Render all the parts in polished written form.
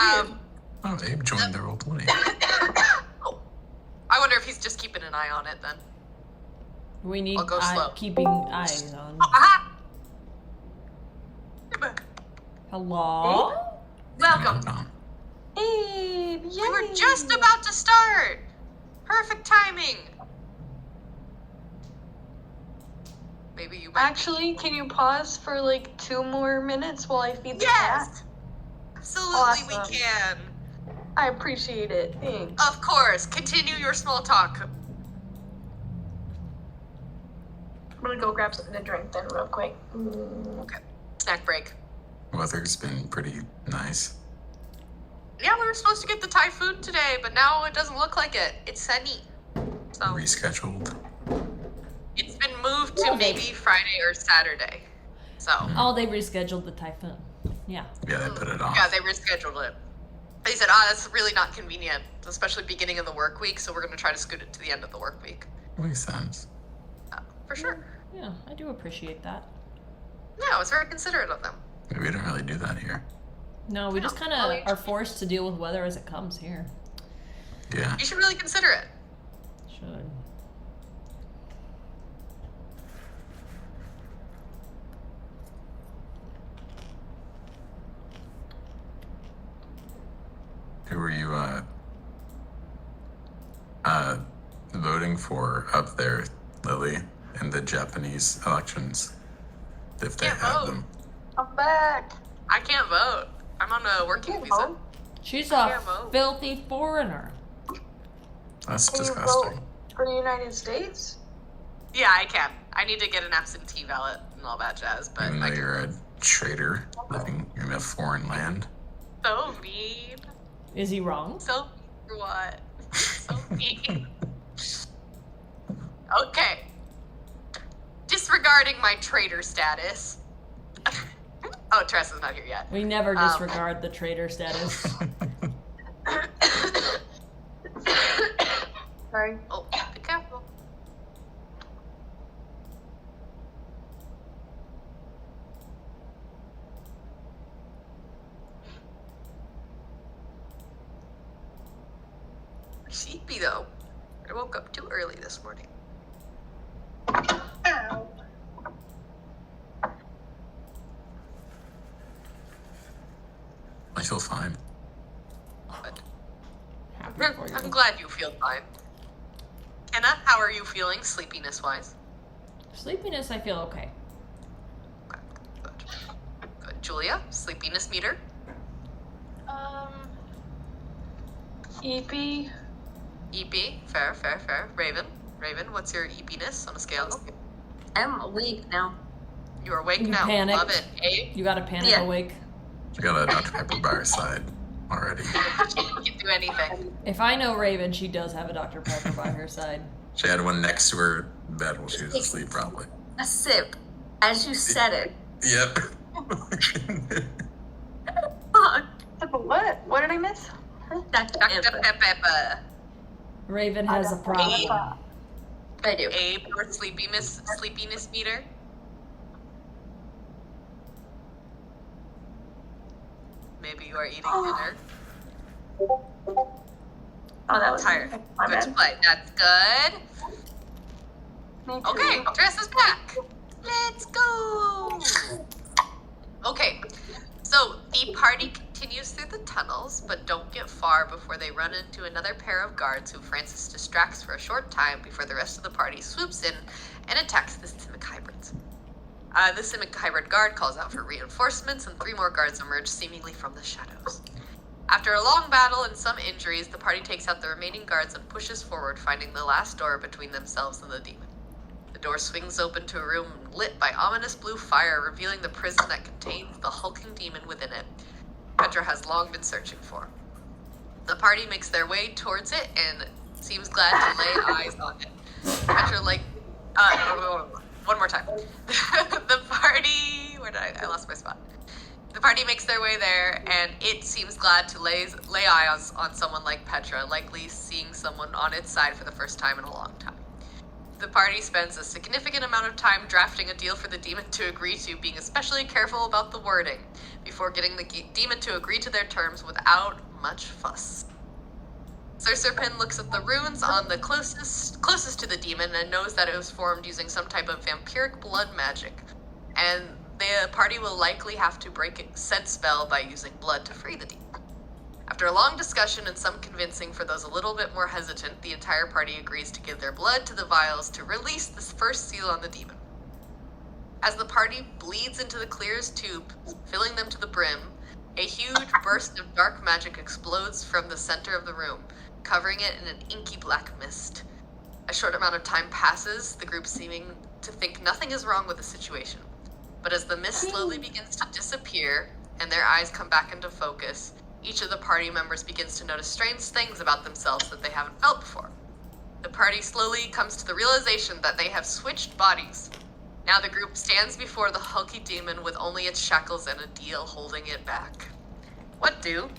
Abe joined the Roll20. Oh. I wonder if he's just keeping an eye on it then. We need I'll go slow. keeping eyes on. Oh, aha! Hello? Welcome. Abe, yay! We were just about to start. Perfect timing. Maybe you might. Actually, can you pause for like 2 more minutes while I feed the cat? Yes! Absolutely Awesome. we can. I appreciate it. Thanks. Of course. Continue your small talk. I'm gonna go grab something to drink then real quick. Okay. Snack break. Weather's been pretty nice. Yeah, we were supposed to get the typhoon today, but now it doesn't look like it. It's sunny. So Rescheduled. it's been moved to maybe Friday or Saturday. So Oh, they rescheduled the typhoon. Yeah. Yeah, they put it off. yeah, they rescheduled it. They said, that's really not convenient, especially beginning of the work week, so we're going to try to scoot it to the end of the work week. Makes sense. For sure. Yeah, I do appreciate that. Yeah, it was very considerate of them. We don't really do that here. No, we just kind of are forced to deal with weather as it comes here. Yeah. You should really consider it. Should. Who were you voting for up there, Lily, in the Japanese elections? If they Can't have vote. them. I'm back. I can't vote. I'm on a working Can't visa. vote. She's I a can't vote. filthy foreigner. That's Can you disgusting. vote for the United States? Yeah, I can. I need to get an absentee ballot and all that jazz, but Even though I can. you're a traitor living in a foreign land. So mean. Is he wrong? So mean for what? So mean. Okay. Disregarding my traitor status. Oh, Tressa's not here yet. We never disregard the traitor status. Sorry. Oh, be careful. Sleepy though. I woke up too early this morning. Ow. I feel fine. But Happy for you. I'm glad you feel fine. Anna, how are you feeling sleepiness wise? Sleepiness, I feel okay. Okay, good. Good. Julia, sleepiness meter? EP. EP, fair, fair, fair. Raven, what's your EPness on a scale? I'm awake now. You're awake You now. panicked. Love it. Abe, You got a panic Yeah. awake. You got a Dr. Pepper by her side already. you can do anything. If I know Raven, she does have a Dr. Pepper by her side. She had one next to her bed while she was asleep, probably. A sip. As you said it. Yep. Fuck. What? What did I miss? Dr. Dr. Pepper. Raven has a problem. I do. Abe, your sleepiness meter? Maybe you are eating dinner. Oh, that was Tired. My Good bad. play. That's good. Me too. Okay, Dress is back. Let's go. Okay, so the party continues through the tunnels, but don't get far before they run into another pair of guards who Francis distracts for a short time before the rest of the party swoops in and attacks the Simic hybrids. The Simic hybrid guard calls out for reinforcements, and 3 more guards emerge seemingly from the shadows. After a long battle and some injuries, the party takes out the remaining guards and pushes forward, finding the last door between themselves and the demon. The door swings open to a room lit by ominous blue fire, revealing the prison that contains the hulking demon within it Petra has long been searching for. The party makes their way towards it and seems glad to lay eyes on it. Petra, one more time. The party, I lost my spot. The party makes their way there, and it seems glad to lay eyes on someone like Petra, likely seeing someone on its side for the first time in a long time. the party spends a significant amount of time drafting a deal for the demon to agree to, being especially careful about the wording, before getting the demon to agree to their terms without much fuss. Sir Serpin looks at the runes on the closest to the demon and knows that it was formed using some type of vampiric blood magic, and the party will likely have to break said spell by using blood to free the demon. After a long discussion and some convincing for those a little bit more hesitant, the entire party agrees to give their blood to the vials to release this first seal on the demon. As the party bleeds into the clear's tube, filling them to the brim, a huge burst of dark magic explodes from the center of the room, covering it in an inky black mist. A short amount of time passes, the group seeming to think nothing is wrong with the situation. But as the mist slowly begins to disappear, and their eyes come back into focus, each of the party members begins to notice strange things about themselves that they haven't felt before. The party slowly comes to the realization that they have switched bodies. Now the group stands before the hulky demon with only its shackles and a deal holding it back. What do?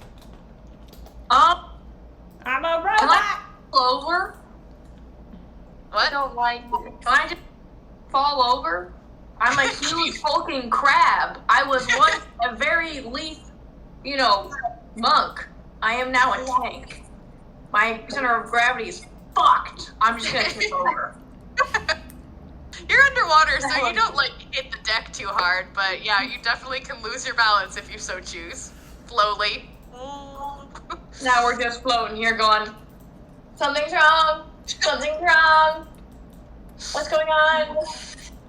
I'm a robot! Can I fall over? I What? don't like it. Can I just fall over? I'm a huge hulking crab. I was once a very leaf, monk. I am now a tank. My center of gravity is fucked. I'm just gonna tip over. You're underwater, so you don't, hit the deck too hard, but yeah, you definitely can lose your balance if you so choose. Slowly. Now we're just floating here going, something's wrong. Something's wrong. What's going on?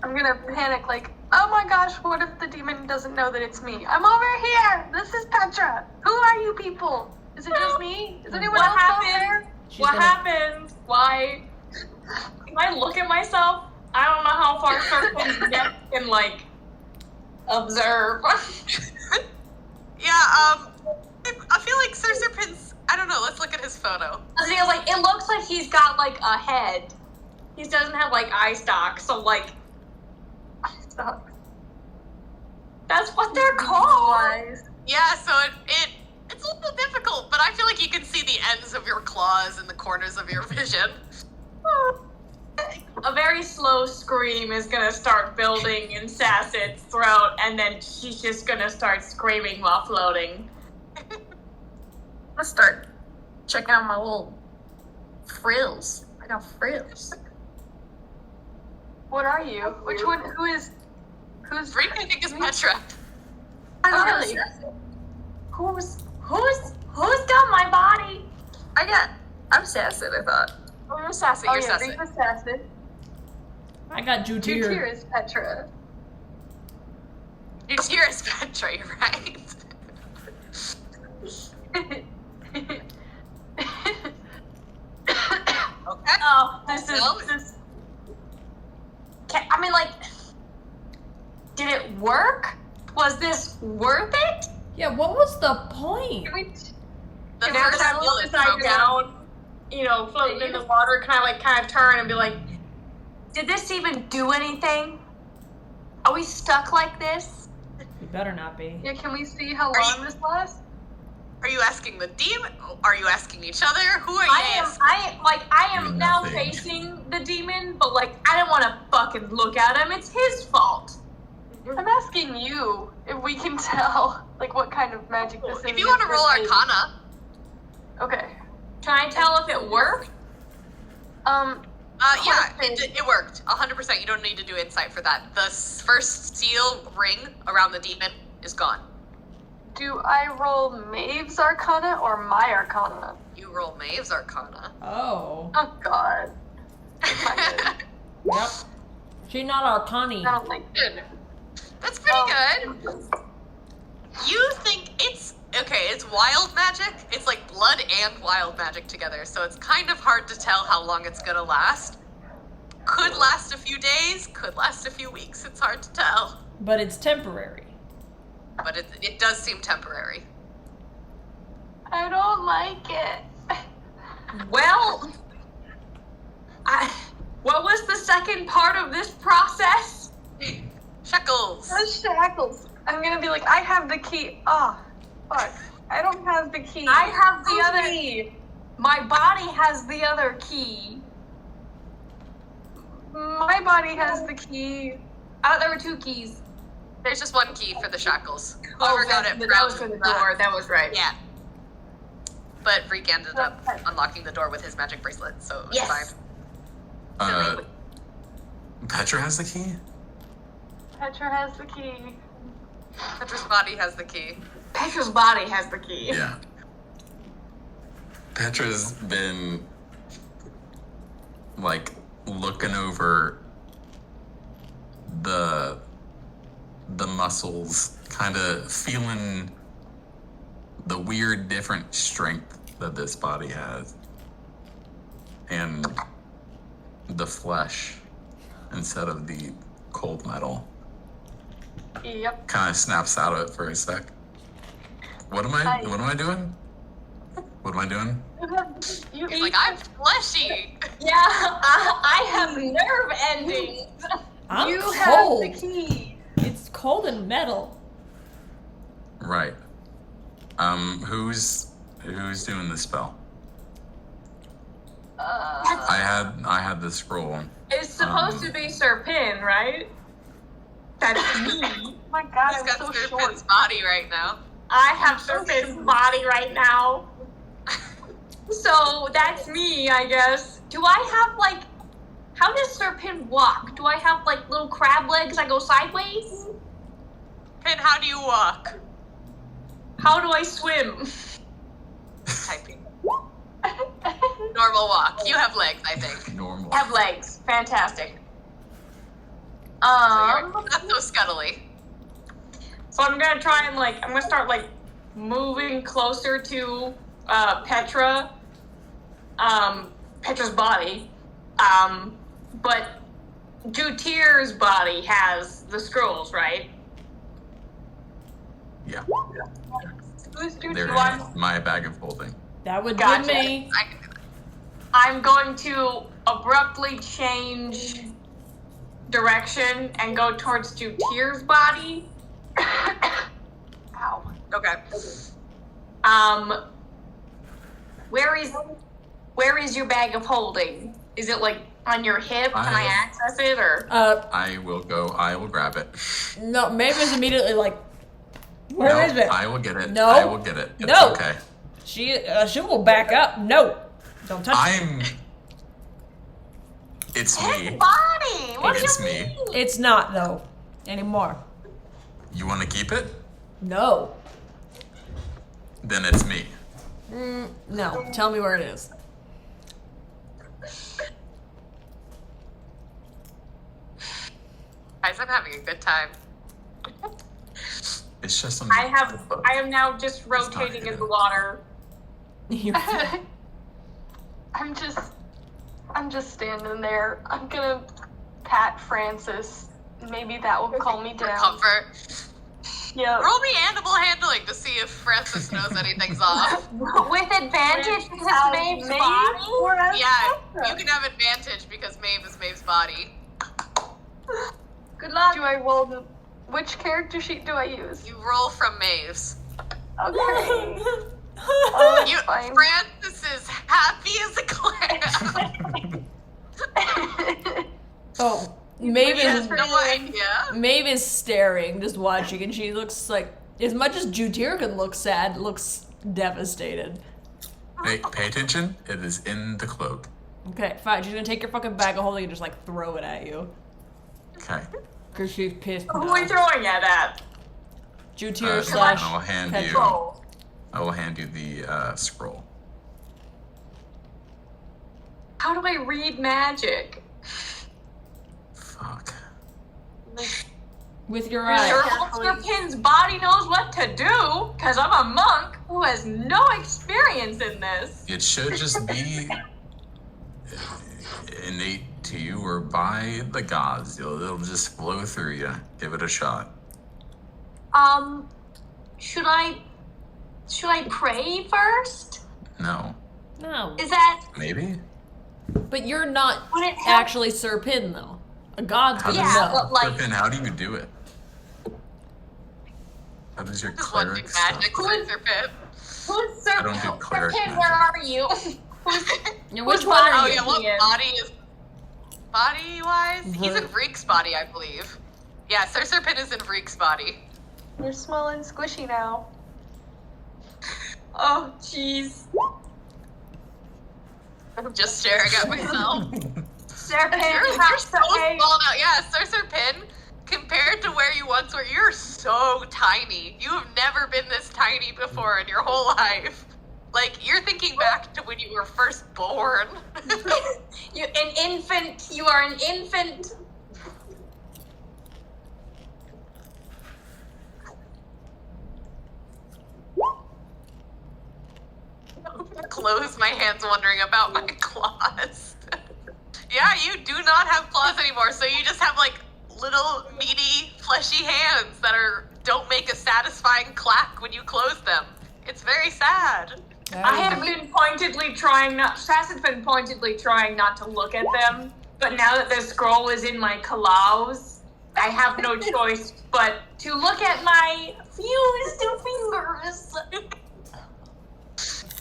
I'm gonna panic like, oh my gosh, what if the demon doesn't know that it's me? I'm over here! This is Petra! Who are you people? Is it just me? Is anyone What else out happened? there? What happened? Why? Can I look at myself? I don't know how far certain depth can observe. Yeah, I feel like Sir Serpin's, I don't know, let's look at his photo. It looks like he's got a head. He doesn't have eye stalks, so that's what they're called. Yeah, so it's a little difficult, but I feel like you can see the ends of your claws in the corners of your vision. A very slow scream is gonna start building in Sasset's throat, and then she's just gonna start screaming while floating. Let's start checking out my little frills. I got frills. What are you? Which one? Who's Brink, I think, is Petra. really? Who's got my body? I'm Sasset, I thought. Oh, you're Sassy, Oh you're yeah, Sassy. Rika Sasset. I got Jutir. Jutir is Petra. You're serious, Petra, you're right. Okay. Oh, Well, did it work? Was this worth it? Yeah, what was the point? the And after first I skill look is upside broken. down, floating in the water, kind of turn and be like, did this even do anything? Are we stuck like this? You better not be. Yeah, can we see how Are long you- this lasts? Are you asking the demon? Are you asking each other? Who are you asking? I am now Nothing. facing the demon, but I don't want to fucking look at him. It's his fault. I'm asking you if we can tell, what kind of magic this is. If you want to roll Arcana, Okay. Can I tell if it worked? yeah, it worked. 100%. You don't need to do insight for that. The first seal ring around the demon is gone. Do I roll Maeve's Arcana or my Arcana? You roll Maeve's Arcana. Oh. Oh god. Yep. She's not Arcani. I don't like it. That's pretty Oh. good. You think it's wild magic. It's like blood and wild magic together, so it's kind of hard to tell how long it's gonna last. Could last a few days, could last a few weeks. It's hard to tell, But it's temporary. but it does seem temporary. I don't like it. Well, what was the second part of this process? Shekels. Those shackles. I'm gonna be like, I have the key. Oh, fuck. I don't have the key. I have the Who's other. me? My body has the other key. My body has the key. I thought there were 2 keys. There's just 1 key for the shackles. Oh, Whoever got it that was for the door. That was right. Yeah. But Reek ended up unlocking the door with his magic bracelet, so it was Yes. fine. Petra has the key? Petra has the key. Petra's body has the key. Petra's body has the key. Yeah. Petra's been, like, looking over the muscles, kind of feeling the weird different strength that this body has. And the flesh instead of the cold metal. Yep. Kind of snaps out of it for a sec. What am I doing? What am I doing? He's like, I'm fleshy. Yeah, I have nerve endings. I'm You cold. have the key. It's cold and metal. Right. Who's doing the spell? I had the scroll. It's supposed to be Sir Pin, right? That's me. Oh my god, He's I'm got so Sir short. Pin's body right now. I have Sir Pin's body right now. So that's me, I guess. Do I have like... How does Sir Pin walk? Do I have like little crab legs that go sideways? Pin, how do you walk? How do I swim? Typing. Normal walk. You have legs, I think. Normal. Have legs. Fantastic. So you're not so scuttly. So I'm gonna try and I'm gonna start moving closer to Petra. Petra's body. But Jutyr's body has the scrolls, right? Yeah. Who's They're Jutyr? in my bag of holding. That would Gotcha. be me. I can do that. I'm going to abruptly change direction and go towards Jutyr's body. Ow. Okay. Where is your bag of holding? Is it on your hip? Can I access it or? I will grab it. No, Mavis immediately where is it? I will get it. No. I will get it. It's No. okay. She will back up. No, don't touch it. It's His me. body! What do It's you me. mean? It's not though anymore. You want to keep it? No. Then it's me. No. Tell me where it is. Guys, I'm having a good time. It's just on I am now just not rotating in hidden. the water. I'm just standing there. I'm gonna pat Francis. Maybe that will calm me For down. comfort. Yeah. Roll me animal handling to see if Francis knows anything's off. With advantage because As Maeve's Maeve body? or as Yeah, Petra? you can have advantage because Maeve is Maeve's body. Good luck. Do I roll the? Which character sheet do I use? You roll from Maeve's. Okay. Oh, it's You, fine. Francis is happy as a clam. Oh, He Maeve has is no idea. Maeve is staring, just watching, and she looks as much as Jutyr could look sad, looks devastated. Pay attention. It is in the cloak. Okay, fine. She's gonna take your fucking bag of holding and just throw it at you. Okay. Cause she's pissed. Who are we throwing it at? Jutyr So slash I'll hand Petra. you. Oh. I will hand you the scroll. How do I read magic? Fuck. With your Sir eyes. Ulsterpin's body knows what to do, because I'm a monk who has no experience in this. It should just be innate to you or by the gods. It'll just flow through you. Give it a shot. Should I pray first? No. No. Is that, Maybe? But you're not would it help? actually Sir Pin, though. A god's How gonna does Yeah, know. but Flippin', how do you do it? How does your Just one do cleric stuff? magic with their pip. who's Sir I don't do cleric Pin, magic. where are you? Yeah, which Whose one body are Oh you? yeah, what Yeah. body is body-wise? He's in Vreek's body, I believe. Yeah, Sir Serpent is in Vreek's body. You're small and squishy now. Oh, jeez. I'm just staring at myself. Serpent You're has so to pay. small now. Yeah, Sir Serpent, compared to where you once were, you're so tiny. You have never been this tiny before in your whole life. Like, you're thinking back to when you were first born. You're an infant. You are an infant. Close my hands wondering about my claws. Yeah, you do not have claws anymore, so you just have like little meaty, fleshy hands that don't make a satisfying clack when you close them. It's very sad. I have been pointedly trying not. Sass has been pointedly trying not to look at them, but now that the scroll is in my claws, I have no choice but to look at my fused fingers.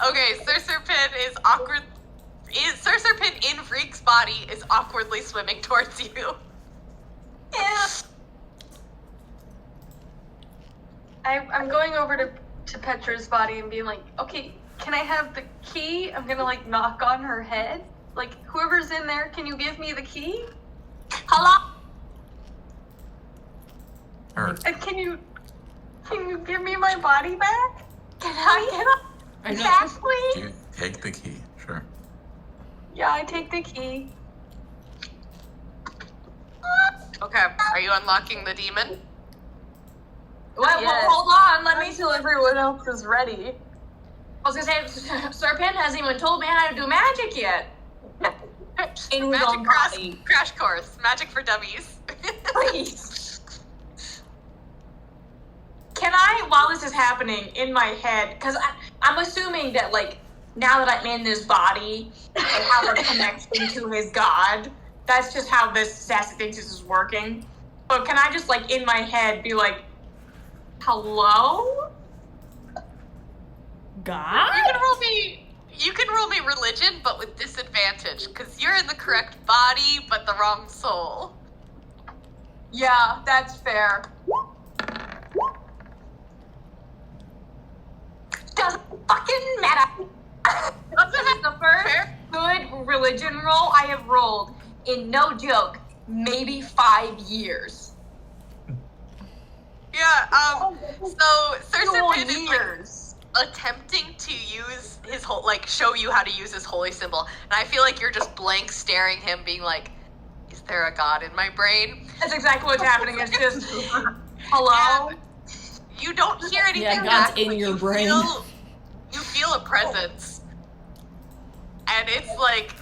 Okay, Sir Serpent is awkward. Sir Serpent in Vreek's body is awkwardly swimming towards you. Yeah. I'm going over to Petra's body and being like, okay, can I have the key? I'm gonna like knock on her head. Like, whoever's in there, can you give me the key? Hello? Or And can you give me my body back? Can I I have know. back, please? you take the key, sure. Yeah, I take the key. Okay, are you unlocking the demon? Well, Yes. hold on. Let me. Until everyone else is ready. I was gonna say, Serpent hasn't even told me how to do magic yet. In his Magic own body. crash course. Magic for dummies. Please. Can I, while this is happening in my head, because I'm assuming that, like, now that I'm in this body, I have a connection to his god. That's just how this Sassy thinks this is working. But can I just, like, in my head be like, hello? God? You can roll me religion, but with disadvantage, because you're in the correct body, but the wrong soul. Yeah, that's fair. Doesn't fucking matter. This is the first Fair. good religion roll I have rolled in, no joke, maybe 5 years. Yeah, so Sir Serpent is like, years. attempting to use his whole, like, show you how to use his holy symbol, and I feel like you're just blank staring him, being like, is there a god in my brain? That's exactly what's happening. It's just, hello? And you don't hear anything Yeah, back, God's in but your you brain. You feel a presence. And it's like,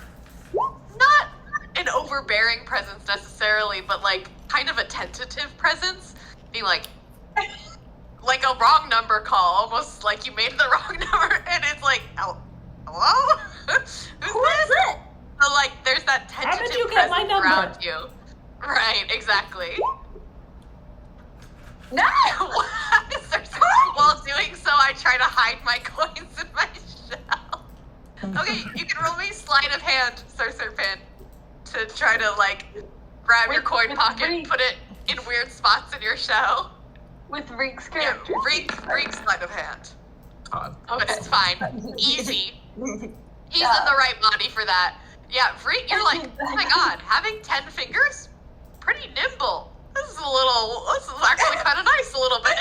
not an overbearing presence necessarily, but like kind of a tentative presence. Being like a wrong number call, almost like you made the wrong number, and it's like, hello? Who's Who is this? it? So like, there's that tentative How did you get my presence number? around you. Right, exactly. No! While doing so, I try to hide my coins in my shell. Okay, you can roll me sleight of hand, Sir Serpent, to try to like grab your coin with pocket and Reek. put it in weird spots in your shell. With Reek's Yeah, character. Reek sleight of hand. Todd. But it's fine. Easy. He's Yeah. in the right body for that. Yeah, Reek, you're like, oh my god, having 10 fingers? Pretty nimble. This is actually kind of nice a little bit.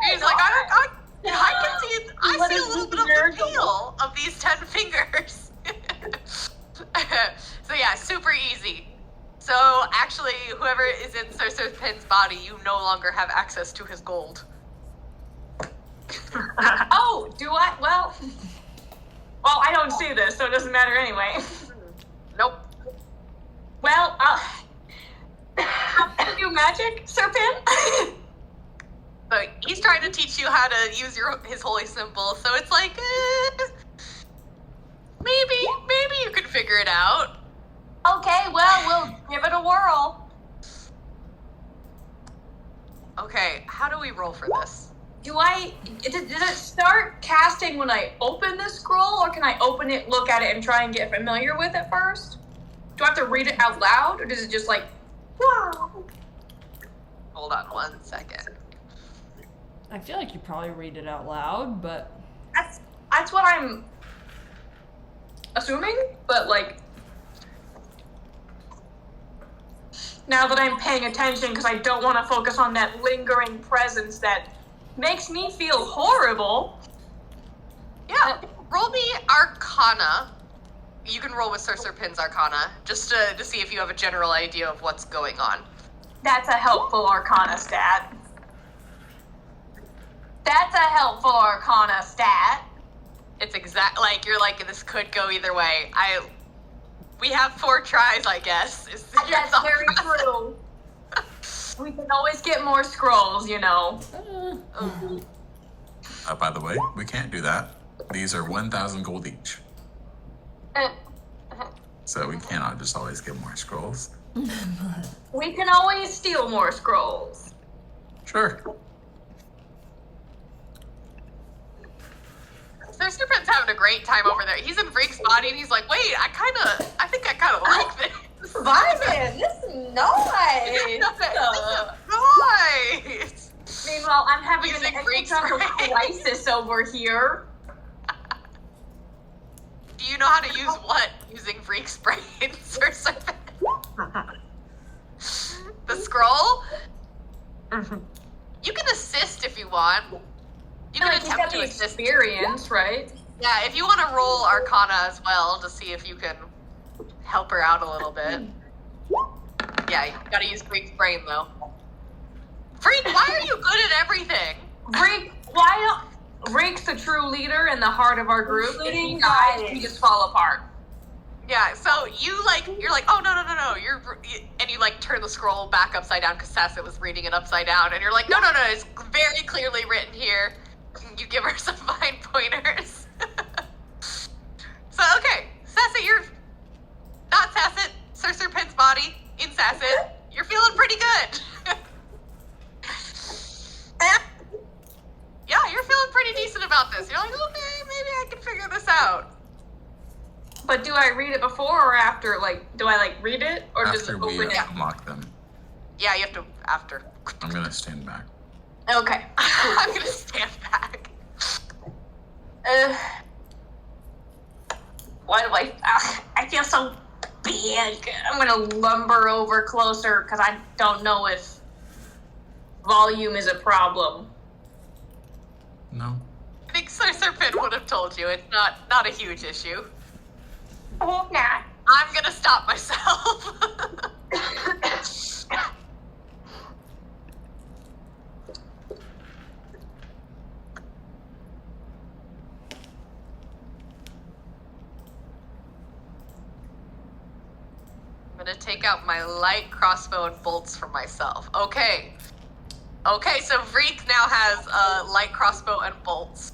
He's like, I can see, I see a little bit of the feel of these 10 fingers. So yeah, super easy. So actually, whoever is in Sir Serpent's body, you no longer have access to his gold. Oh, do I? Well, I don't see this, so it doesn't matter anyway. Nope. Well, how to do magic, Serpent? So he's trying to teach you how to use his holy symbol. So it's like, maybe you can figure it out. Okay, well, we'll give it a whirl. Okay, how do we roll for this? Does it start casting when I open the scroll, or can I open it, look at it, and try and get familiar with it first? Do I have to read it out loud, or does it just like, wow? Hold on 1 second. I feel like you probably read it out loud, but That's what I'm assuming, but like, now that I'm paying attention, because I don't want to focus on that lingering presence that makes me feel horrible. Yeah, roll me Arcana. You can roll with Sorcerer Pin's Arcana, just to see if you have a general idea of what's going on. That's a helpful Arcana stat. That's a helpful Arcana stat. It's like, you're like, this could go either way. We have 4 tries, I guess. That's very true. We can always get more scrolls, you know. By the way, we can't do that. These are 1,000 gold each. So we cannot just always get more scrolls. We can always steal more scrolls. Sure. Sorcerer Pin's having a great time over there. He's in Freak's body, and he's like, wait, I think I kind of like this. Vibing. This is nice. Nice! Meanwhile, I'm having Using an Freak's existential brain. crisis over here. Do you know how to use what using Freak's brain, Sorcerer Pin? The scroll? You can assist if you want. You can Like, he's got attempt the to assist. experience, right? Yeah, if you want to roll Arcana as well to see if you can help her out a little bit. Yeah, you gotta use Freak's brain though. Freak, why are you good at everything? Reek, why don't Reek's the true leader in the heart of our group? If he dies, we just fall apart. Yeah, so you're like, oh no, and you like turn the scroll back upside down because Sasset was reading it upside down, and you're like, no, it's very clearly written here. You give her some fine pointers. So okay, Sasset, you're not Sasset, Sorcerer Pin's body in Sasset. You're feeling pretty good. Yeah, you're feeling pretty decent about this. You're like, okay, maybe I can figure this out. But do I read it before or after? Like, do I like read it or does After it we open it? unlock them. Yeah, you have to after. I'm gonna stand back. Okay. I'm gonna stand back. Why do I feel so big. I'm gonna lumber over closer because I don't know if volume is a problem. No. I think Sorcerer Pin would have told you it's not a huge issue. I hope not. I'm gonna stop myself. I'm gonna take out my light crossbow and bolts for myself. Okay, so Vreek now has a light crossbow and bolts.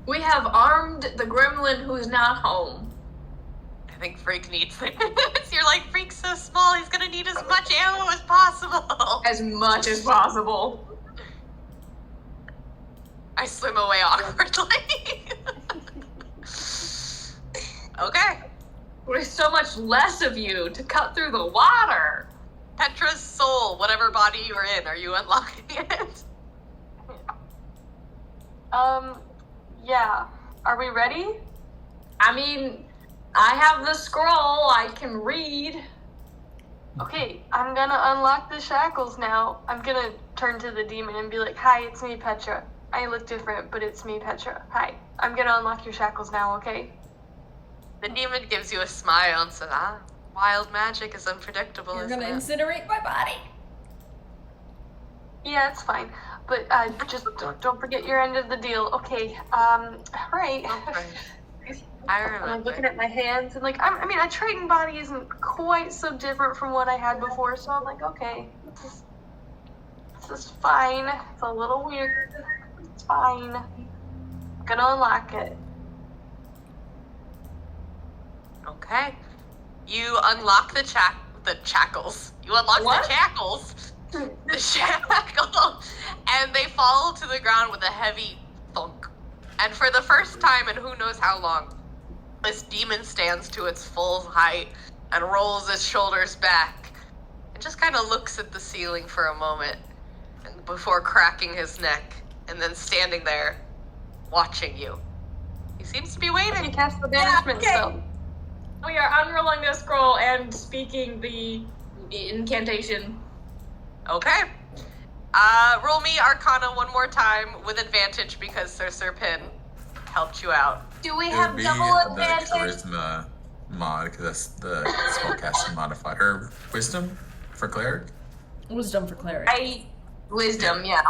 We have armed the gremlin who's not home. I think Freak needs this. You're like, Freak's so small, he's gonna need as much ammo as possible. As much as possible. I swim away awkwardly. Okay. There's so much less of you to cut through the water. Petra's soul, whatever body you are in, are you unlocking it? Yeah. Are we ready? I mean, I have the scroll, I can read. Okay, I'm gonna unlock the shackles now. I'm gonna turn to the demon and be like, hi, it's me, Petra. I look different, but it's me, Petra. Hi. I'm gonna unlock your shackles now, okay? The demon gives you a smile and says, wild magic is unpredictable, You're isn't gonna it? incinerate my body. Yeah, it's fine. But just don't forget your end of the deal. Okay, right. Okay. I I'm like, remember. looking at my hands and like, I mean, a Triton body isn't quite so different from what I had before, so I'm like, okay, this is fine. It's a little weird. It's fine. I'm gonna unlock it. Okay. You unlock the shackles. You unlock What? the shackles. The shackle. And they fall to the ground with a heavy thunk. And for the first time in who knows how long, This demon stands to its full height and rolls its shoulders back and just kind of looks at the ceiling for a moment and before cracking his neck and then standing there watching you. He seems to be He waiting. cast the banishment okay. spell. We are unrolling the scroll and speaking the incantation. Okay. Roll me Arcana one more time with advantage because Sir Serpin helped you out. Do we It have would be double the advantage? charisma mod, because that's the spellcasting modifier. Or wisdom for cleric? Wisdom for cleric. Wisdom, yeah.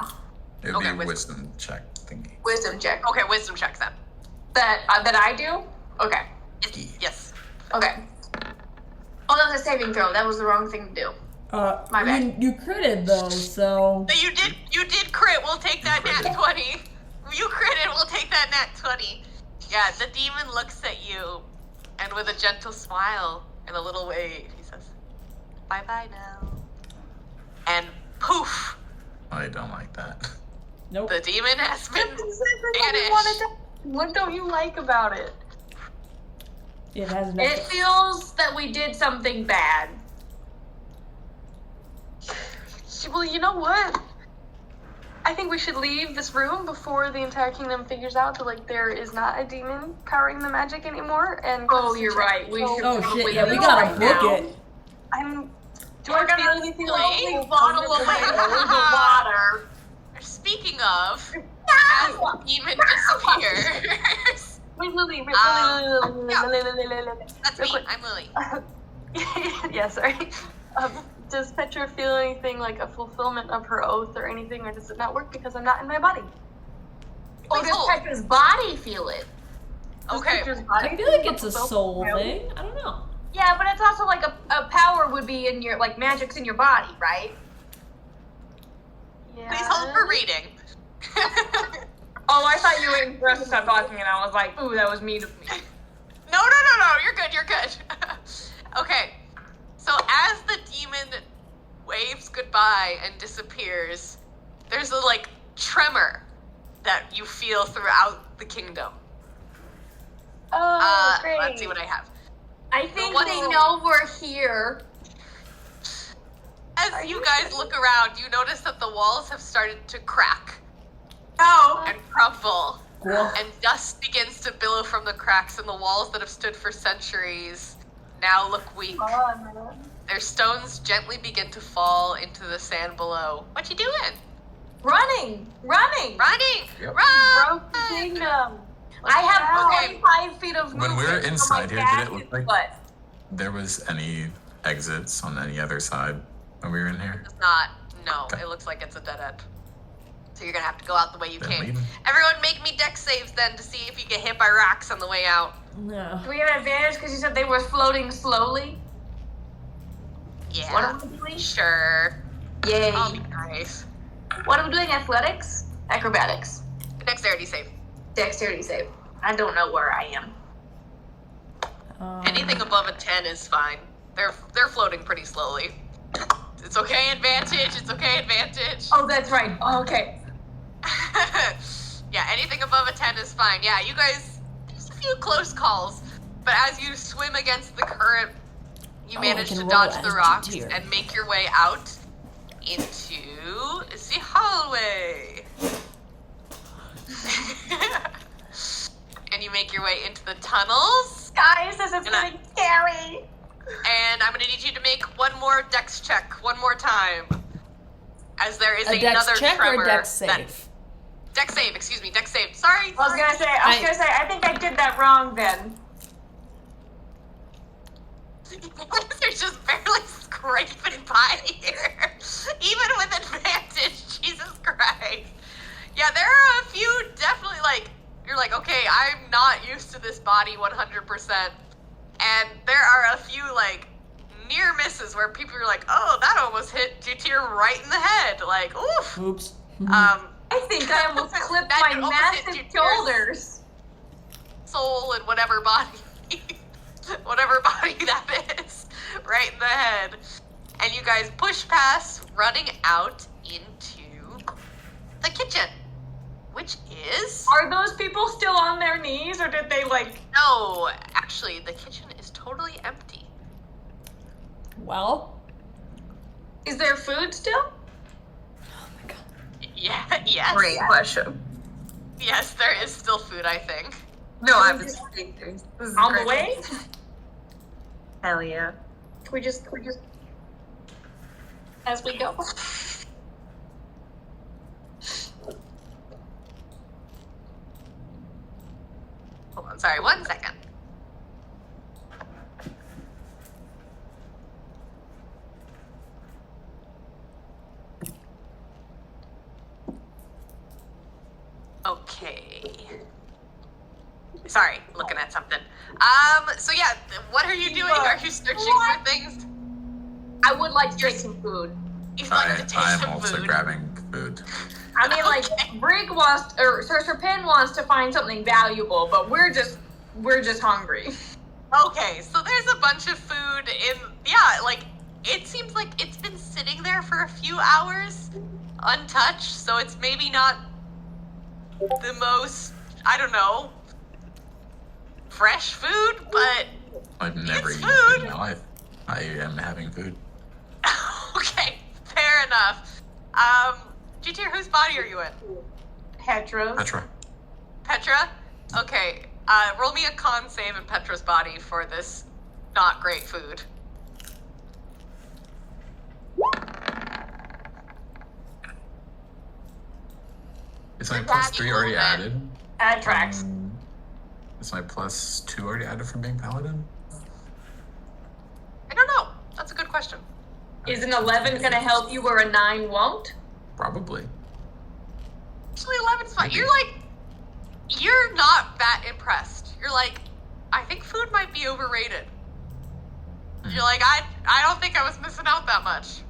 It would Okay, be wisdom. wisdom check thingy. Wisdom check. Okay, wisdom check then. That I do? Okay. Yes. Okay. Oh, that was a saving throw. That was the wrong thing to do. My bad. You critted though, so. But you did crit. We'll take that nat 20. You critted. We'll take that nat 20. Yeah, the demon looks at you, and with a gentle smile and a little wave, he says, "Bye-bye now." And poof, I don't like that. Nope. the demon has been That's exactly what we banished. wanted to. What don't you like about it? It has It nothing. feels that we did something bad. Well, you know what? I think we should leave this room before the entire kingdom figures out that like there is not a demon powering the magic anymore. And Oh, you're right. We should Oh probably shit, yeah, we go gotta right book now. it. I'm. Do We're I feel gonna anything slowly like bottle away all the water. Speaking of, as the demon disappears, Wait, Lily, Lily, yeah. Lily. that's Real me. quick. I'm Lily. Yeah, sorry. Does Petra feel anything like a fulfillment of her oath or anything, or does it not work because I'm not in my body? Oh, Wait, does hold. Petra's body feel it? Does Okay. Petra's body I feel like it's a fulfill- soul No. thing. I don't know. Yeah, but it's also like a power would be in your, like, magic's in your body, right? Yeah. Please hold for reading. Oh, I thought you were waiting for us to stop talking, and I was like, ooh, that was mean of me. No, you're good, you're good. Okay, so as the demon waves goodbye and disappears, there's a, like, tremor that you feel throughout the kingdom. Oh, great. Let's see what I have. I think What's- they know we're here. As you guys look around, you notice that the walls have started to crack Oh. and crumble, Cool. and dust begins to billow from the cracks, and the walls that have stood for centuries now look weak. Their stones gently begin to fall into the sand below. What you doing? Running! Running! Yep. Run! Broke the kingdom. I have Okay. 45 feet of When movement. we were so inside my here, back did it look is like- what? There was any exits on any other side when we were in here? It's not. No, Okay. it looks like it's a dead end. So you're gonna have to go out the way you Then came. leaving. Everyone make me dex saves then to see if you get hit by rocks on the way out. No. Do we have an advantage because you said they were floating slowly? Yeah. What are we doing? Sure. Yay. I'll be nice. What are we doing? Athletics? Acrobatics? Dexterity save. Dexterity save. I don't know where I am. Anything above a 10 is fine. They're floating pretty slowly. It's okay, advantage. It's okay, advantage. Oh, that's right. Oh, okay. Yeah, anything above a 10 is fine. Yeah, you guys, there's a few close calls, but as you swim against the current, you Oh, manage I can to roll dodge as the a rocks deer. and make your way out into the hallway. And you make your way into the tunnels. Guys, this is And I- getting scary. And I'm gonna need you to make one more dex check, one more time. As there is A dex another check or tremor. a dex that- save? Dex save, excuse me, dex save. Sorry. I was gonna say, I think I did that wrong then. They're just barely scraping by here. Even with advantage, Jesus Christ. Yeah, there are a few definitely like, you're like, okay, I'm not used to this body 100%. And there are a few like near misses where people are like, oh, that almost hit Jutir right in the head. Like, oof. Oops. I think I almost clipped That my almost hit massive you, Pierce. shoulders. Soul and whatever body whatever body that is right in the head, and you guys push past, running out into the kitchen, which is Are those people still on their knees, or did they like? no, actually, the kitchen is totally empty. Well, Is there food still? oh my god. Yeah, yes. Great question. Yes, there is still food, I think. No, I'm just kidding. This is On the great. way? Hell yeah. Can we just as we go? Hold on, sorry, 1 second. Okay. Sorry, looking at something. So yeah, what are you doing? Are you searching for things? I would like to take some food. You'd like to take I'm some also food. grabbing food. I mean, like, Okay. Brig wants, or Sir Pin wants to find something valuable, but we're just hungry. Okay, so there's a bunch of food in, yeah, like, it seems like it's been sitting there for a few hours untouched, so it's maybe not the most, I don't know, fresh food, but I've never It's eaten food. food in my life. I am having food. okay, fair enough. Jutier, whose body are you in? Petra. Petra. Petra? Okay, roll me a con save in Petra's body for this not great food. Is my plus That 3 already equal added? That tracks. Is my plus 2 already added from being paladin? I don't know. That's a good question. Is an 11 gonna help you where a 9 won't? Probably. Actually, 11's fine. Maybe. You're not that impressed. You're like, I think food might be overrated. You're like, I don't think I was missing out that much.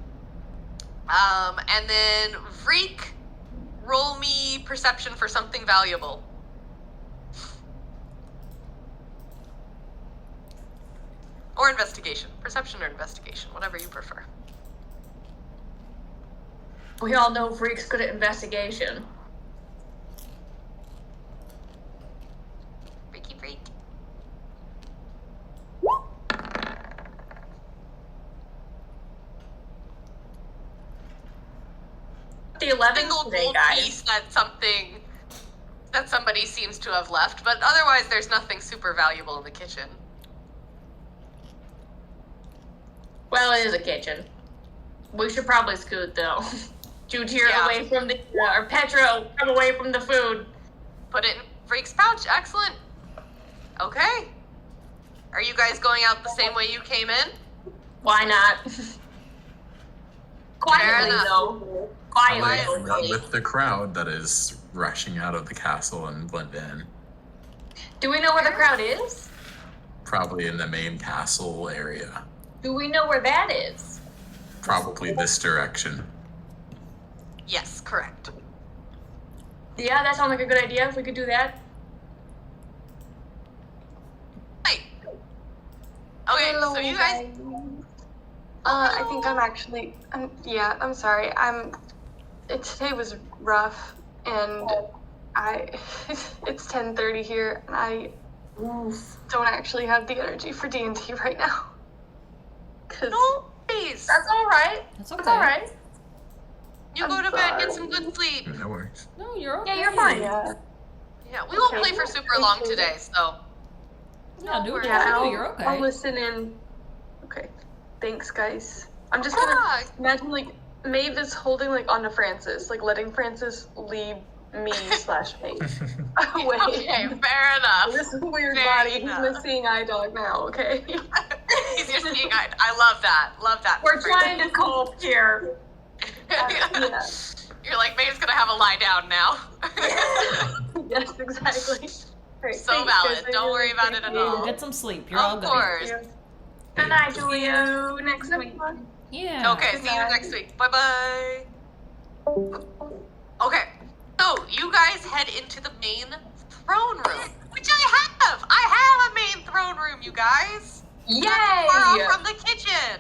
And then Vreek, roll me perception for something valuable. Or investigation. Perception or investigation, whatever you prefer. We all know Freak's good at investigation. Freaky freak. The 11 Single today, gold guys. piece that somebody seems to have left, but otherwise there's nothing super valuable in the kitchen. Well, it is a kitchen. We should probably scoot though. Jutier Yeah. away from the, or Petra, come away from the food. Put it in Freak's pouch. Excellent. Okay. Are you guys going out the same way you came in? Why not? Quietly enough. though. Probably Quietly. not with the crowd that is rushing out of the castle and blend in. Do we know where the crowd is? Probably in the main castle area. Do we know where that is? Probably this direction. Yes, correct. Yeah, that sounds like a good idea if we could do that. Right. Okay, so you guys. I think I'm actually. Yeah, I'm sorry. Today was rough, and it's 10:30 here, and I don't actually have the energy for D&D right now. No, please. That's all right. That's That's okay. all right. You go to bed, get some good sleep. No worries. No, you're okay. Yeah, you're fine. Yeah. Yeah, we won't Okay. play for super long today, so. Yeah, do what you Yeah, gotta do. You're okay. I'll listen in. Okay. Thanks, guys. I'm just gonna Ah, imagine like Maeve is holding like onto Francis, like letting Francis lead me / Maeve away. okay, fair enough. This weird Fair body. He's enough. my seeing eye dog now. Okay. He's your seeing eye. I love that. Love that. We're trying to cope here. Yeah. You're like, Maeve's gonna have a lie down now. Yes, exactly. Great. So Thanks, valid. guys. I Don't really worry about it at appreciate all. Get some sleep. You're all Of good. course. Good night, See Julia. you next week. Yeah. Okay, see you Goodbye. next week. Bye bye. Okay, so you guys head into the main throne room, which I have. I have a main throne room, you guys. Not too far off Yay! from the kitchen.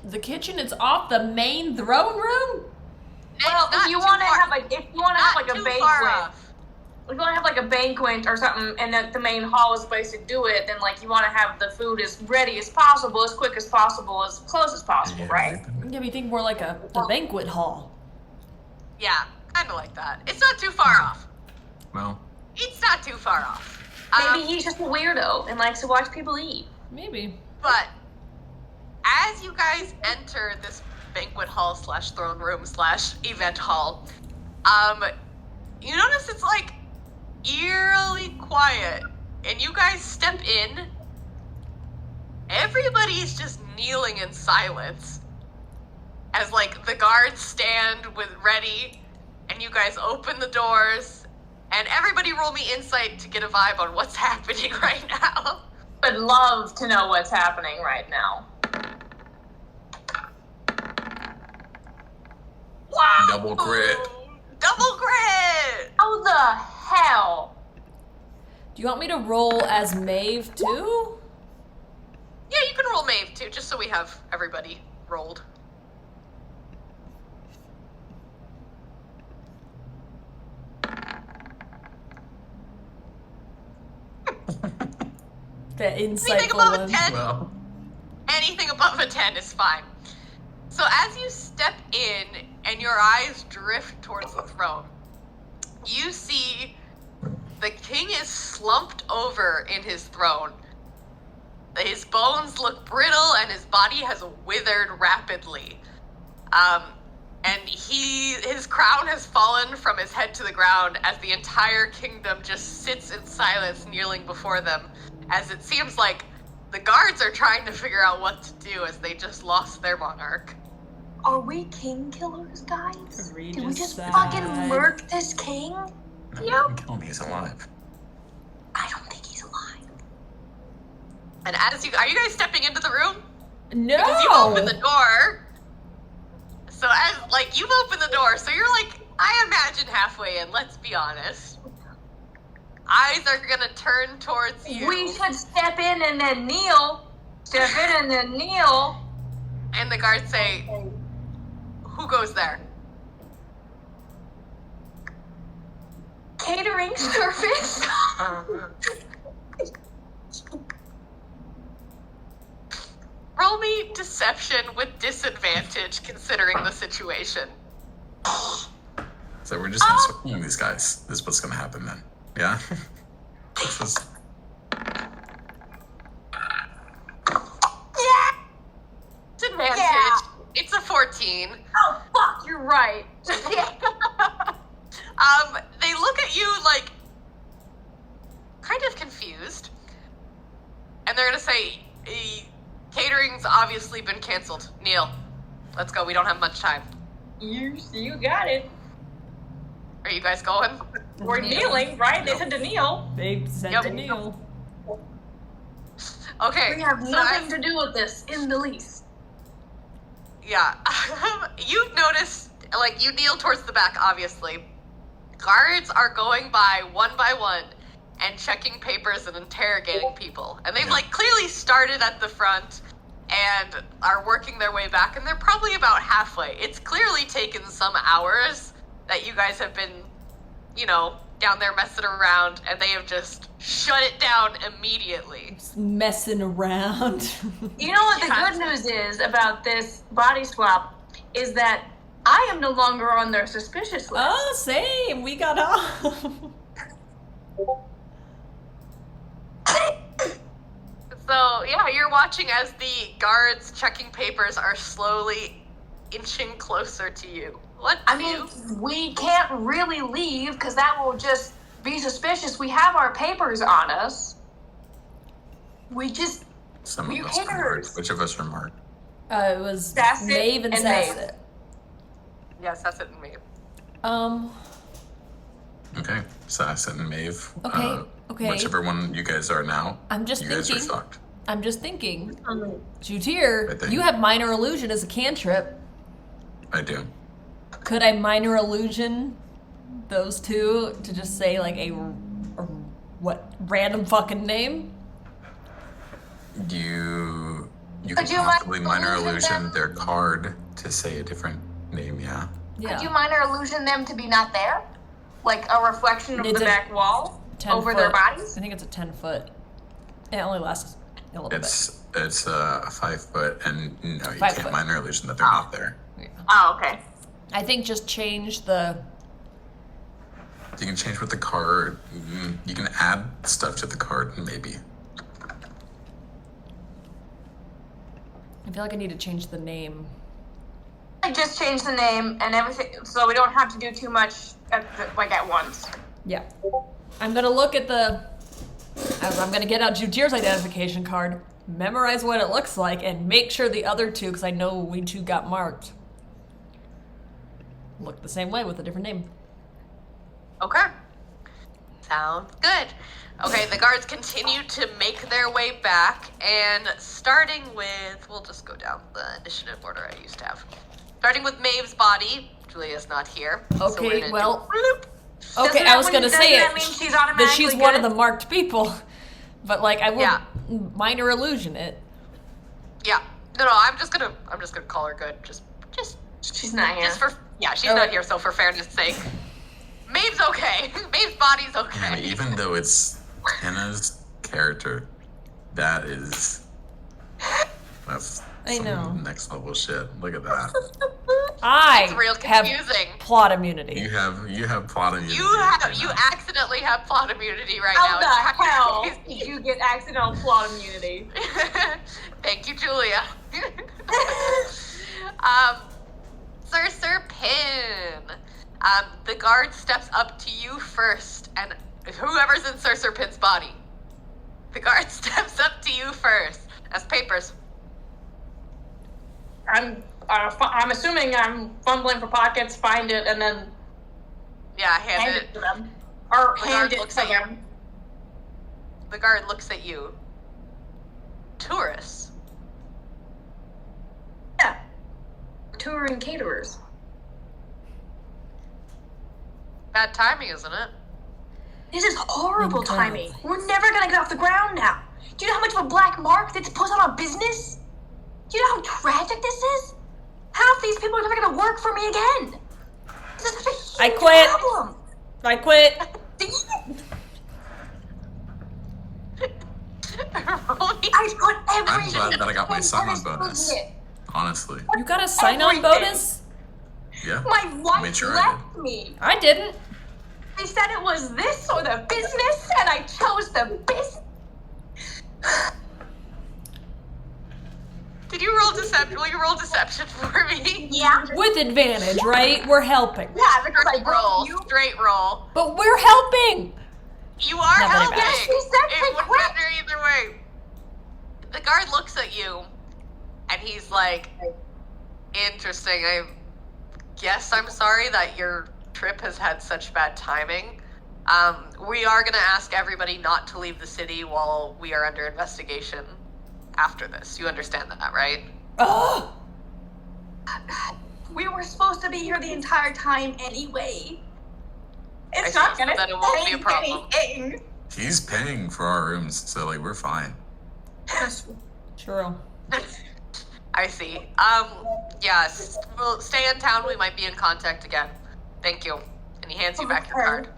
The kitchen is off the main throne room? Well, It's not if you too want to far- have like a not banquet, too far off. if you want to have like a banquet or something, and that the main hall is the place to do it, then like you want to have the food as ready as possible, as quick as possible, as close as possible, right? Yeah, we think more like the banquet hall. Yeah, kind of like that. It's not too far off. Well, It's not too far off. Maybe he's just a weirdo and likes to watch people eat. Maybe. But as you guys enter this banquet hall / throne room / event hall, you notice it's like eerily quiet, and you guys step in. Everybody's just kneeling in silence as like the guards stand with ready, and you guys open the doors. And everybody roll me insight to get a vibe on what's happening right now. Would love to know what's happening right now. Wow! Double crit. Double crit! How the hell? Do you want me to roll as Maeve too? Yeah, you can roll Maeve too, just so we have everybody rolled. The Anything insightful above a one. 10? well, Anything above a 10 is fine. So as you step in and your eyes drift towards the throne, you see the king is slumped over in his throne. His bones look brittle and his body has withered rapidly. And his crown has fallen from his head to the ground as the entire kingdom just sits in silence, kneeling before them, as it seems like the guards are trying to figure out what to do as they just lost their monarch. Are we king killers, guys? Did we Regis just side. fucking murk this king? no, you can kill him. He's alive. I don't think he's alive. And are you guys stepping into the room? No. Because you opened the door. So you've opened the door, so you're like, I imagine halfway in, let's be honest. Eyes are gonna turn towards you. We should step in and then kneel. Step in and then kneel. And the guards say, who goes there? Catering service. Roll me deception with disadvantage, considering the situation. So we're just gonna start killing these guys. This is what's gonna happen then. Yeah? This is... Disadvantage. Yeah. It's a 14. Oh fuck, you're right. They look at you like kind of confused, and they're gonna say, catering's obviously been canceled. Neil, let's go. We don't have much time. You got it. Are you guys going? We're kneeling, right? They said to kneel. They said Yep. to kneel. Okay. We have so nothing to do with this in the least. Yeah. You've noticed, like, you kneel towards the back, obviously. Guards are going by one and checking papers and interrogating people. And they've, like, clearly started at the front and are working their way back, and they're probably about halfway. It's clearly taken some hours that you guys have been, down there messing around, and they have just shut it down immediately. Just messing around. You know what the Yeah. good news is about this body swap is that I am no longer on their suspicious list. Oh, same. We got off. So, yeah, you're watching as the guards checking papers are slowly inching closer to you. What I do mean, you... we can't really leave because that will just be suspicious. We have our papers on us. We just... Some We're of us are haters. marked. Which of us are marked? It was Sasset Maeve and and Maeve. Sasset. Yes, that's it in me. Okay. Sasset and Maeve. Okay, okay. Whichever one you guys are now. I'm just you guys are thinking. fucked. I'm just thinking. I Jutir, think- you have minor illusion as a cantrip. I do. Could I minor illusion those two to just say like a what random fucking name? You Could can you possibly minor illusion illusion them? their card to say a different name, yeah. Yeah. Could you minor illusion them to be not there? like a reflection of It's the a back wall 10 over foot. their bodies? I think it's a 10 foot. It only lasts a little bit. It's a 5 foot, and no, you 5 can't foot. minor illusion that they're not there. Yeah. Oh, okay. I think just change the. You can change with the card. You can add stuff to the card, maybe. I feel like I need to change the name. I just changed the name and everything, so we don't have to do too much at once. Yeah. I'm gonna look at I'm gonna get out Jutir's identification card, memorize what it looks like, and make sure the other two, because I know we two got marked, look the same way with a different name. Okay. Sounds good. Okay, the guards continue to make their way back, and starting with, we'll just go down the initiative order I used to have. Starting with Maeve's body. Julia's not here. So we're Okay, gonna well. do- Okay, I was gonna say Doesn't that it. mean she's That automatically she's one of good? the marked people. But like I will Yeah. minor illusion it. Yeah. No, I'm just gonna call her good. Just She's not here. Just for she's All not right. here, so for fairness' sake. Maeve's okay. Maeve's body's And okay. even though it's Hannah's character, that's I some know. next level shit. Look at that. It's real have confusing. plot immunity. You have plot immunity. You accidentally have plot immunity right How now. the It's hell kinda did you get accidental plot immunity? crazy. Thank you, Julia. Sir Pin. The guard steps up to you first, and whoever's in Sir Pin's body. The guard steps up to you first. As papers. I'm assuming I'm fumbling for pockets, find it, and then Yeah, hand hand it. it to them. Or The hand guard it looks to at you. them. The guard looks at you. Tourists. Yeah. Touring caterers. Bad timing, isn't it? This is horrible Okay. timing. We're never gonna get off the ground now. Do you know how much of a black mark that's put on our business? Do you know how tragic this is? Half these people are never gonna work for me again. This is such a I huge quit. problem. I quit. I put everything. I'm glad that I got my sign-on in bonus. it. Honestly. You got a sign-on Everything. bonus? Yeah. My wife Made sure I left me. I didn't. They said it was this or the business, and I chose the business. Did you roll deception? Will you roll deception for me? Yeah. With advantage, right? We're helping. Yeah, because I Straight roll. broke you. Straight roll. But we're helping. You are Not that it helping. matters. Yes, she said It they wouldn't quit. matter either way. The guard looks at you, and he's like, "Interesting. I guess I'm sorry that your trip has had such bad timing. We are gonna ask everybody not to leave the city while we are under investigation after this. You understand that, right?" Ugh. We were supposed to be here the entire time anyway. I It's see, not so gonna then it won't be a change problem. anything. He's paying for our rooms, so like we're fine. True. I see. Yes. We'll stay in town. We might be in contact again. Thank you. And he hands you back your Okay. card.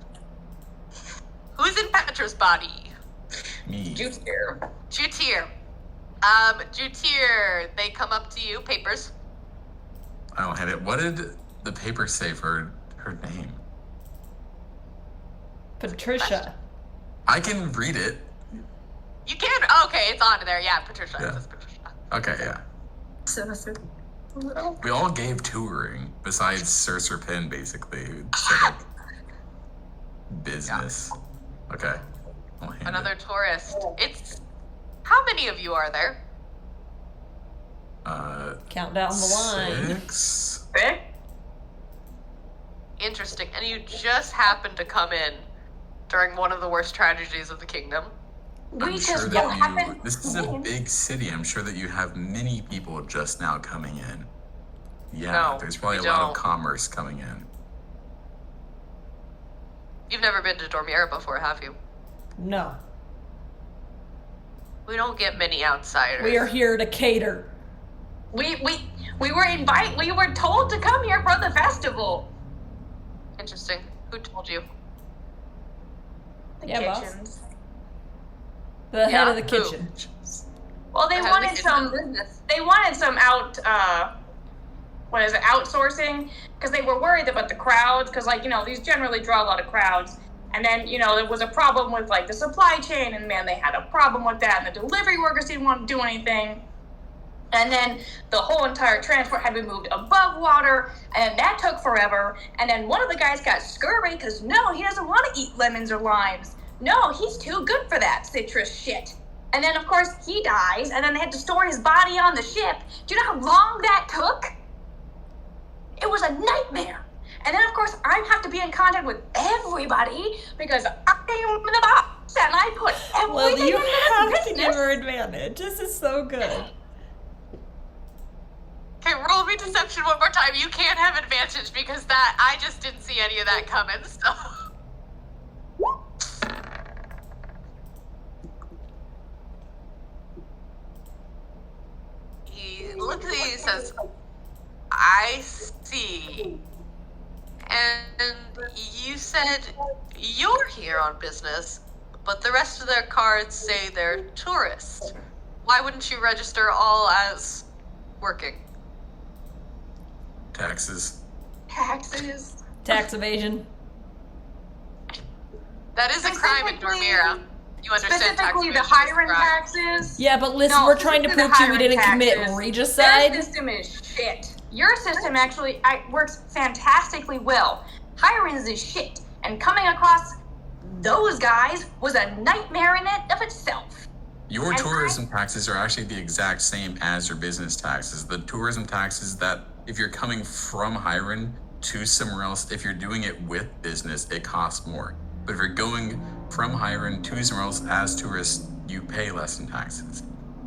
Who's in Petra's body? Me. Juicer. Jutir. Jutir, they come up to you. Papers. I don't have it. What did the paper say for her name? Patricia. I can read it. You can. Oh, okay, it's on there. Yeah, Patricia. Yeah. It says Patricia. Okay, yeah. We all gave touring, besides Sir Pin, basically, who said like business. Okay. I'll hand Another it. tourist. It's. How many of you are there? Count down the line. 6. Interesting. And you just happened to come in during one of the worst tragedies of the kingdom. We I'm just sure don't that happen. this is a big city. I'm sure that you have many people just now coming in. Yeah, No, there's probably a we lot don't. of commerce coming in. You've never been to Dormiera before, have you? No. We don't get many outsiders. We are here to cater. We were We were told to come here for the festival. Interesting. Who told you? The Yeah, boss. kitchens. The head Yeah, of the who? kitchen. Well, they The head of the wanted kitchen some. business. They wanted some outsourcing, because they were worried about the crowds, because these generally draw a lot of crowds. And then there was a problem with the supply chain, and man, they had a problem with that, and the delivery workers didn't want to do anything. And then the whole entire transport had been moved above water, and that took forever. And then one of the guys got scurvy because no, he doesn't want to eat lemons or limes. No, he's too good for that citrus shit. And then of course he dies, and then they had to store his body on the ship. Do you know how long that took? It was a nightmare. And then of course I have to be in contact with everybody because I'm the boss, and I put everything Well, you in have this to business. give her advantage. This is so good. Okay, roll me deception one more time. You can't have advantage because I just didn't see any of that coming, so. He looks at you and says, I see. And you said you're here on business, but the rest of their cards say they're tourists. Why wouldn't you register all as working? Taxes. Taxes. Tax evasion. That is a crime in Specifically- Dormira. You understand tax Specifically, the evasion is a hiring crime. taxes. Yeah, but listen, No, we're trying to specifically prove the to you we didn't hiring commit taxes. regicide. Their system is shit. Your system actually works fantastically well. Hiring is shit, and coming across those guys was a nightmare in and of itself. Your And tourism taxes are actually the exact same as your business taxes. The tourism taxes that if you're coming from Hiren to somewhere else, if you're doing it with business, it costs more. But if you're going from Hiren to somewhere else as tourists, you pay less in taxes.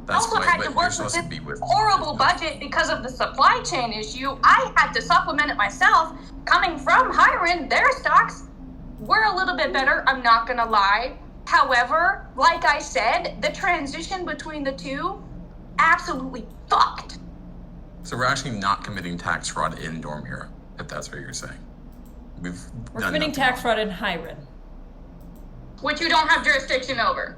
That's Also why had but to you're work with supposed this to be with horrible business. budget because of the supply chain issue. I had to supplement it myself. Coming from Hiren, their stocks were a little bit better, I'm not gonna lie. However, like I said, the transition between the two absolutely fucked. So we're actually not committing tax fraud in Dormira, if that's what you're saying. We're done committing nothing tax wrong. fraud in Hiren. Which you don't have jurisdiction over.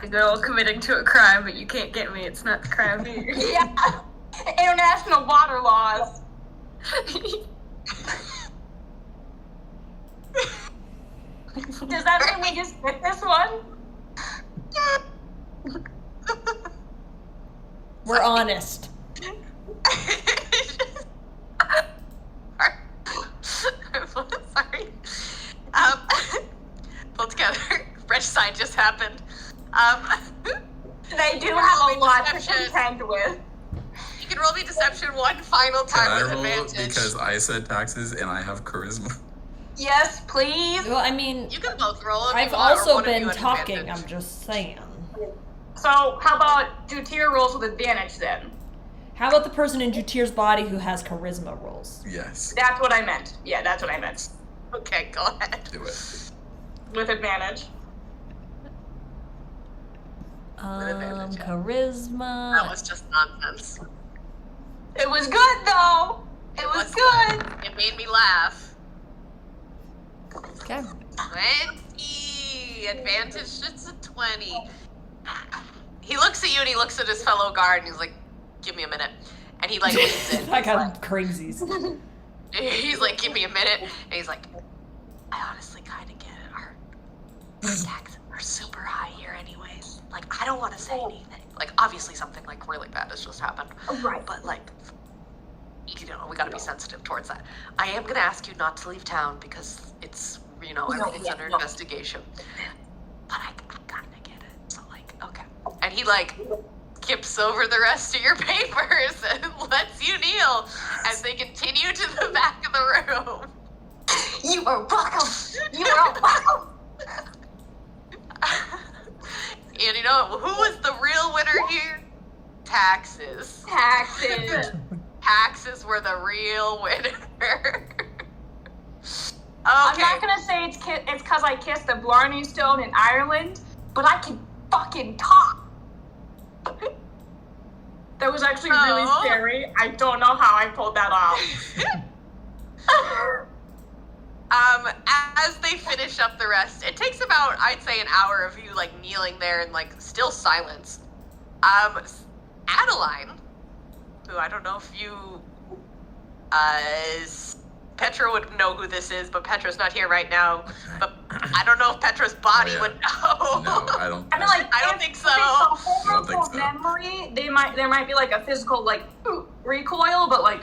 The girl committing to a crime, but you can't get me. It's not the crime here. Yeah. International water laws. Does that mean we just hit this one? We're honest. Sorry. Pull together. Regicide just happened. They do Roll have me a lot to deception. contend with. You can roll me deception one final Can time I with roll advantage. because I said taxes and I have charisma? Yes, please. Well, I mean, You can both roll if I've you want, or also one of you been at talking. advantage. I'm just saying. So, how about Jutir rolls with advantage then? How about the person in Jutir's body who has charisma rolls? Yes. That's what I meant. Yeah, that's what I meant. Okay, go ahead. Do it. With advantage. advantage, yeah. Charisma. That was just nonsense. It was good though. It was good. It made me laugh. Okay. 20. Advantage, it's a 20. He looks at you and he looks at his fellow guard and he's like, give me a minute. And he like leans in. I got crazies. He's like, give me a minute. And he's like, I honestly kind of get it. Our taxes are super high here anyways. Like, I don't want to say anything. Like, obviously something like really bad has just happened. Right. But like, you know, we gotta be sensitive towards that. I am gonna ask you not to leave town because it's, you know, everything's under investigation. But I kind of get it. So like, okay. And he like skips over the rest of your papers and lets you kneel as they continue to the back of the room. You are welcome. You are welcome. And you know who was the real winner here? Taxes. Taxes. Taxes were the real winner. I'm Okay. not gonna say it's because I kissed the Blarney Stone in Ireland, but I can fucking talk. That was actually really Oh. scary. I don't know how I pulled that off. As they finish up the rest, it takes about, I'd say, an hour of you, like, kneeling there in, like, still silence. Adeline, who I don't know if you, Petra would know who this is, but Petra's not here right now. Okay. But I don't know if Petra's body would know. No, I don't. I mean, like, I don't if think so. it's a I don't think horrible so. memory, there might be like a physical like recoil, but like,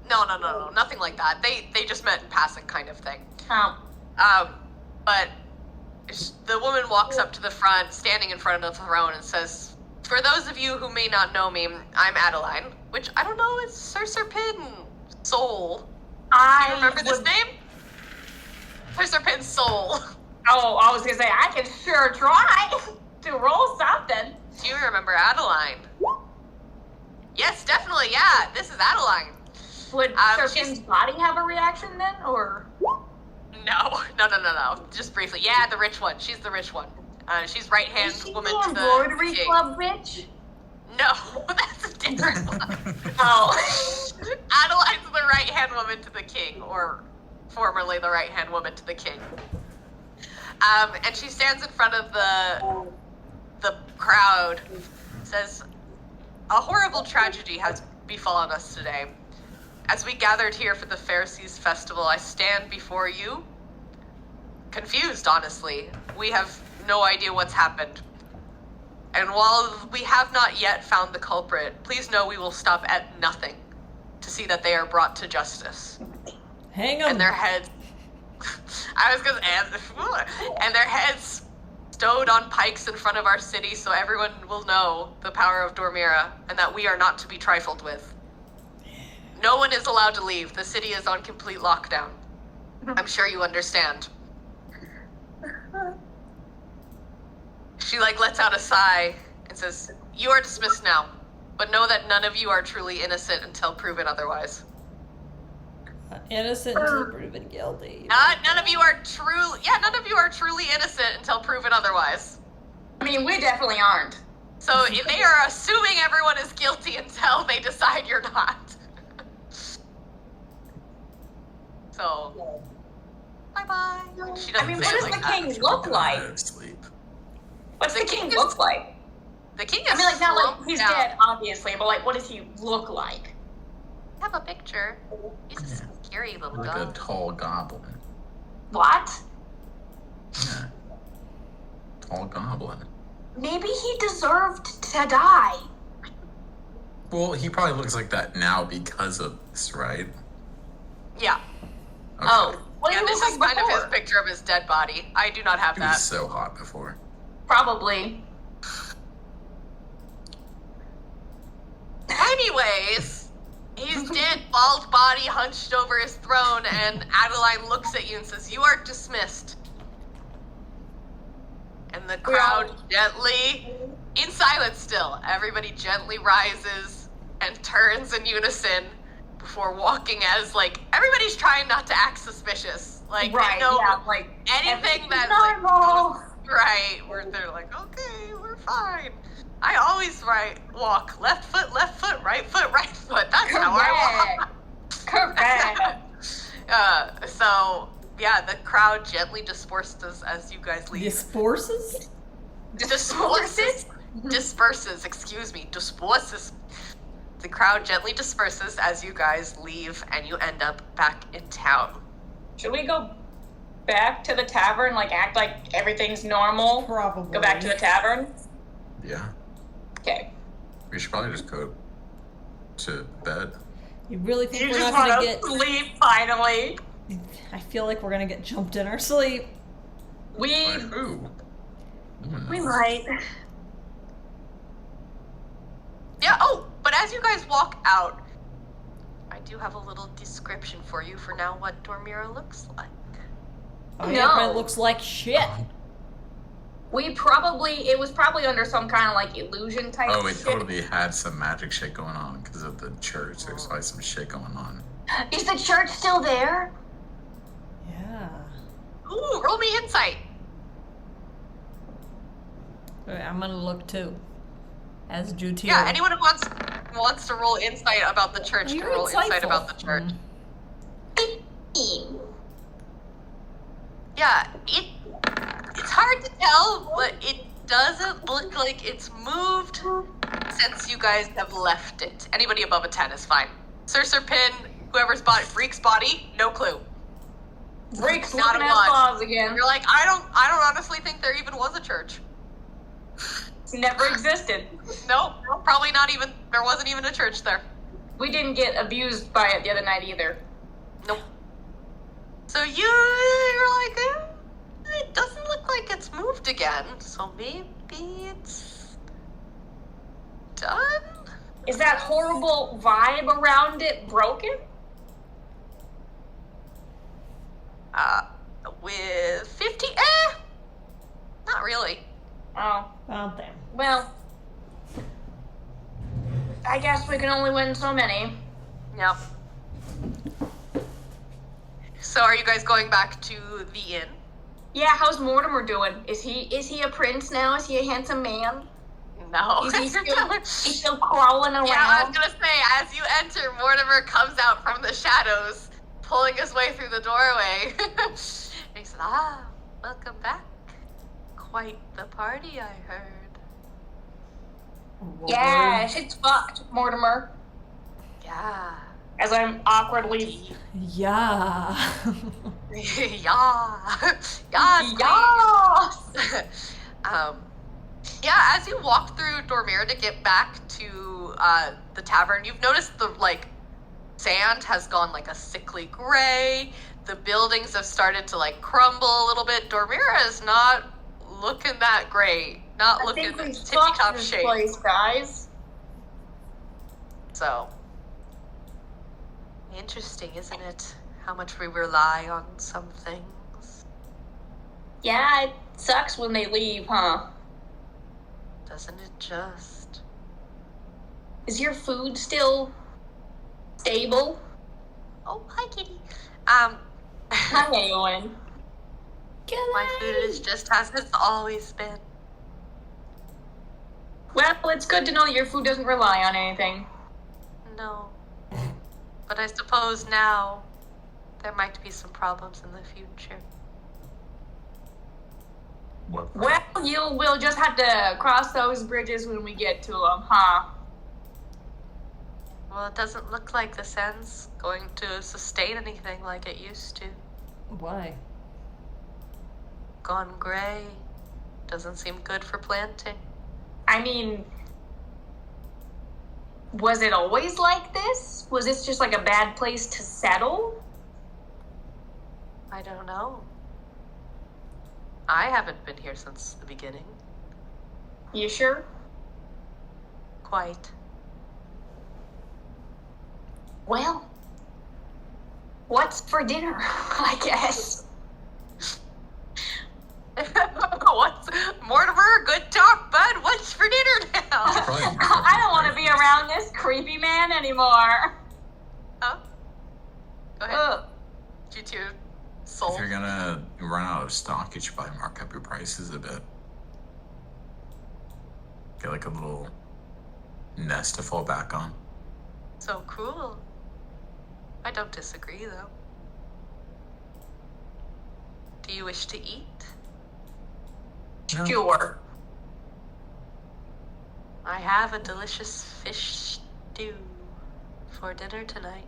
No, nothing like that. They just met in passing kind of thing. oh, But the woman walks up to the front, standing in front of the throne, and says, "For those of you who may not know me, I'm Adeline," which I don't know is Sir Serpin Soul. Do you remember this name? Sir Serpin Soul. Oh, I was gonna say I can sure try to roll something. Do you remember Adeline? Yes, definitely. Yeah, this is Adeline. Would she's- Serpin's body have a reaction then, or? No. Just briefly. Yeah, the rich one. She's the rich one. She's right hand Is she woman the to the embroidery king. club bitch? No, that's a different one. Oh. Adeline's the right hand woman to the king, or formerly the right hand woman to the king. And she stands in front of the crowd, says, "A horrible tragedy has befallen us today. As we gathered here for the Pharisees festival, I stand before you, confused, honestly. We have no idea what's happened. And while we have not yet found the culprit, please know we will stop at nothing to see that they are brought to justice." Hang on. And their heads, and their heads stowed on pikes in front of our city so everyone will know the power of Dormira and that we are not to be trifled with. No one is allowed to leave. The city is on complete lockdown. I'm sure you understand. She lets out a sigh and says, "You are dismissed now, but know that none of you are truly innocent until proven otherwise." Innocent until proven guilty. None of you are truly innocent until proven otherwise. I mean, we definitely aren't. So they are assuming everyone is guilty until they decide you're not. So, bye-bye. She doesn't I mean, say what it does like the that. king look like? Sleep. What's the king king is- look like? The king is I mean, like, not like slumped he's down. dead, obviously, but like, what does he look like? I have a picture. He's a scary little Like a dog. tall goblin. What? Yeah. Tall goblin. Maybe he deserved to die. Well, he probably looks like that now because of this, right? Yeah. Okay. Oh, what did Yeah, he this look is like kind of his before? picture of his dead body. I do not have He that. was so hot before. Probably. Anyways, he's dead, bald body hunched over his throne, and Adeline looks at you and says, "You are dismissed." And the crowd gently, in silence still, everybody gently rises and turns in unison before walking as, everybody's trying not to act suspicious. They know like anything that's, normal. right, where they're like, "Okay, we're fine. I always walk left foot, right foot, right foot. That's how I walk." Correct. So, yeah, the crowd gently disperses as you guys leave. Disperses? Disperses, excuse me. Disperses. The crowd gently disperses as you guys leave and you end up back in town. Should we go back to the tavern, act like everything's normal? Probably. Go back to the tavern? Yeah. Okay. We should probably just go to bed. You really think You we're just not want gonna to get... sleep, finally. I feel like we're gonna get jumped in our sleep. By who? No one We knows. might. Yeah, but as you guys walk out, I do have a little description for you for now what Dormira looks like. Oh, yeah, it No. probably looks like shit. It was probably under some kind of illusion type Oh, it shit. totally had some magic shit going on because of the church. There's probably some shit going on. Is the church still there? Yeah. Ooh, roll me insight. Alright, I'm gonna look too. As Jutil. Yeah, anyone who wants to roll insight about the church Oh, can you're roll insight insightful. about the church. Mm. mean? Yeah, it's hard to tell, but it doesn't look like it's moved since you guys have left it. Anybody above a 10 is fine. Sir Pin, whoever's body, Freak's body, no clue. Rick's Not looking a at one. claws again. You're like, I don't honestly think there even was a church. It's never existed. Nope, probably not even. There wasn't even a church there. We didn't get abused by it the other night either. Nope. So you're like, it doesn't look like it's moved again. So maybe it's done. Is that horrible vibe around it broken? With 50, not really. Oh, Oh, damn. well. I guess we can only win so many. Yep. So are you guys going back to the inn? Yeah, how's Mortimer doing? Is he a prince now? Is he a handsome man? No. Is he still crawling around? Yeah, I was gonna say, as you enter, Mortimer comes out from the shadows, pulling his way through the doorway. And he said, welcome back. Quite the party, I heard. Yeah, shit's fucked, Mortimer. Yeah. As I'm awkwardly. Yeah. Yeah. Yeah. Yes! Yeah, as you walk through Dormir to get back to the tavern, you've noticed the sand has gone like a sickly gray. The buildings have started to crumble a little bit. Dormir is not looking that great. Not I looking think we tippy fucked top this shape. place, guys. So interesting, isn't it? How much we rely on some things. Yeah, it sucks when they leave, huh? Doesn't it just? Is your food still stable? Oh, hi, kitty. Hi, anyone. My food is just as it's always been. Well, it's good to know that your food doesn't rely on anything. No. But I suppose now there might be some problems in the future. What? Well, we'll just have to cross those bridges when we get to them, huh? Well, it doesn't look like the sand's going to sustain anything like it used to. Why? Gone gray. Doesn't seem good for planting. I mean, was it always like this? Was this just like a bad place to settle? I don't know. I haven't been here since the beginning. You sure? Quite. Well, what's for dinner, I guess? What's Mortimer? Good talk, bud. What's for dinner now? I don't want to be around this creepy man anymore. Huh? Go ahead. Ugh. Get your soul. If you're gonna run out of stock, you should probably mark up your prices a bit. Get like a little nest to fall back on. So cruel. I don't disagree, though. Do you wish to eat? Sure. I have a delicious fish stew for dinner tonight.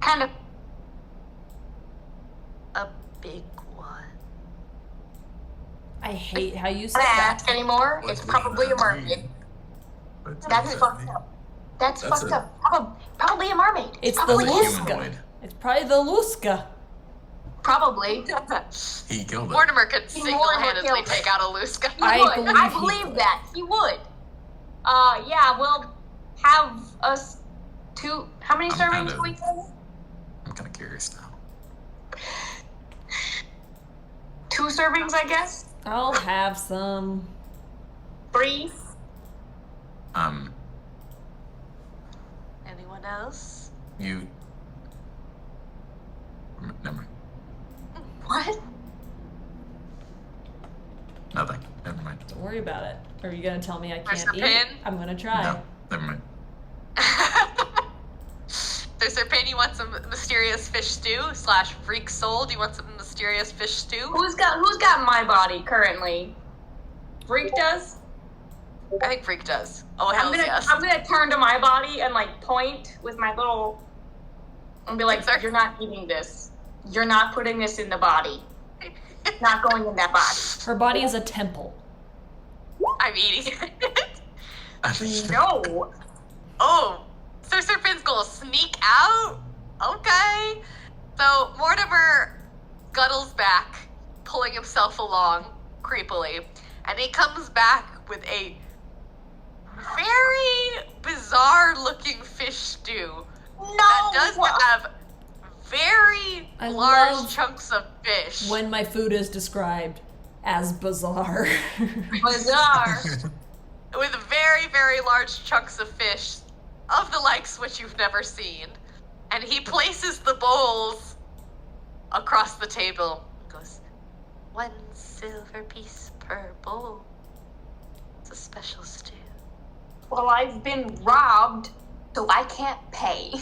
Kind of. A big one. I hate how you say Can I that. ask anymore? Let's It's probably a leave that mermaid. be. But That's leave fucked that up. That's That's fucked a- up. Probably a mermaid. It's the probably be. Luska. Humanoid. It's probably the Luska. Probably. He killed it. Mortimer could He single-handedly killed it. take out a Luska. I He would. I believe he believe would. that. He would. Yeah, we'll have us two. How many I'm servings kind do of- we get? I'm kind of curious now. 2 servings, I guess. I'll have some. 3. Anyone else? You. Never mind. What? Nothing. Never mind. Don't worry about it. Are you gonna tell me I There's can't a eat? pin? I'm gonna try. No. Never mind. There's Serpent, you want some mysterious fish stew / freak soul? Do you want some mysterious fish stew? Who's got my body currently? Freak does? I think Freak does. Oh, hell yes. I'm gonna turn to my body and like point with my little and be like, Sir? you're not eating this. You're not putting this in the body. It's not going in that body. Her body is a temple. I'm eating it. No. Oh, Sir Serpent's gonna sneak out? Okay. So Mortimer scuttles back, pulling himself along creepily, and he comes back with a very bizarre looking fish stew that does have very I large love chunks of fish. When my food is described as bizarre. Bizarre. With very, very large chunks of fish, of the likes which you've never seen. And he places the bowls across the table. He goes, 1 silver piece per bowl. It's a special stew. Well, I've been robbed, so I can't pay.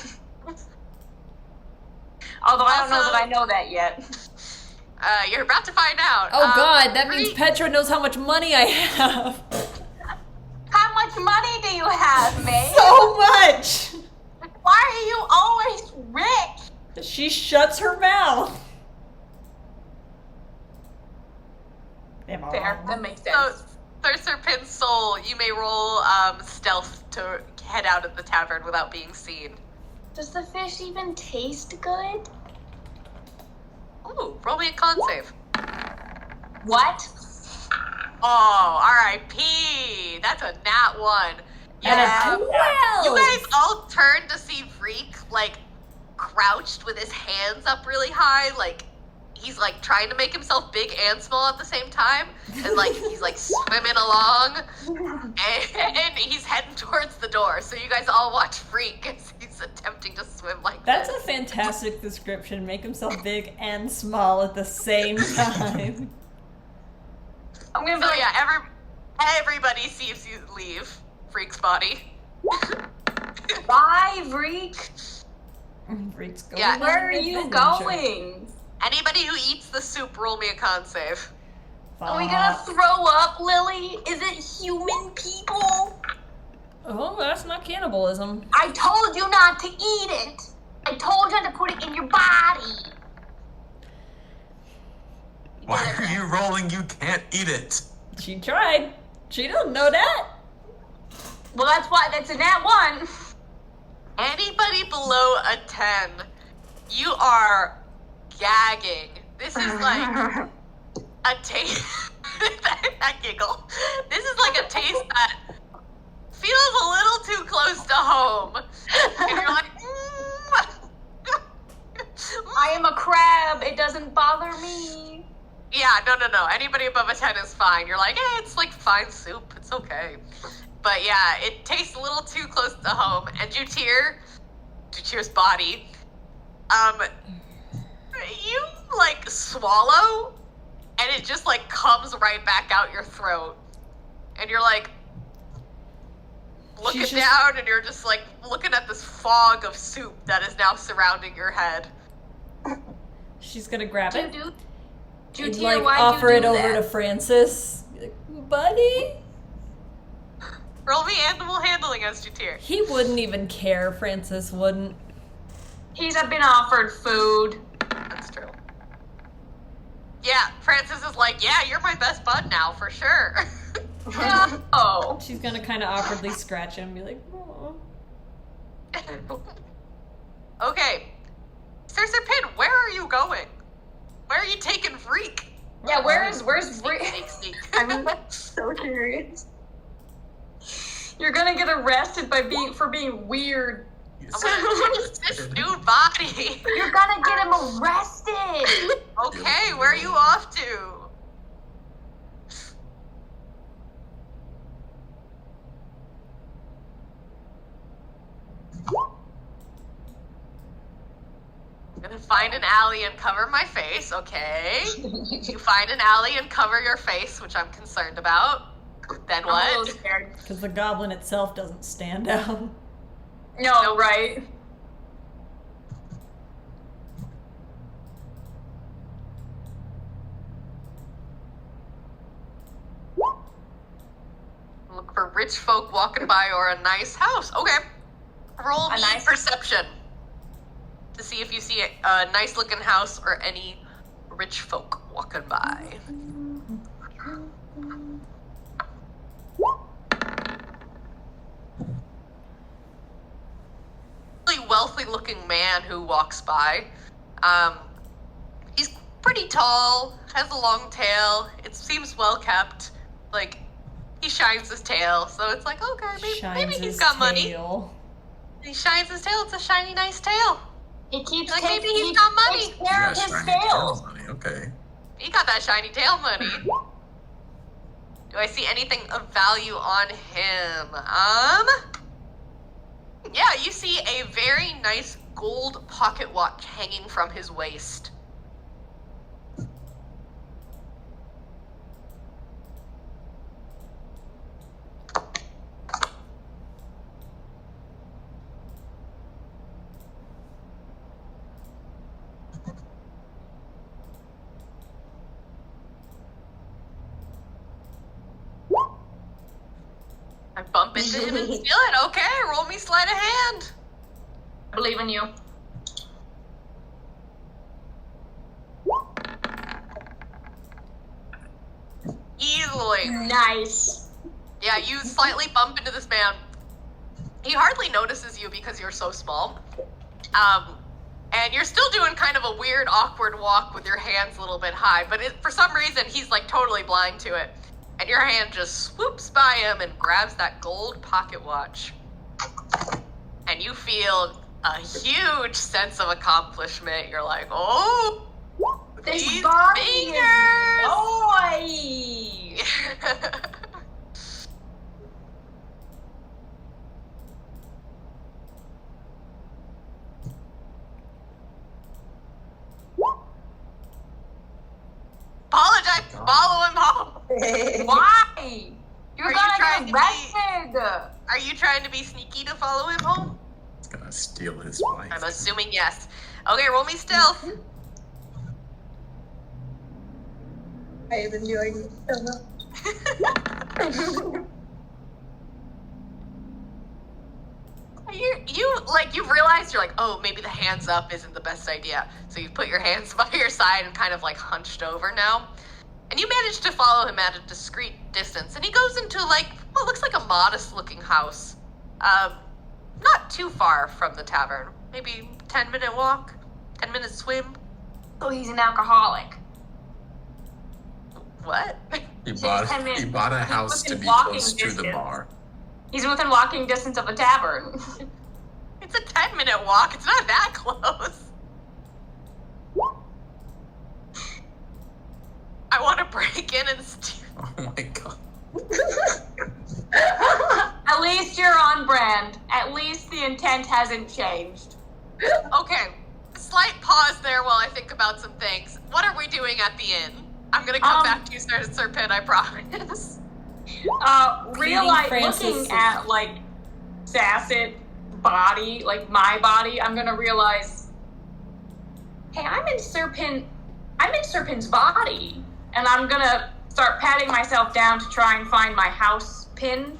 Although I don't know that I know that yet. You're about to find out. Oh god, that means Freak- Petra knows how much money I have. How much money do you have, May? So much! Why are you always rich? She shuts her mouth. Fair, that makes sense. So, Sir Serpent's soul, you may roll stealth to head out of the tavern without being seen. Does the fish even taste good? Ooh, roll me a con save. What? Oh, R.I.P. That's a nat 1. And a 12! You guys all turn to see Freak, like, crouched with his hands up really high, like, he's, like, trying to make himself big and small at the same time, and, like, he's, like, swimming along, and he's heading towards the door, so you guys all watch Freak as he's attempting to swim like That's this. a fantastic description. Make himself big and small at the same time. I'm gonna be So, like, yeah, everybody sees you leave Freak's body. bye, Freak. Freak's going Yeah. on Where are an you adventure. going? Anybody who eats the soup, roll me a con save. Are we gonna throw up, Lily? Is it human people? Oh, that's not cannibalism. I told you not to eat it. I told you not to put it in your body. Why are you rolling? You can't eat it. She tried. She doesn't know that. Well, that's a nat 1. Anybody below a 10, you are gagging. This is like a taste. that giggle. This is like a taste that feels a little too close to home. And you're like, I am a crab. It doesn't bother me. yeah, no. Anybody above a 10 is fine. You're like, it's like fine soup. It's okay. But yeah, it tastes a little too close to home. And Jutir's body, you like swallow, and it just like comes right back out your throat, and you're like looking She's just- down, and you're just like looking at this fog of soup that is now surrounding your head. She's gonna grab it. Dude, And, Jutir, like, why'd offer you it do over that? to Francis. Like, buddy? Roll me animal handling as Jutir. He wouldn't even care. Francis wouldn't. He's been offered food. That's true. Yeah, Francis is like, yeah, you're my best bud now, for sure. Oh. She's gonna kind of awkwardly scratch him and be like, oh. Okay. Sir Serpent, where are you going? Where are you taking Freak? Yeah, where's Sneak, Freak? sneak. I'm so curious. You're gonna get arrested for being weird. I'm gonna fix this new body. You're gonna get him arrested. Okay, where are you off to? I'm gonna find an alley and cover my face, okay? You find an alley and cover your face, which I'm concerned about. Then I'm a little what? scared. Because the goblin itself doesn't stand out. No, right? for rich folk walking by or a nice house. Okay. Roll me perception to see if you see a nice looking house or any rich folk walking by. Really wealthy looking man who walks by. He's pretty tall, has a long tail. It seems well kept. Like, he shines his tail, so it's like, okay, maybe he's got money. He shines his tail. It's a shiny, nice tail. He keeps like maybe he's got money. Takes care of his tail. Money. Okay. He got that shiny tail money. Do I see anything of value on him? Yeah, you see a very nice gold pocket watch hanging from his waist. I bump into him and steal it. Okay, roll me sleight of hand. I believe in you. Easily. Nice. Yeah, you slightly bump into this man. He hardly notices you because you're so small. And you're still doing kind of a weird, awkward walk with your hands a little bit high, but for some reason, he's like totally blind to it. And your hand just swoops by him and grabs that gold pocket watch. And you feel a huge sense of accomplishment. You're like, oh, This these body fingers! Oi! Apologize. Follow him home. Why? You're Are you gonna trying get to be- arrested. Are you trying to be sneaky to follow him home? He's gonna steal his wife. I'm assuming yes. Okay, roll me stealth. I am enjoying it so much. You realize you're like, oh, maybe the hands up isn't the best idea. So you put your hands by your side and kind of like hunched over now. And you manage to follow him at a discreet distance. And he goes into like what looks like a modest looking house. Not too far from the tavern. Maybe 10-minute walk, 10-minute swim. So he's an alcoholic. What? He He's bought a he's house to within be walking close to the distance. bar. He's within walking distance of a tavern. It's a 10-minute walk. It's not that close. I want to break in and steal. Oh my god. At least you're on brand. At least the intent hasn't changed. Okay, slight pause there while I think about some things. What are we doing at the inn? I'm gonna come back to you, Sir Pitt, I promise. Francis. Looking at like Sasset body, like my body, I'm gonna realize, hey, I'm in Serpin's body, and I'm gonna start patting myself down to try and find my house pin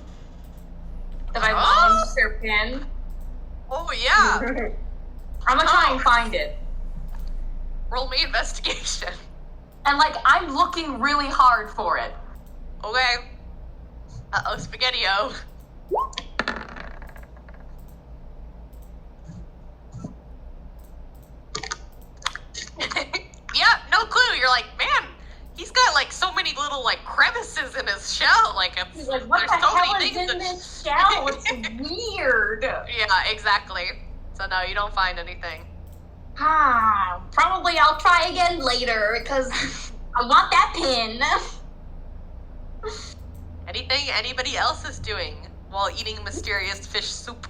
that I loaned Serpin. Oh yeah. I'm gonna try and find it. Roll me investigation. And like, I'm looking really hard for it. Okay. Uh-oh, Spaghetti-O. Yeah, no clue. You're like, man, he's got like so many little like crevices in his shell. Like, He's like, what the there's so hell many is things in that- this shell? It's weird. Yeah, exactly. So no, you don't find anything. Probably I'll try again later, because I want that pin. Anything anybody else is doing while eating mysterious fish soup?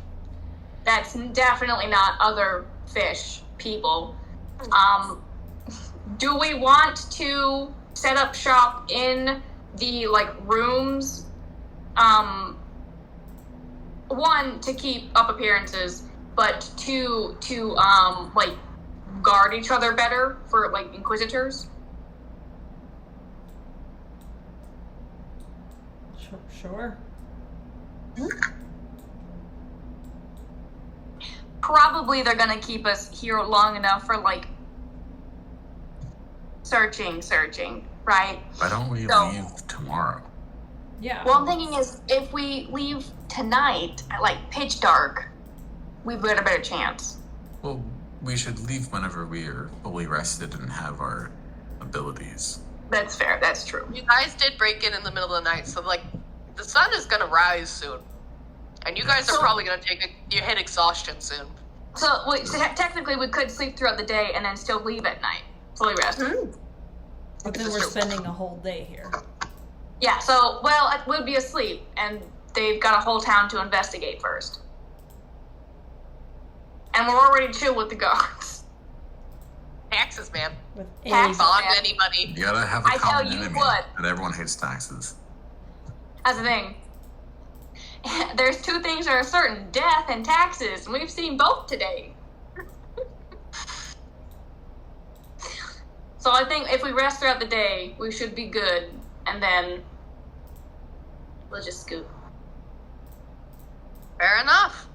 That's definitely not other fish people. Do we want to set up shop in the like rooms? One, to keep up appearances, but two, to like guard each other better for like inquisitors. Sure. Probably they're gonna keep us here long enough for like searching, right? Why don't we So- leave tomorrow? Yeah. What I'm thinking is if we leave tonight at like pitch dark, we've got a better chance. Well, we should leave whenever we are fully rested and have our abilities. That's fair, that's true. You guys did break in the middle of the night, so like the sun is gonna rise soon, and you guys are So- probably gonna you hit exhaustion soon. So, technically we could sleep throughout the day and then still leave at night, fully rested. But then we're spending a whole day here. Yeah, so, well, we'd be asleep, and they've got a whole town to investigate first. And we're already chill with the guards. Taxes, man. With Tax- Bond Yeah. anybody. You gotta have a I tell common you enemy. what. That everyone hates taxes. That's the thing. There's two things that are certain, death and taxes, and we've seen both today. So I think if we rest throughout the day, we should be good, and then we'll just scoot. Fair enough.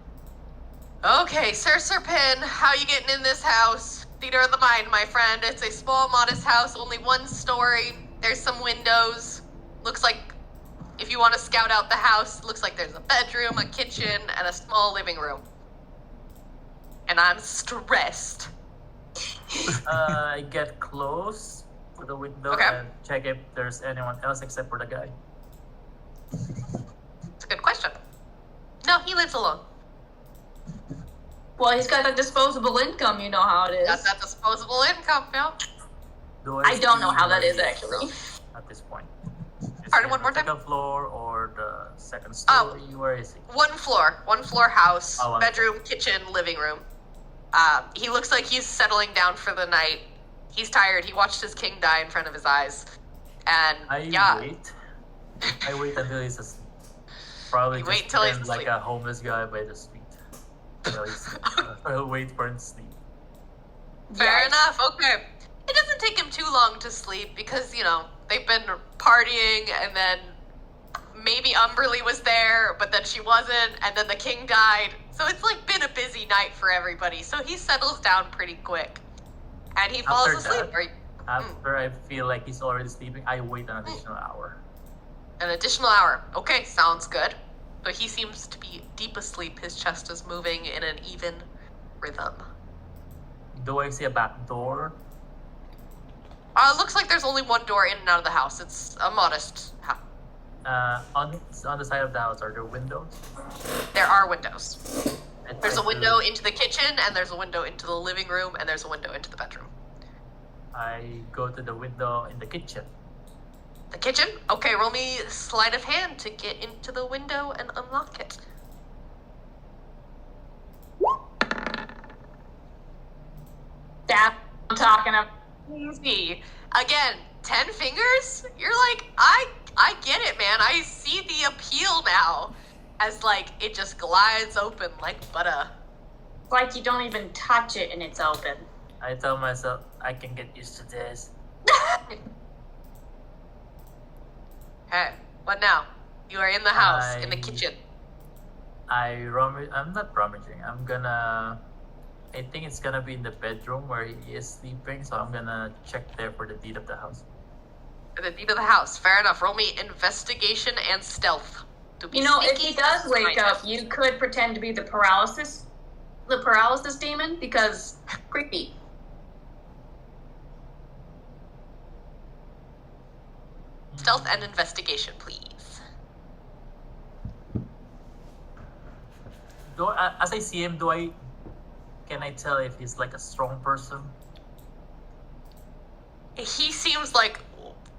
Okay, Sir Serpin, how you getting in this house? Theater of the mind, my friend. It's a small, modest house, only one story. There's some windows. Looks like, if you want to scout out the house, looks like there's a bedroom, a kitchen, and a small living room. And I'm stressed. I get close to the window Okay. and check if there's anyone else except for the guy. It's a good question. No, he lives alone. Well, he's got that disposable income, you know how it is. Got that disposable income, no? Do I don't know see how that where is, he actually. At this point. Is Pardon, he one on more the time? second floor or the second Oh. story? Where is he? One floor house, Oh, one bedroom, kitchen, living room. He looks like he's settling down for the night. He's tired. He watched his king die in front of his eyes. And I wait until he's asleep. Probably You just wait till he's pretend like asleep. a homeless guy by the street. Until he's, I'll wait for him to sleep. fair Yes. enough, okay. It doesn't take him too long to sleep because, they've been partying and then maybe Umberly was there, but then she wasn't, and then the king died. So it's like been a busy night for everybody. So he settles down pretty quick. And he falls After asleep. that- After I feel like he's already sleeping, I wait an additional hour. An additional hour. Okay, sounds good. But he seems to be deep asleep. His chest is moving in an even rhythm. Do I see a back door? Looks like there's only one door in and out of the house. It's a modest house. On the side of the house, are there windows? There are windows. I There's a try to- window into the kitchen, and there's a window into the living room, and there's a window into the bedroom. I go to the window in the kitchen. The kitchen? Okay, roll me sleight of hand to get into the window and unlock it. That's what I'm talking about. Easy. Again, 10 fingers? You're like, I get it, man. I see the appeal now. As like it just glides open like butter. It's like you don't even touch it and it's open. I tell myself I can get used to this. Okay, what now? You are in the house, in the kitchen. I'm not rummaging. I think it's gonna be in the bedroom where he is sleeping, so I'm gonna check there for the deed of the house. For the deed of the house. Fair enough. Roll me investigation and stealth. To be You know, if sneaky, he does that's wake my up, tip. you could pretend to be the paralysis demon, because creepy. Stealth and investigation, please. As I see him, can I tell if he's like a strong person? He seems like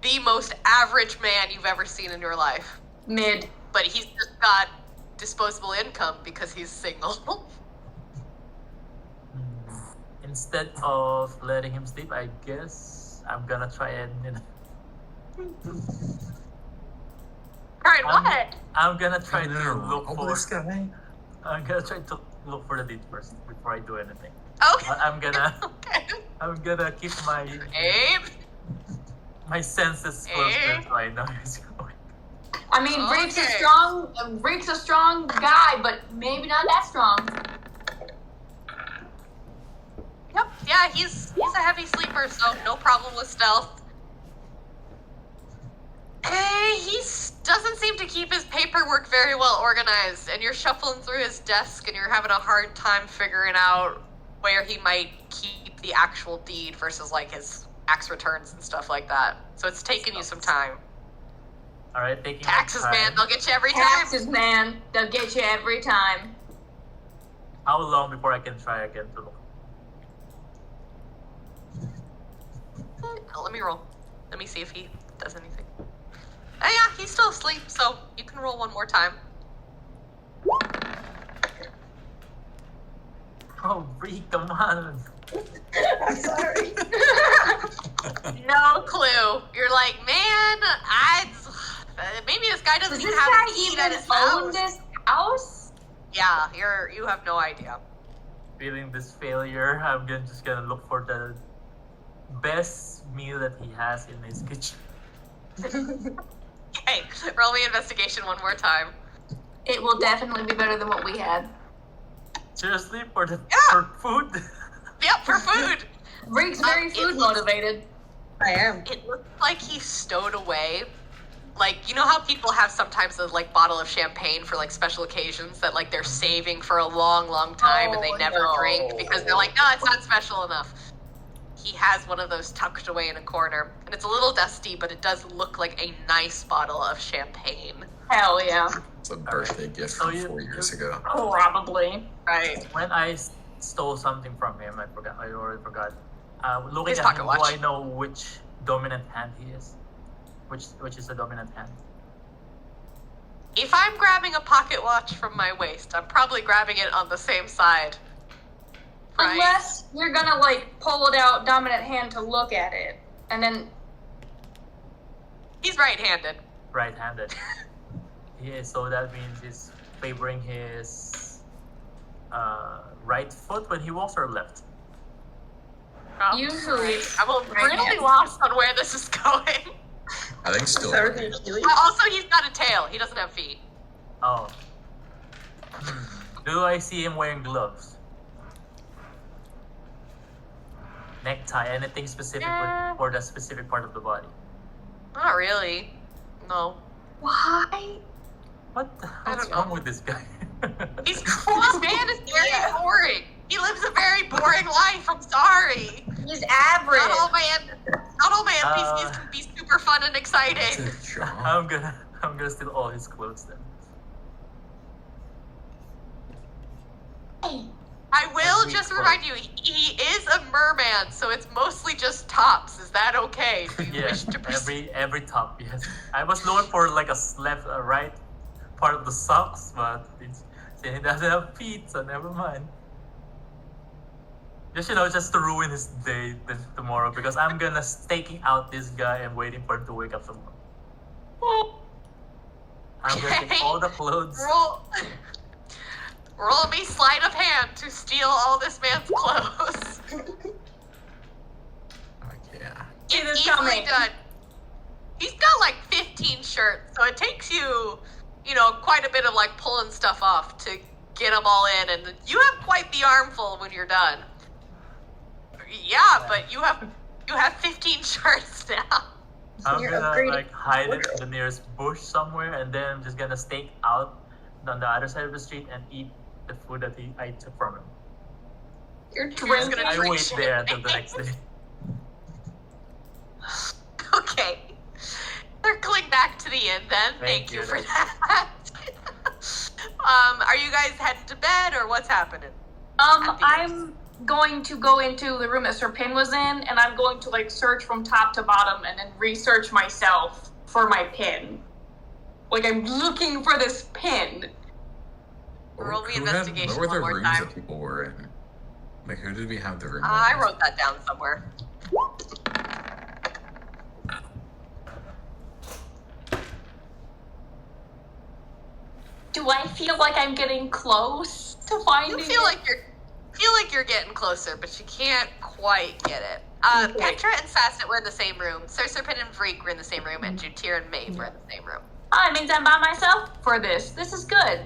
the most average man you've ever seen in your life. Mid. But he's just got disposable income because he's single. Instead of letting him sleep, I guess I'm gonna try and Alright, what? I'm gonna try to look Oh, for. this guy. I'm gonna try to look for the deed first before I do anything. Okay. But I'm gonna Okay. keep my Abe? senses close Eh? so I know he's going. I mean, Okay. Rick's a strong guy, but maybe not that strong. Yep. Yeah, he's a heavy sleeper, so no problem with stealth. Hey, doesn't seem to keep his paperwork very well organized, and you're shuffling through his desk, and you're having a hard time figuring out where he might keep the actual deed versus like his tax returns and stuff like that. So it's taking you some time. All right, taking Taxes, time. man, they'll get you every time. Taxes, man, they'll get you every time. How long before I can try again to look? Oh, let me roll. Let me see if he does anything. Oh yeah, he's still asleep, so you can roll one more time. Oh, Bree, come on. I'm sorry. No clue. You're like, man, maybe this guy doesn't Does even this have guy a key even at his own house. this house? Yeah, you have no idea. Feeling this failure, just gonna look for the best meal that he has in his kitchen. Okay, roll me investigation one more time. It will definitely be better than what we had. Seriously, for Yeah. food? Yep, for food. Rick's very It food looks- motivated. I am. It looks like he's stowed away. Like, you know how people have sometimes a like bottle of champagne for like special occasions that like they're saving for a long, long time and they Oh, never no. drink because they're like, no, it's not special enough. He has one of those tucked away in a corner, and it's a little dusty, but it does look like a nice bottle of champagne. Hell yeah. It's a birthday gift So from you- 4 years ago. Probably. Right. When I stole something from him, I already forgot. Looking His at pocket him, watch. do I know which dominant hand he is? Which is the dominant hand? If I'm grabbing a pocket watch from my waist, I'm probably grabbing it on the same side. Right? Unless you're gonna like pull it out dominant hand to look at it. And then He's right-handed. Right-handed. Yeah, so that means he's favoring his right foot when he walks or left. Well, usually I'm right really hand. lost on where this is going. I think still. Everything Keely. Also, he's got a tail. He doesn't have feet. Oh. Do I see him wearing gloves? Necktie, anything specific for the specific part of the body? Not really. No. why? What's don't wrong know. with this guy? This man is very boring. He lives a very boring life. I'm sorry. He's average. Not all my NPCs can be super fun and exciting. It's a job. I'm gonna steal all his clothes then. I will Every just quote. remind you, he is a merman, so it's mostly just tops. Is that okay? Do you Yeah, wish to proceed? every top, yes. I was looking for like a left, right part of the socks, but it's saying it doesn't have feet, so never mind. Just to ruin his day then tomorrow, because I'm gonna staking out this guy and waiting for him to wake up tomorrow. I'm gonna take all the clothes. Roll me sleight of hand to steal all this man's clothes. Yeah. It is Easily coming. done. He's got like 15 shirts, so it takes you, quite a bit of like pulling stuff off to get them all in, and you have quite the armful when you're done. Yeah, but you have 15 shirts now. I'm You're gonna upgrading. like hide it in the nearest bush somewhere, and then I'm just gonna stake out on the other side of the street and eat the food that I took from him. You're just drinking. gonna I drink wait there until the champagne. next day. Okay. Circling back to the inn then. Thank you you, for Dad. that. Are you guys heading to bed or what's happening? I'm going to go into the room that Sir Pin was in, and I'm going to like search from top to bottom and then research myself for my pin. Like I'm looking for this pin. Roll me Who investigation what were one the more rooms time. that people were in? Like, who did we have the room? I with? wrote that down somewhere. Do I feel like I'm getting close to finding You feel it? like you're getting closer, but you can't quite get it. Okay. Petra and Sasset were in the same room. Sir Serpent and Vreek were in the same room, and Jutir and Maeve were in the same room. That means I'm by myself for this. This is good.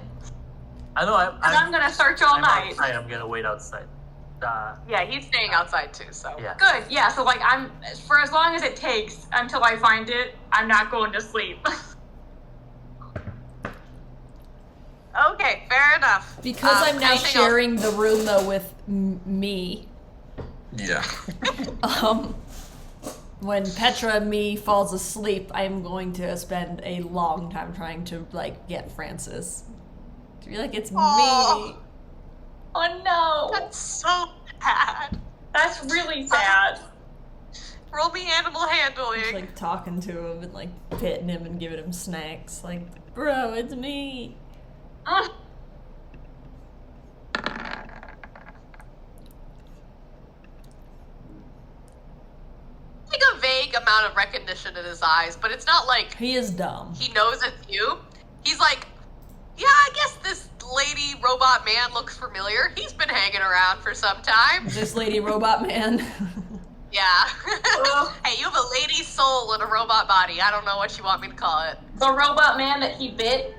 I know. 'Cause I'm gonna search all night. outside. I'm gonna wait outside. Yeah, he's staying outside too, so. Yeah. Good. Yeah. So like, I'm for as long as it takes until I find it, I'm not going to sleep. Okay, fair enough. Because I'm now anything else? sharing the room though with me. Yeah. When Petra and me falls asleep, I'm going to spend a long time trying to like get Francis to be like, it's Aw. me. Oh no. That's so bad. That's really sad. Roll me animal Just handling. like talking to him and like petting him and giving him snacks. Like, bro, it's me. Mm. Like a vague amount of recognition in his eyes, but it's not like He is dumb. he knows it's you. He's like, yeah, I guess this lady robot man looks familiar. He's been hanging around for some time. This lady robot man. Yeah. Hey, you have a lady's soul in a robot body. I don't know what you want me to call it. The robot man that he bit.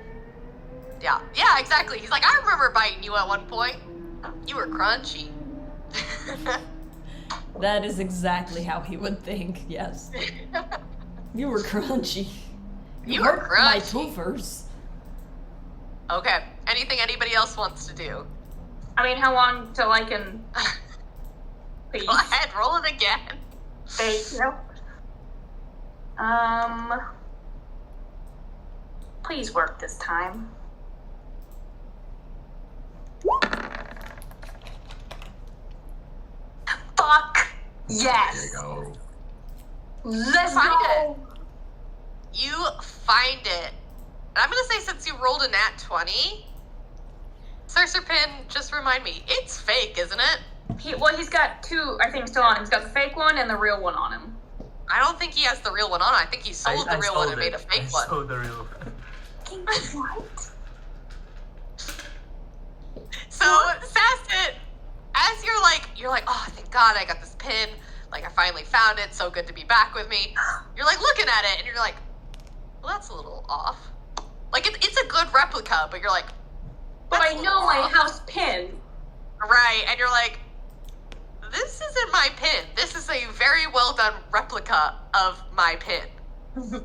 Yeah. Yeah, exactly. He's like, I remember biting you at one point. You were crunchy. That is exactly how he would think, yes. You were crunchy. You were hurt my crunchy. toofers. Okay. Anything anybody else wants to do? I mean, how long till I can? Please. Go ahead, roll it again. Thank you. Please work this time. Fuck There yes. you go. Let's Find go. You find it. And I'm gonna say, since you rolled a nat 20, Pin, just remind me, it's fake, isn't it? He's got two, I think, still on him. He's got the fake one and the real one on him. I don't think he has the real one on. I think he sold the real one and made a fake one. I sold the real one. What? So, Sasset, as you're like, oh, thank God I got this pin. Like, I finally found it. So good to be back with me. You're like looking at it, and you're like, well, that's a little off. Like, it's a good replica, but you're like, But that's I a know little my off. house pin. Right, and you're like, this isn't my pin. This is a very well done replica of my pin.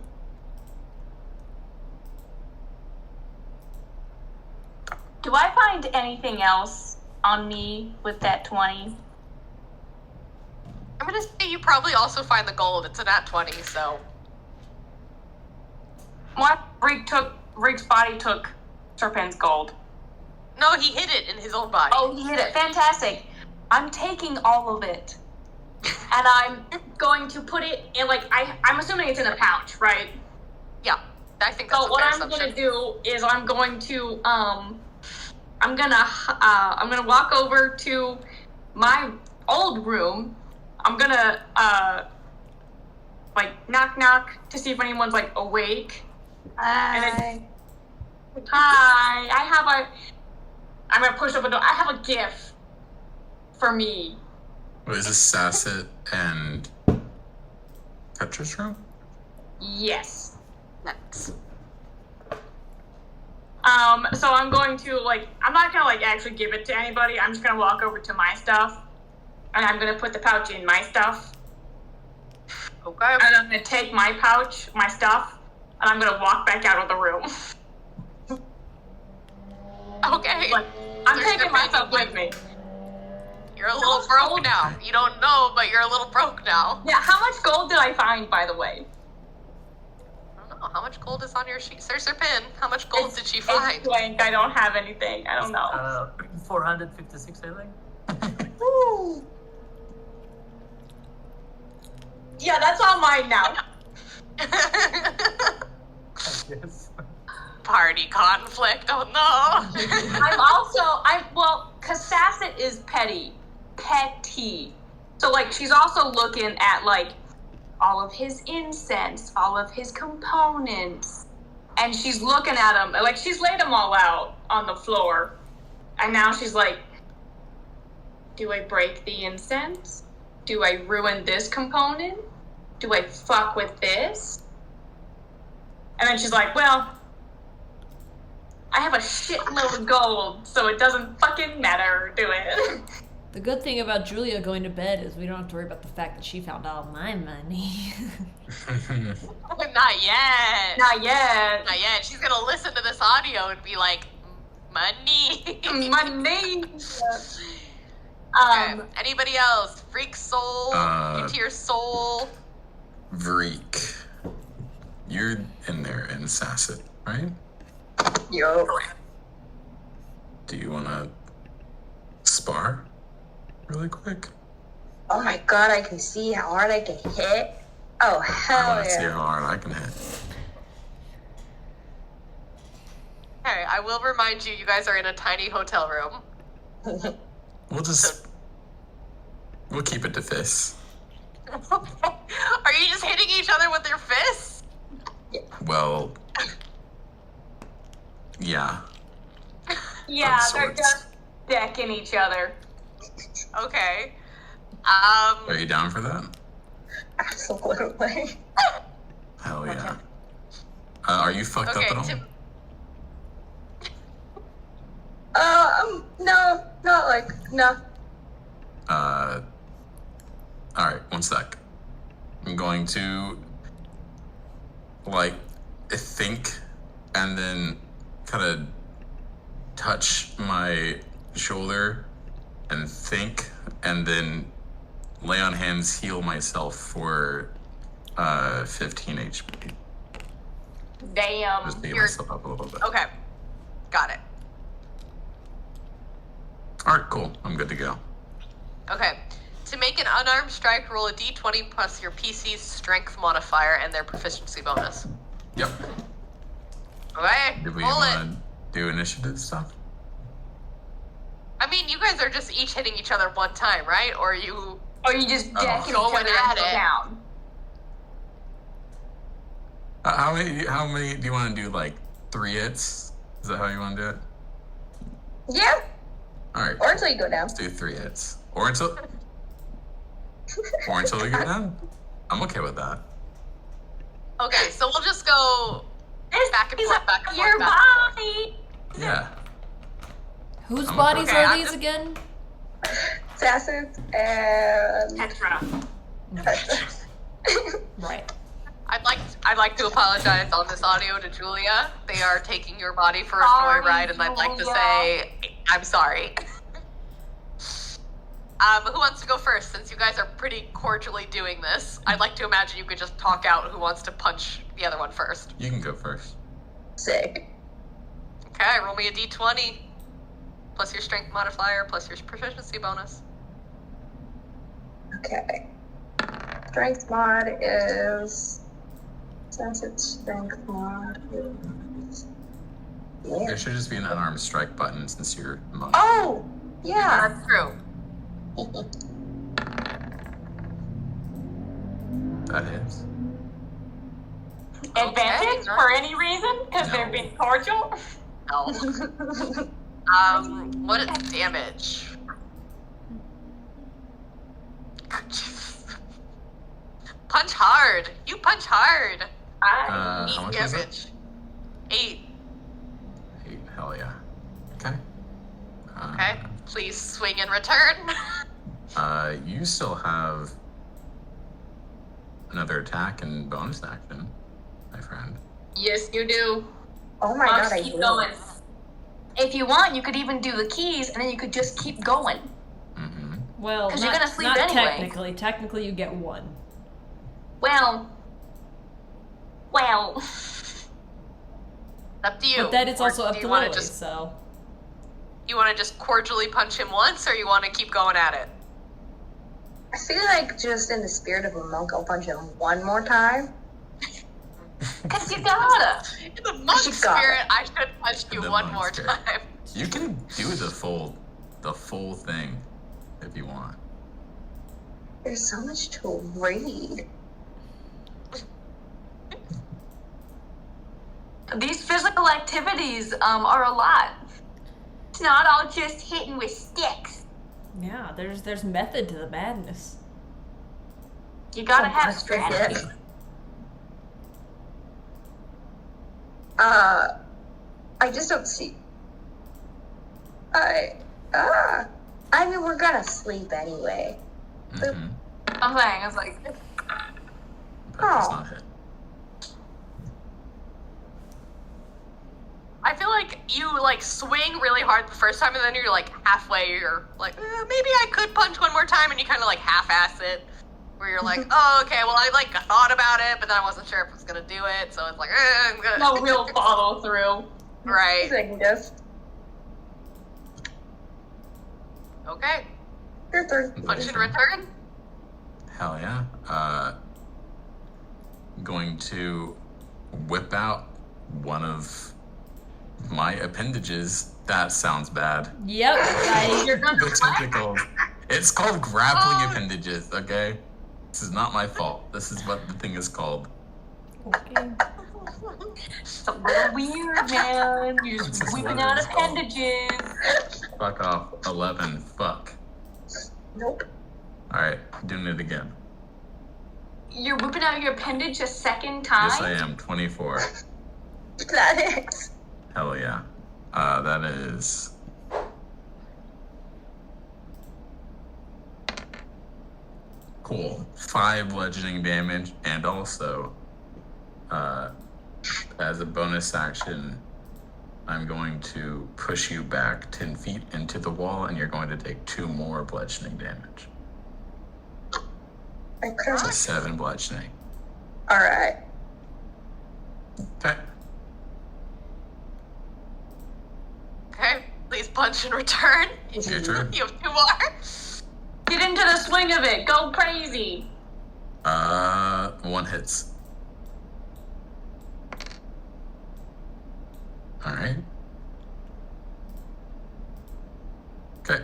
Do I find anything else on me with that 20? I'm gonna say you probably also find the gold. It's a nat 20, so. What? Rig's body took Serpent's gold. No, he hid it in his own body. Oh, he hid it. Fantastic. I'm taking all of it. And I'm going to put it in, like, I'm assuming it's in a pouch, right? Yeah, I think that's So a what fair I'm assumption. gonna do is I'm gonna walk over to my old room. I'm gonna like knock to see if anyone's like awake. And then, hi. I'm gonna push open the door. I have a gift for me. Wait, is this Sasset and Petra's room? Yes. Next. So I'm going to I'm not gonna actually give it to anybody. I'm just gonna walk over to my stuff, and I'm gonna put the pouch in my stuff, Okay. and I'm gonna take my pouch, my stuff, and I'm gonna walk back out of the room. Okay. Like, I'm There's taking no my stuff reason with me. You're a little Gold. broke now. You don't know, but you're a little broke now. Yeah. How much gold did I find, by the way? I don't know. How much gold is on your sheet? Pin, how much gold did she find? It's blank. I don't have anything. I don't know. 456, I think. Woo. Yeah, that's all mine now. I guess. Party conflict. Oh no. Cause Sasset is petty. So she's also looking at all of his incense, all of his components, and she's looking at them. She's laid them all out on the floor, and now she's like, do I break the incense? Do I ruin this component? Do I fuck with this? And then she's like, well, I have a shitload of gold, so it doesn't fucking matter, do it. The good thing about Julia going to bed is we don't have to worry about the fact that she found all my money. Not yet. Not yet. Not yet. She's gonna listen to this audio and be like, money. Money. Okay. Anybody else? Freak soul? Into your soul? Vreek. You're in there in Sasset, right? Yo. Do you want to spar really quick? Oh my god, I can see how hard I can hit. Oh, I hell want to see how yeah. hard I can hit. Okay, I will remind you, you guys are in a tiny hotel room. We'll keep it to fists. Are you just hitting each other with your fists? Well, yeah. Yeah, Of they're sorts. just decking each other. Okay. Are you down for that? Absolutely. Hell yeah. Are you fucked Okay, up at all? No, not like, no. Alright, one sec. I'm going to, like, think and then kind of touch my shoulder and think and then lay on hands, heal myself for 15 HP. Damn. Just to get You're- myself up a little bit. Okay. Got it. Alright, cool. I'm good to go. Okay. To make an unarmed strike, roll a d20 plus your PC's strength modifier and their proficiency bonus. Yep. Okay, Do we roll it. want to do initiative stuff? I mean, you guys are just each hitting each other one time, right? Or you... Or you just decking each Going other at up it. down. How many do you want to do? Like 3 hits? Is that how you want to do it? Yeah, All right. or until you go down. Let's do 3 hits, or until you go down. I'm okay with that. Okay, so we'll just go back and He's forth, back and your forth, back and forth. body. Yeah. Whose I'm bodies okay, are I'm these just- again? Assassins and Tetra. Right. I'd like to apologize on this audio to Julia. They are taking your body for a Sorry, joyride, and I'd like to Julia. say I'm sorry. Who wants to go first? Since you guys are pretty cordially doing this, I'd like to imagine you could just talk out who wants to punch the other one first. You can go first. sick. Okay, roll me a d20 plus your strength modifier plus your proficiency bonus. Okay. Strength mod is. Since it's strength mod is. Yeah. There should just be an unarmed strike button since you're a monk. Oh! Yeah! That's true. That is. Advantage nice. for any reason? Because No. they're being cordial? No. What is damage? Punch hard. You punch hard. I 8 how much was it? damage. 8. 8. Hell yeah. Okay. Okay. Please swing in return. You still have another attack and bonus action, my friend. Yes, you do. Oh my Let's god, I keep do. going. If you want, you could even do the keys, and then you could just keep going. Mm-hmm. Well, 'Cause not, you're gonna sleep not anyway. technically. Technically, you get 1. Well. Up to you. But then it's Or also up do to you wanna Lily, just so. you want to just cordially punch him once, or you want to keep going at it? I feel like just in the spirit of a monk, I'll punch him one more time. Because you gotta. In the monk She got spirit, it. I should punch you The one monk more spirit. time. You can do the full thing if you want. There's so much to read. These physical activities are a lot. It's not all just hitting with sticks. Yeah, there's method to the madness. You gotta Oh, have I forget. strategy. I just don't see. I mean, we're gonna sleep anyway. Mm-hmm. I'm saying, it's like, That does Oh. not hit. I feel like you like swing really hard the first time, and then you're like halfway. You're like, maybe I could punch one more time, and you kind of like half-ass it, where you're like, oh, okay, well I like thought about it, but then I wasn't sure if I was gonna do it, so it's like, I'm gonna. no real follow through. Right. Second guess. Okay. Your turn. Punch in return. Hell yeah. Going to whip out one of my appendages. That sounds bad. Yep. You're gonna The tentacles. It's called grappling appendages, okay? This is not my fault. This is what the thing is called. Okay. It's a little weird, man. You're This just is whipping what out it's called. appendages. Fuck off. 11. Fuck. Nope. Alright, doing it again. You're whipping out your appendage a second time? Yes, I am. 24. That is. Hell yeah. That is. Cool. 5 bludgeoning damage, and also, as a bonus action, I'm going to push you back 10 feet into the wall, and you're going to take 2 more bludgeoning damage. Okay. So 7 bludgeoning. All right. Okay. Okay. Please punch in return. Your turn. You have 2 more. Get into the swing of it. Go crazy. 1 hits. Alright. Okay.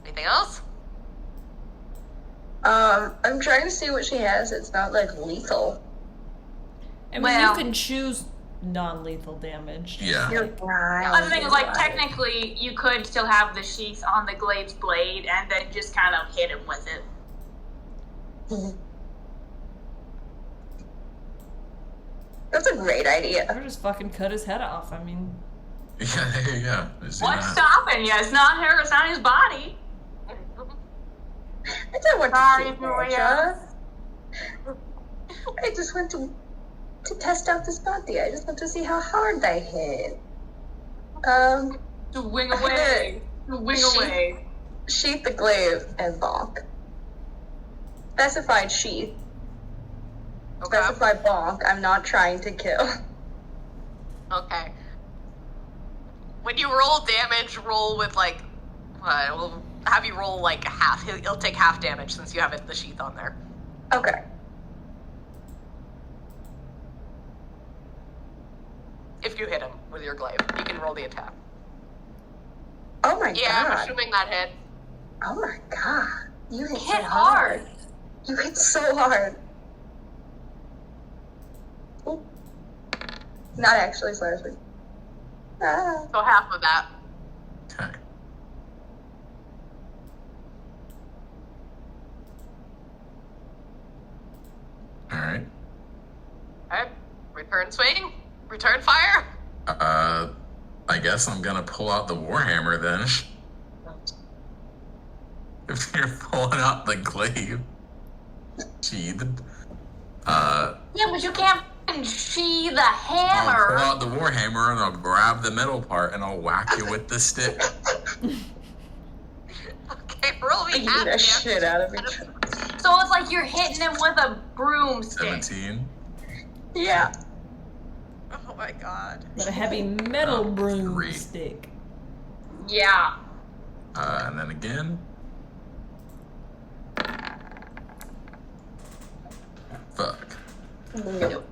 Anything else? I'm trying to see what she has. It's not like lethal. I mean, Well- you can choose non-lethal damage. Yeah. You're right. Other thing is, like, technically, you could still have the sheath on the Glade's blade and then just kind of hit him with it. That's a great idea. Or just fucking cut his head off. I mean, Yeah, there you go. Just do What's that. stopping you? It's not her, it's not his body. I don't want Sorry, to see Maria. I just want to test out this body. I just want to see how hard I hit. Swing away. Swing She- away. Sheath the glaive and bonk. Specified sheath. Okay. Specified bonk. I'm not trying to kill. Okay. When you roll damage, roll with like, we'll have you roll like half. He'll take half damage since you have the sheath on there. Okay. If you hit him with your glaive, you can roll the attack. Oh my Yeah, I'm god. assuming that hit. Oh my god. You hit, Hit so hard. You hit so hard. Ooh. Not actually, seriously. Ah. So half of that. Okay. Alright. Okay. Return swing. Return fire. I guess I'm gonna pull out the Warhammer then. If you're pulling out the glaive. Sheathed. Yeah, but you can't fucking sheathe the I'll pull hammer. out the Warhammer and I'll grab the metal part and I'll whack you with the stick. Okay, roll me Beat half the damage. shit out of each. So it's like you're hitting him with a broomstick. 17. Yeah. Oh my god. but a heavy metal 3. broomstick. Yeah. And then again. Fuck. Nope.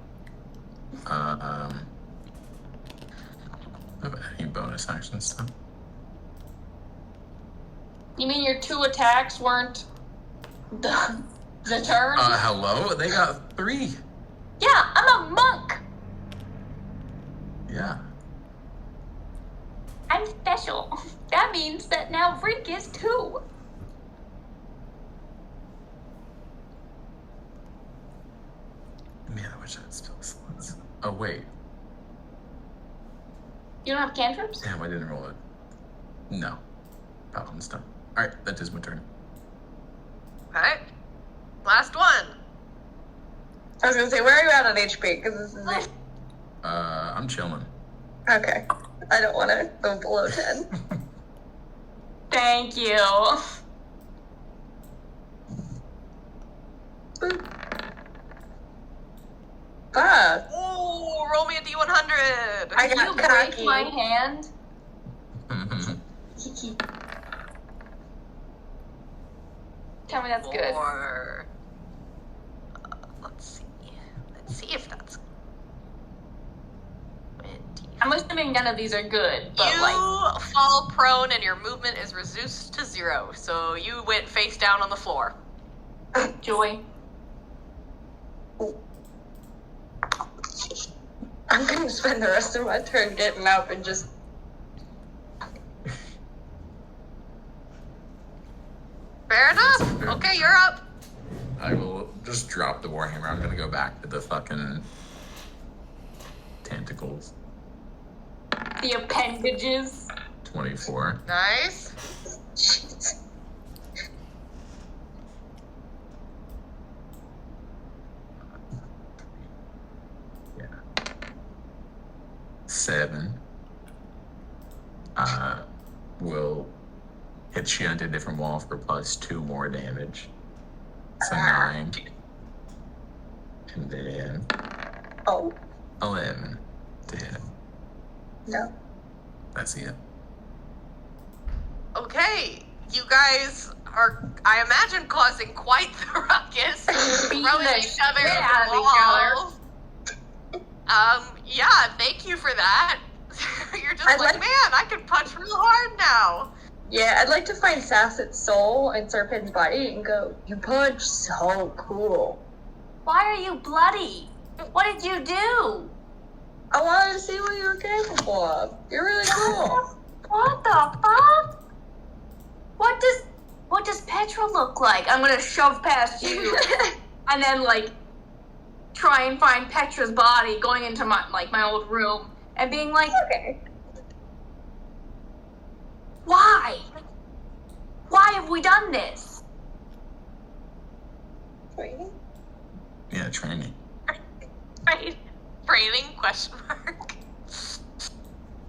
Any bonus action stuff? You mean your 2 attacks weren't the turn? Hello? They got 3. Yeah, I'm a monk. Yeah. I'm special. That means that now Rick is too. Man, I wish I had spell slots. Oh, wait. You don't have cantrips? Damn, I didn't roll it. No. Paladin's done. Alright, that is my turn. Okay. Last one. I was gonna say, where are you at on HP? Because this is it. I'm chilling. Okay. I don't want to go below 10. Thank you. Boop. Ah, Ooh, roll me a D100. I Can got you break cocky. my hand? Tell me that's good. 4. Let's see. Let's see if that's 20. I'm assuming none of these are good, but You like, fall prone and your movement is reduced to 0, so you went face down on the floor. Joy. I'm gonna spend the rest of my turn getting up and just. Fair enough. Okay, you're up. I will just drop the warhammer. I'm gonna go back to the fucking tentacles. The appendages. 24. Nice. Yeah. 7. Will hit she onto a different wall for plus 2 more damage. So 9. And then Oh, 11 to hit. no. That's it. Okay, you guys are, I imagine, causing quite the ruckus. Beating Throwing the each other shit at out the of each other. walls. Yeah, thank you for that. You're just I'd like, like- man, I can punch real hard now. Yeah, I'd like to find Sasset's soul and Serpent's body and go, you punch so cool. Why are you bloody? What did you do? I wanted to see what you were capable of. You're really cool. What the fuck? What does Petra look like? I'm gonna shove past you and then like try and find Petra's body going into my old room and being like, Okay. why? Why have we done this? Wait. Yeah, training. Right? Training? Question mark.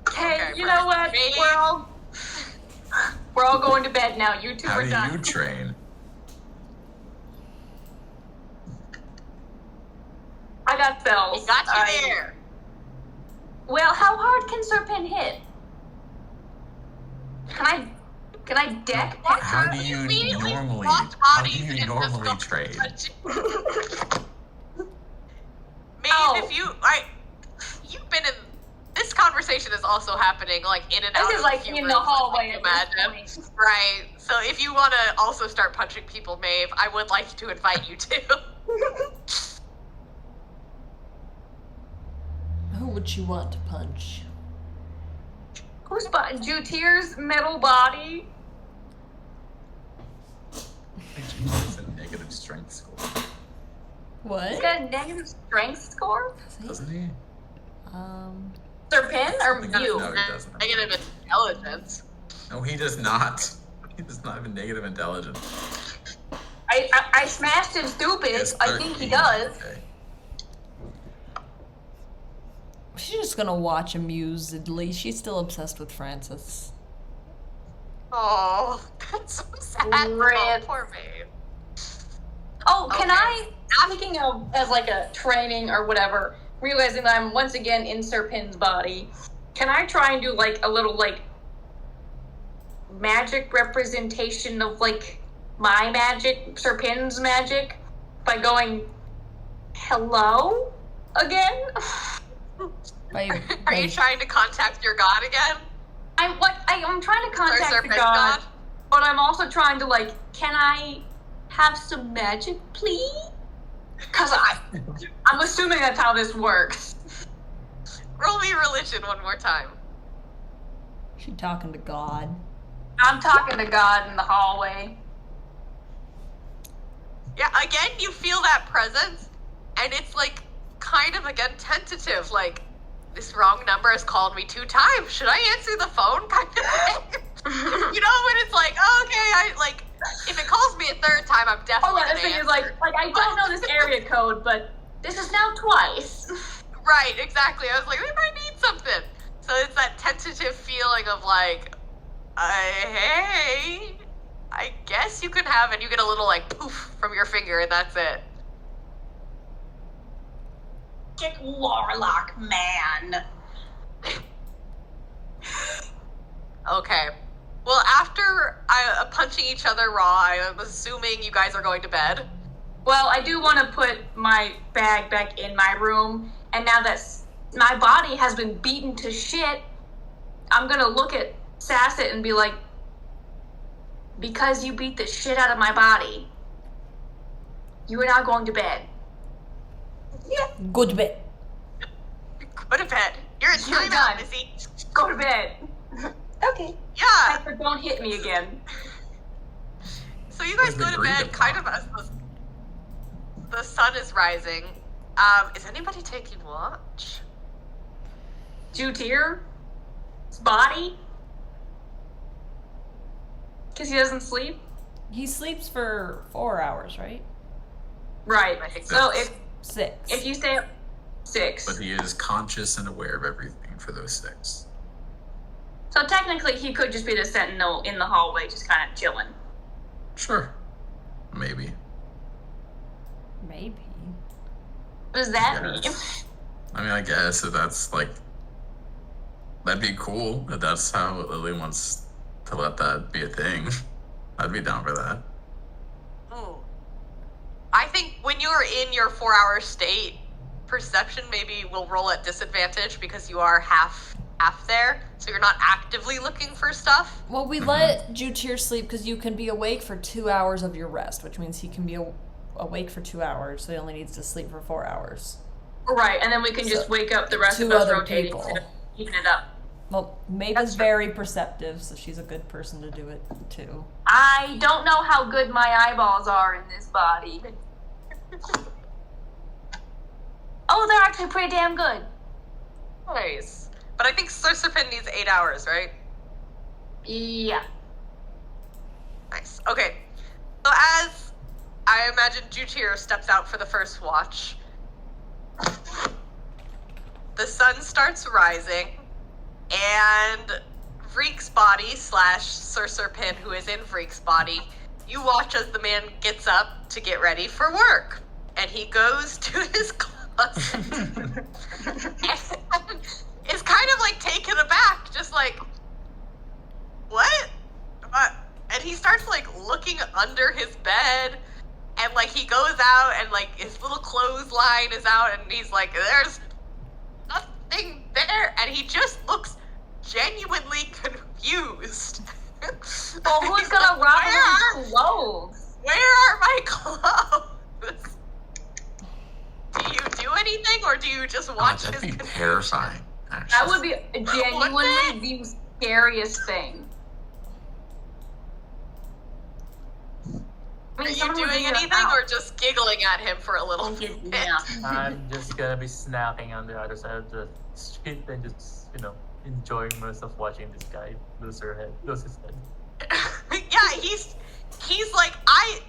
Okay, Okay, you know what? maybe- We're all going to bed now. You two How are do done. you train? I got spells. We got you there. Well, how hard can Serpent hit? Can I deck How Petra? do you Immediately normally? swapped How do bodies you and just normally got train? Maybe Oh. if you've been in. This conversation is also happening like in and out This is of like a few in the rooms, hallway I at imagine. this point. Right. So if you want to also start punching people, Maeve, I would like to invite you to. Who would you want to punch? Who's Jutier's metal body? It's a negative strength score, He's What? got a negative strength score? doesn't he? Serpent or you? No, he doesn't. Negative intelligence. No, he does not. He does not have a negative intelligence. I smashed him stupid. Yes, I think he 13. does. Okay. She's just gonna watch amusedly. She's still obsessed with Francis. Oh, that's so sad. Rip. Oh, poor Maeve. Oh, can Okay. I, speaking of as like a training or whatever, realizing that I'm once again in Serpent's body, can I try and do like a little like magic representation of like my magic, Serpent's magic, by going hello again? Are you trying to contact your god again? I'm trying to Or contact the Serpent god, but I'm also trying to like, can I have some magic, please? Because I'm assuming that's how this works. Roll me religion one more time. She talking to God. I'm talking to God in the hallway. Yeah, again, you feel that presence, and it's like kind of, again, tentative. Like, this wrong number has called me 2 times. Should I answer the phone? Kind of thing. You know, when it's like, oh, okay, if it calls me a 3rd time, I'm definitely Oh, going the to thing answer. is like I don't know this area code, but this is now twice. Right, exactly. I was like, they might need something. So it's that tentative feeling of like, hey, I guess you can have, and you get a little like poof from your finger, and that's it. Get Warlock Man. Okay. Well, after punching each other raw, I'm assuming you guys are going to bed. Well, I do want to put my bag back in my room, and now that my body has been beaten to shit, I'm gonna look at Sasset and be like, because you beat the shit out of my body, you are now going to bed. Good bit. Go to bed. You're in You're timeout, done. Missy. Go to bed. Okay. Yeah. Piper, don't hit me again. So you guys Where's go the to green bed kind of upon? as the sun is rising. Is anybody taking watch? Jutir's body? Because he doesn't sleep? He sleeps for 4 hours, right? Right. I think So Six. 6. if you stay up 6, But he is conscious and aware of everything for those 6. so technically he could just be the sentinel in the hallway, just kind of chilling. Sure. Maybe. Maybe. What does that mean? Yes. I mean, I guess if that's like, that'd be cool if that's how Lily wants to let that be a thing. I'd be down for that. Ooh. I think when you're in your 4-hour state, perception maybe will roll at disadvantage because you are half there, so you're not actively looking for stuff. Well, we let Jutir sleep because you can be awake for 2 hours of your rest, which means he can be awake for 2 hours, so he only needs to sleep for 4 hours. Right, and then we can just So, wake up the rest 2 of us other rotating people. to even it up. Well, Maven's very perceptive, so she's a good person to do it too. I don't know how good my eyeballs are in this body. Oh, they're actually pretty damn good. Nice. But I think Serpent needs 8 hours, right? Yeah. Nice. Okay. So as I imagine Jutir steps out for the first watch, the sun starts rising, and Vreek's body / Serpent, who is in Vreek's body, you watch as the man gets up to get ready for work. And he goes to his closet and is kind of like taken aback, just like, what? And he starts like looking under his bed, and like he goes out and like his little clothesline is out, and he's like, there's nothing there, and he just looks genuinely confused. Well, who's gonna rob him of his clothes? Where are my clothes? Do you do anything, or do you just watch That'd his be confusion? terrifying, actually. That would be genuinely the scariest thing. I Are mean, you someone would doing be like, anything, "Ow." or just giggling at him for a little bit? Yeah. I'm just gonna be snapping on the other side of the street and just, enjoying myself watching this guy lose his head. Yeah, he's like, I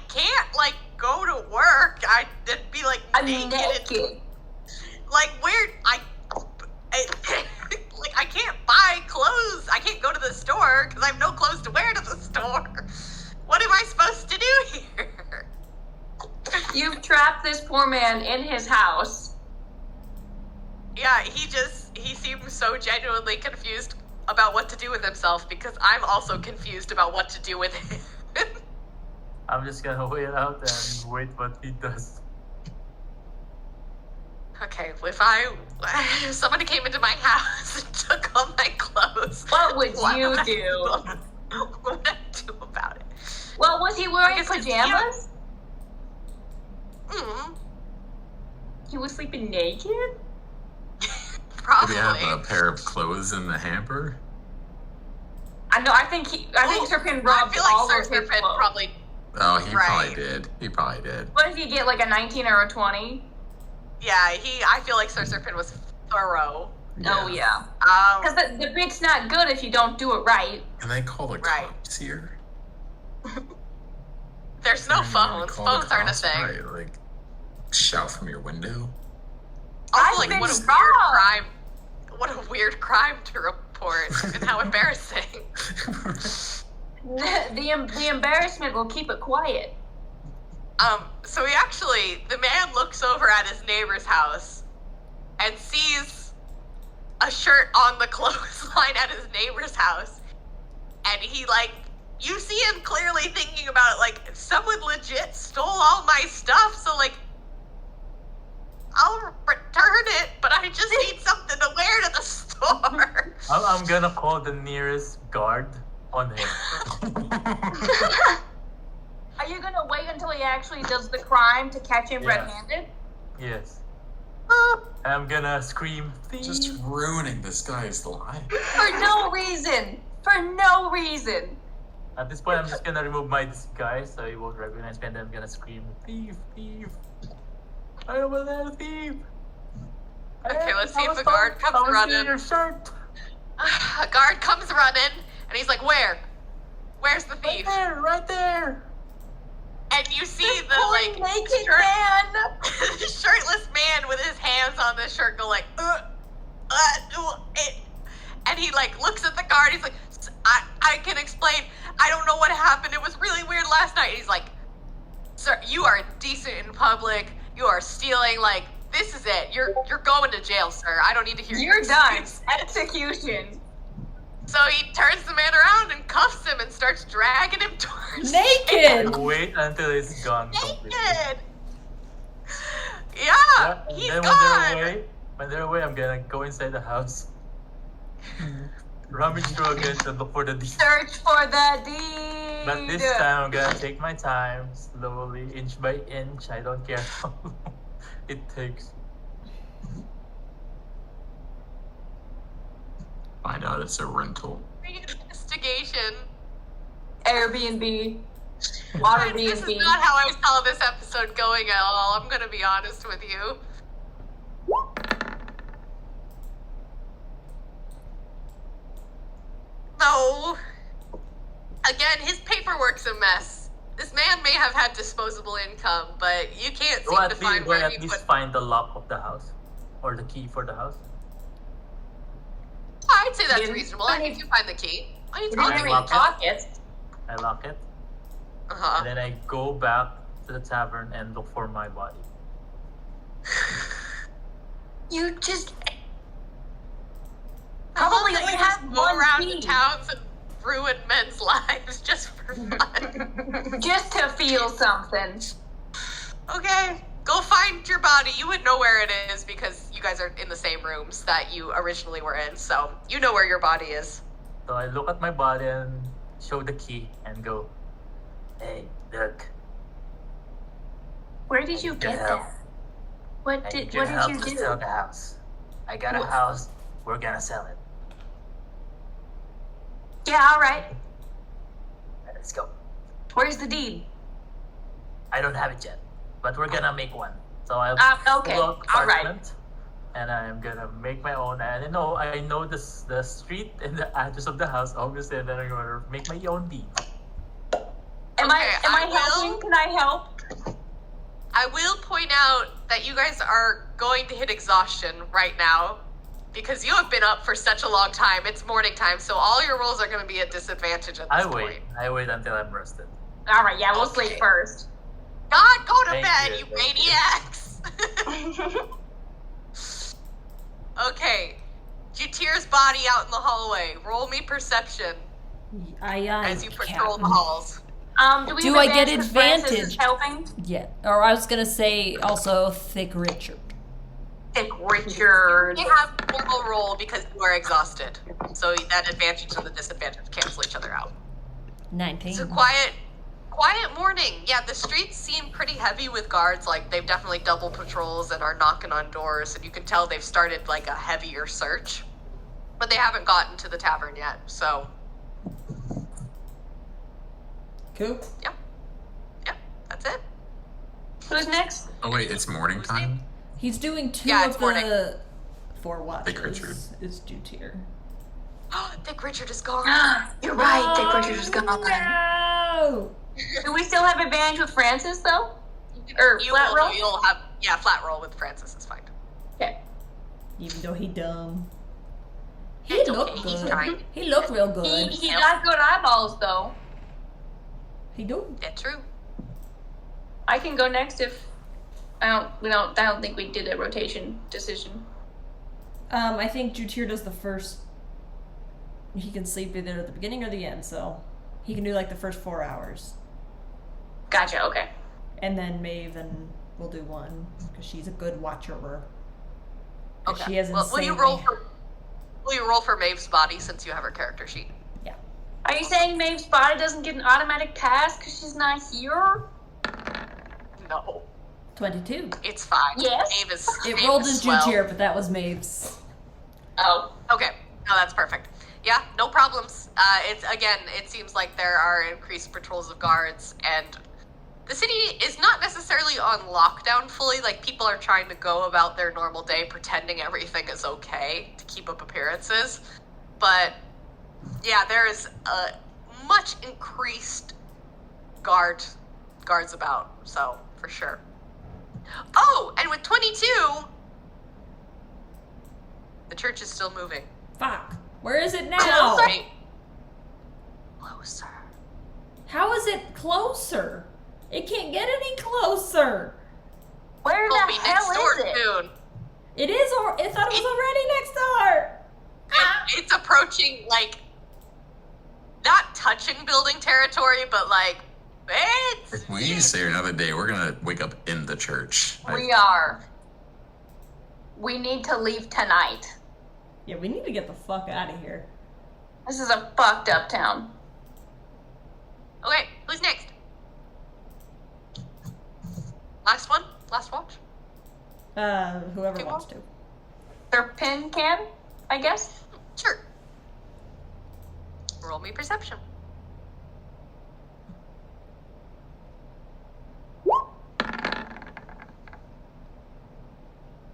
can't like go to work. I'd be like I'm naked. naked. Like where like I can't buy clothes. I can't go to the store because I have no clothes to wear to the store. What am I supposed to do here? You've trapped this poor man in his house. Yeah, he seems so genuinely confused about what to do with himself, because I'm also confused about what to do with him. I'm just gonna wait out and wait what he does. Okay, if somebody came into my house and took all my clothes, What would you would I do? What would I do about it? Well, was he wearing I guess it's pajamas? Mm, He was sleeping naked? Do probably. we have a pair of clothes in the hamper? I think Serpent I robbed feel all like of his Serpent clothes. probably. Oh, he Right. probably did. He probably did. What did he get, like a 19 or a 20? Yeah, I feel like Sir Serpent was thorough. Oh yeah. Because the bit's not good if you don't do it right. Can I call the Right. cops here? There's no Can I phones. call the Phones aren't a cops? thing. Right, like, shout from your window. Also, I've like, been what a weird robbed. crime. What a weird crime to report, and how embarrassing. The embarrassment will keep it quiet. So the man looks over at his neighbor's house and sees a shirt on the clothesline at his neighbor's house. And you see him clearly thinking about it, like, someone legit stole all my stuff, so, like, I'll return it, but I just need something to wear to the store. I'm gonna call the nearest guard on him. Are you gonna wait until he actually does the crime to catch him Yeah. red-handed? Yes. I'm gonna scream, thief. Just ruining this guy's life. For no reason. For no reason. At this point, I'm just gonna remove my disguise so he won't recognize me, and then I'm gonna scream, thief, thief. I am a little thief. Okay, let's see if the guard comes running. Your shirt. A guard comes running, and he's like, "Where? Where's the Right thief?" there, right there. And you see the, Pulling like, naked man. shirtless man with his hands on the shirt go like, and he, like, looks at the guard. He's like, I can explain. I don't know what happened. It was really weird last night. He's like, "Sir, you are indecent in public. You are stealing. Like, this is it. You're going to jail, sir. I don't need to hear your You're done. excuse." Execution. So he turns the man around and cuffs him and starts dragging him towards Naked! And wait until it's gone completely. naked. Yeah, Yeah, and he's then gone. when they're away, I'm gonna go inside the house, rummage through again to look for the deed. Search for the deed. But this time, I'm gonna take my time, slowly, inch by inch. I don't care how long it takes. Find out it's a rental. Investigation. Airbnb. Water This is B&B. not how I saw this episode going at all. I'm gonna be honest with you. No. Again, his paperwork's a mess. This man may have had disposable income, but you can't Or seem to find at where he least put. find the lock of the house, or the key for the house. I'd say that's You- reasonable. I think you find the key. You I'll didn't give read you the the pockets. I lock it, Uh-huh. and then I go back to the tavern and look for my body. You just I love Probably that only you have just go one around key. the towns and ruin men's lives just for fun. just to feel something. Okay, go find your body. You would know where it is because you guys are in the same rooms that you originally were in, so you know where your body is. So I look at my body and show the key and go, "Hey, look, Where did you Good get help. that? What I did need your what help did to you sell do? the house. I got a What? house. We're gonna sell it. Yeah, all right. Let's go. Where's the deed? I don't have it yet, but we're gonna make one. So I'll Okay, pull out all right. parchment, and I'm gonna make my own. And I know the street and the address of the house, obviously, and then I'm gonna make my own deed. Am Okay, I I will- helping? Can I help? I will point out that you guys are going to hit exhaustion right now because you have been up for such a long time. It's morning time, so all your rolls are going to be at disadvantage at this point. I wait until I'm rested. All right, yeah, we'll Okay. sleep first. God, go to Thank bed, you, you thank you. maniacs! Okay, Jatir's body out in the hallway. Roll me perception as you patrol the halls. Do we Do have I get advantage 'cause Francis is advantage? helping? Yeah. Or I was gonna say also Thick Richard. Thick Richard. You have normal roll because you are exhausted, so that advantage and the disadvantage cancel each other out. 19. It's a quiet morning. Yeah, the streets seem pretty heavy with guards. Like, they've definitely double patrols and are knocking on doors, and you can tell they've started, like, a heavier search. But they haven't gotten to the tavern yet, so, Cool. yeah, that's it. Who's next? Oh wait, it's morning time? He's doing 2 Yeah, of it's morning. the 4 watches. Thick Richard. Is Jutier. Thick Richard is gone. You're right, Dick Richard is gone. No! Do we still have advantage with Francis though? Or flat roll? You'll have flat roll with Francis is fine. Okay. Even though he dumb. He It's looked okay, he's good. trying. He looked real good. He got good eyeballs though. He do. Yeah, true. I can go next if I don't think we did a rotation decision. I think Jutier does the first. He can sleep either at the beginning or the end, so he can do like the first 4 hours, Gotcha, okay. and then Maven will do 1 because she's a good watcherer. Okay. She has Will you roll for Maeve's body since you have her character sheet? Are you saying Maeve's body doesn't get an automatic pass because she's not here? No, 22. it's fine. Yes. Maeve is. It Maeve rolled is as swell. Jutier, but that was Maeve's. Oh. Okay. No, that's perfect. Yeah, no problems. It seems like there are increased patrols of guards, and the city is not necessarily on lockdown fully. Like, people are trying to go about their normal day pretending everything is okay to keep up appearances. But, yeah, there is a much increased guards about, so, for sure. Oh, and with 22, the church is still moving. Fuck. Where is it now? Closer. Closer. How is it closer? It can't get any closer. Where It'll the be hell next door is it? soon. It is, or I thought it was already next door. It's approaching, like, not touching building territory, but, like, it's... If we stay here another day, we're gonna wake up in the church. We are. We need to leave tonight. Yeah, we need to get the fuck out of here. This is a fucked up town. Okay, who's next? Last one? Last watch? Whoever Two wants to. Their pin can, I guess. Sure. Roll me perception.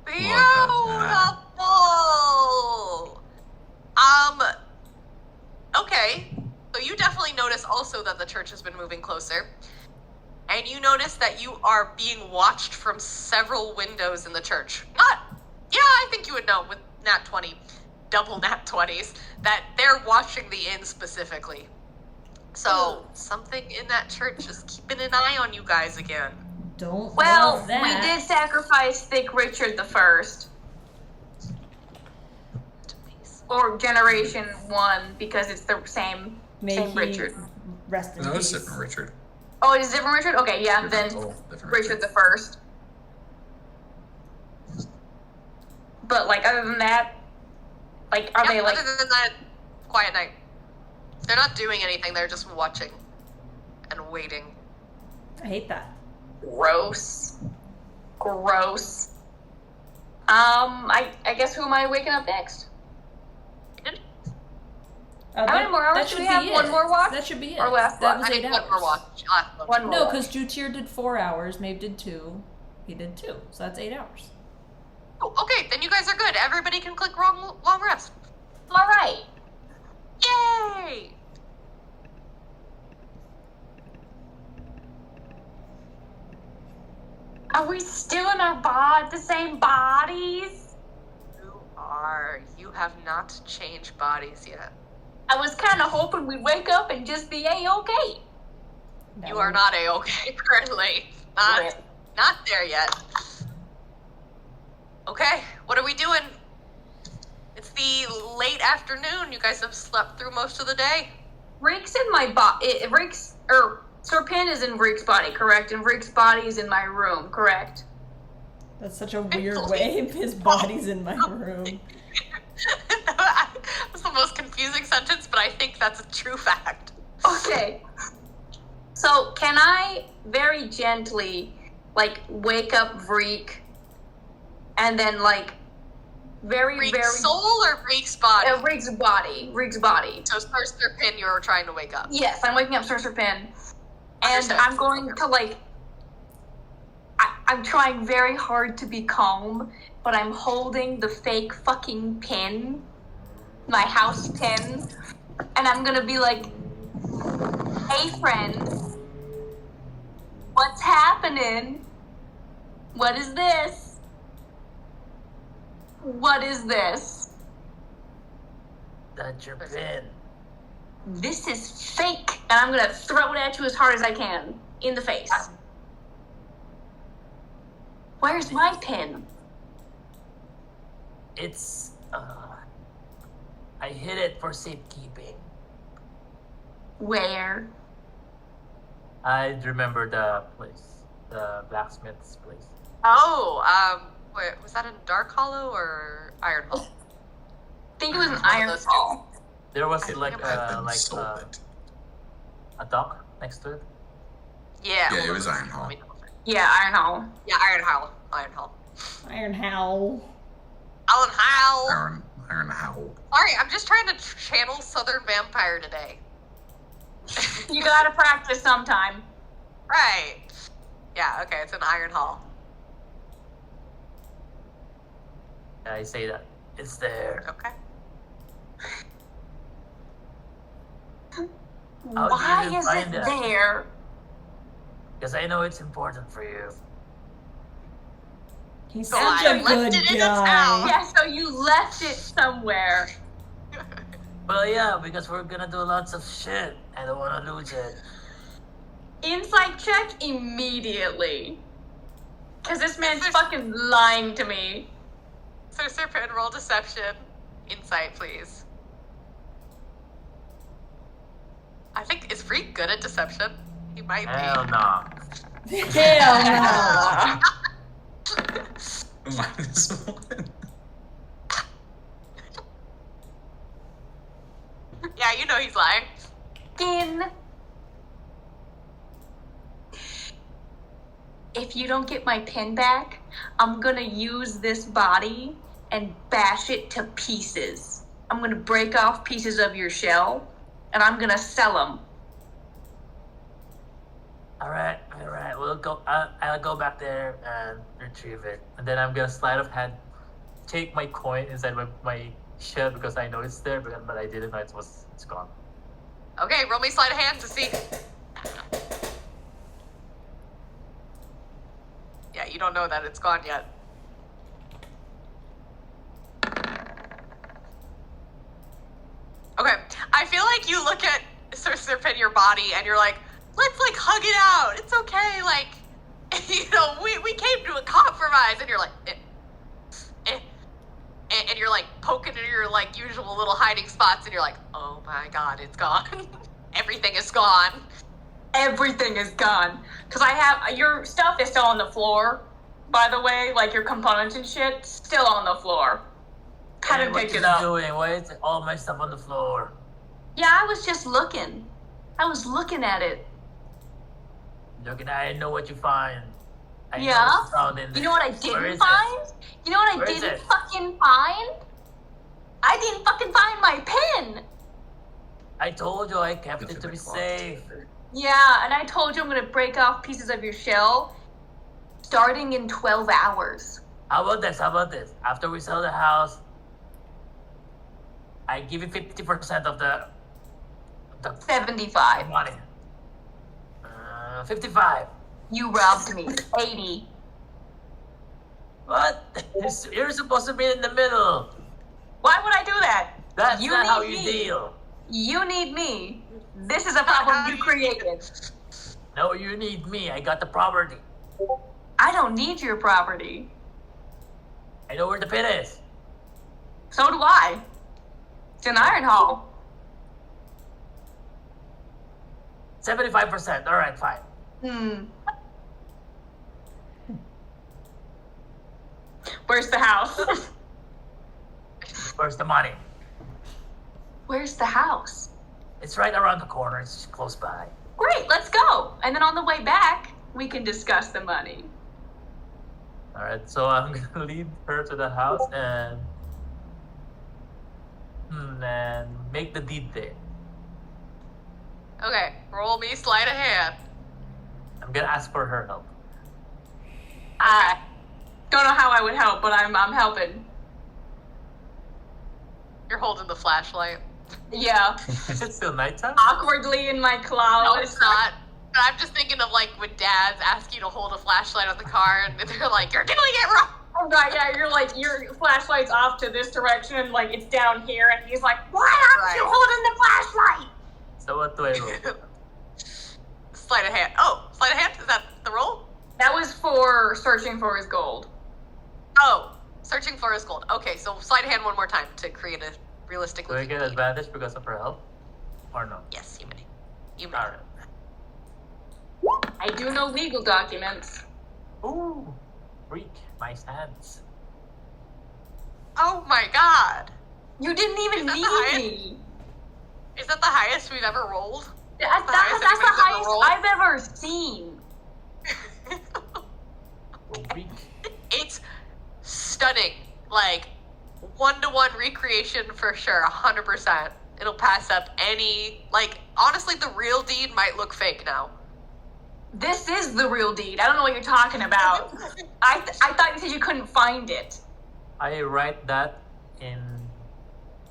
Beautiful! Okay. So you definitely notice also that the church has been moving closer. And you notice that you are being watched from several windows in the church. I think you would know with nat 20, double nat 20s, that they're watching the inn specifically. So something in that church is keeping an eye on you guys again. Don't Well, love that. we did sacrifice Thick Richard the First. Or Generation 1, because it's the same Richard. Rest in No, it's peace. different, Richard. Oh, it is different Richard? Okay, yeah, Different- then oh, different Richard the First. But, like, other than that, like, are they, like... Other than that, quiet night. They're not doing anything, they're just watching and waiting. I hate that. Gross. I guess who am I waking up next? How many more hours do we have? One more watch? That should be it. Or last that watch? was I 8 think hours. one more watch. One more No, watch. because Jutier did 4 hours, Maeve did 2. He did 2, so that's 8 hours. Oh, okay, then you guys are good. Everybody can click long rest. All right. Yay! Are we still in the same bodies? You are. You have not changed bodies yet. I was kind of hoping we'd wake up and just be A-okay. You are not A-okay currently. Not there yet. Okay, what are we doing? It's the late afternoon. You guys have slept through most of the day. Reek's in my body. Sir Pin is in Reek's body, correct? And Reek's body is in my room, correct? That's such a weird way. His body's in my room. That's the most confusing sentence, but I think that's a true fact. Okay. So, can I very gently, like, wake up Reek and then, like, very... Reek's soul or Reek's body? Reek's body. Reek's body. So Sir Pin, you were trying to wake up. Yes, I'm waking up Sir Pin. And Understood. I'm going to, like... I'm trying very hard to be calm, but I'm holding the fake fucking pin, my house pin, and I'm gonna be like, hey friend, what's happening? What is this? What is this? That's your pin. This is fake, and I'm gonna throw it at you as hard as I can in the face. Where's my pin? It's I hid it for safekeeping. Where? I remember the place, the blacksmith's place. Oh, wait, was that in Dark Hollow or Iron Hall? I think it was an One of iron those ball. There was I like think I I've been sold a it. dock next to it. Yeah. Yeah, hold it on, was let's Iron see. Hall. Let me double check. Yeah, iron hall. Yeah, Iron Hall. Iron Hall. Iron Howl. Alan Hall. Iron Howl. Sorry, I'm just trying to channel Southern Vampire today. You gotta practice sometime. Right. Yeah, okay, it's in Iron Hall. Yeah, I say that. It's there. Okay. How do Why you is find it that? there? Because I know it's important for you. He's So such I a left good it in a guy. town. Yeah, so you left it somewhere. Well, yeah, because we're gonna do lots of shit. I don't wanna lose it. Insight check immediately. Cause this man's fucking lying to me. So Serpent, roll deception. Insight, please. I think, is Freak good at deception? He might be. Hell no. Hell no. -1. Yeah, you know he's lying. If you don't get my pin back, I'm gonna use this body and bash it to pieces. I'm gonna break off pieces of your shell, and I'm gonna sell them. All right. We'll go. I'll go back there and retrieve it, and then I'm gonna sleight of hand take my coin inside my shell because I know it's there, but I didn't know it's gone. Okay, roll me sleight of hand to see. Yeah, you don't know that it's gone yet. Okay, I feel like you look at Sir Serpent, your body, and you're like, let's like hug it out. It's okay, like, you know, we came to a compromise, and you're like, and you're like poking in your like usual little hiding spots, and you're like, oh my god, it's gone. Everything is gone. Everything is gone. Cause I have your stuff is still on the floor. By the way, like your components and shit, still on the floor. Hadn't What picked you it up. doing? Why is all my stuff on the floor? Yeah, I was just looking. I was looking at it. Look, I know what you find. I know Yeah? what's found in there. You know what I Where didn't is it? find? You know what I Where is didn't it? fucking find? I didn't fucking find my pin. I told you I kept It's it in to the be closet. safe. Yeah, and I told you I'm gonna break off pieces of your shell starting in 12 hours. How about this? After we sell the house, I give you 50% of the 75. money. 55. You robbed me. 80. What? You're supposed to be in the middle. Why would I do that? That's You not need how you me. deal. You need me. This is a problem you created. No, you need me. I got the property. I don't need your property. I know where the pit is. So do I. It's in Iron Hall. 75%. All right, fine. Where's the house? Where's the money? Where's the house? It's right around the corner. It's just close by. Great, let's go. And then on the way back, we can discuss the money. All right, so I'm gonna lead her to the house and make the deed there. Okay, roll me sleight of hand. I'm gonna ask for her help. Don't know how I would help, but I'm helping. You're holding the flashlight. Yeah. Is it still nighttime? Awkwardly in my cloud. No, it's not. But I'm just thinking of like when dads ask you to hold a flashlight on the car and they're like, you're doing it wrong. Oh god, yeah, you're like, your flashlight's off to this direction, and like it's down here, and he's like, why aren't you holding the flashlight? So what do I roll? Sleight of hand. Oh, sleight of hand? Is that the roll? That was for searching for his gold. Oh, searching for his gold. Okay, so sleight of hand one more time to create a realistic Do I looking get lead. advantage because of her help? Or no? Yes, you may. You may. Alright. I do know legal documents. Ooh! Freak. Nice hands. Oh my god. You didn't even Is that the need highest? me. Is that the highest we've ever rolled? That's the highest I've ever seen. Freak. It's stunning. Like, 1-to-1 recreation for sure, 100%. It'll pass up any, like, honestly, the real deed might look fake now. This is the real deed. I don't know what you're talking about. I thought you said you couldn't find it. I write that in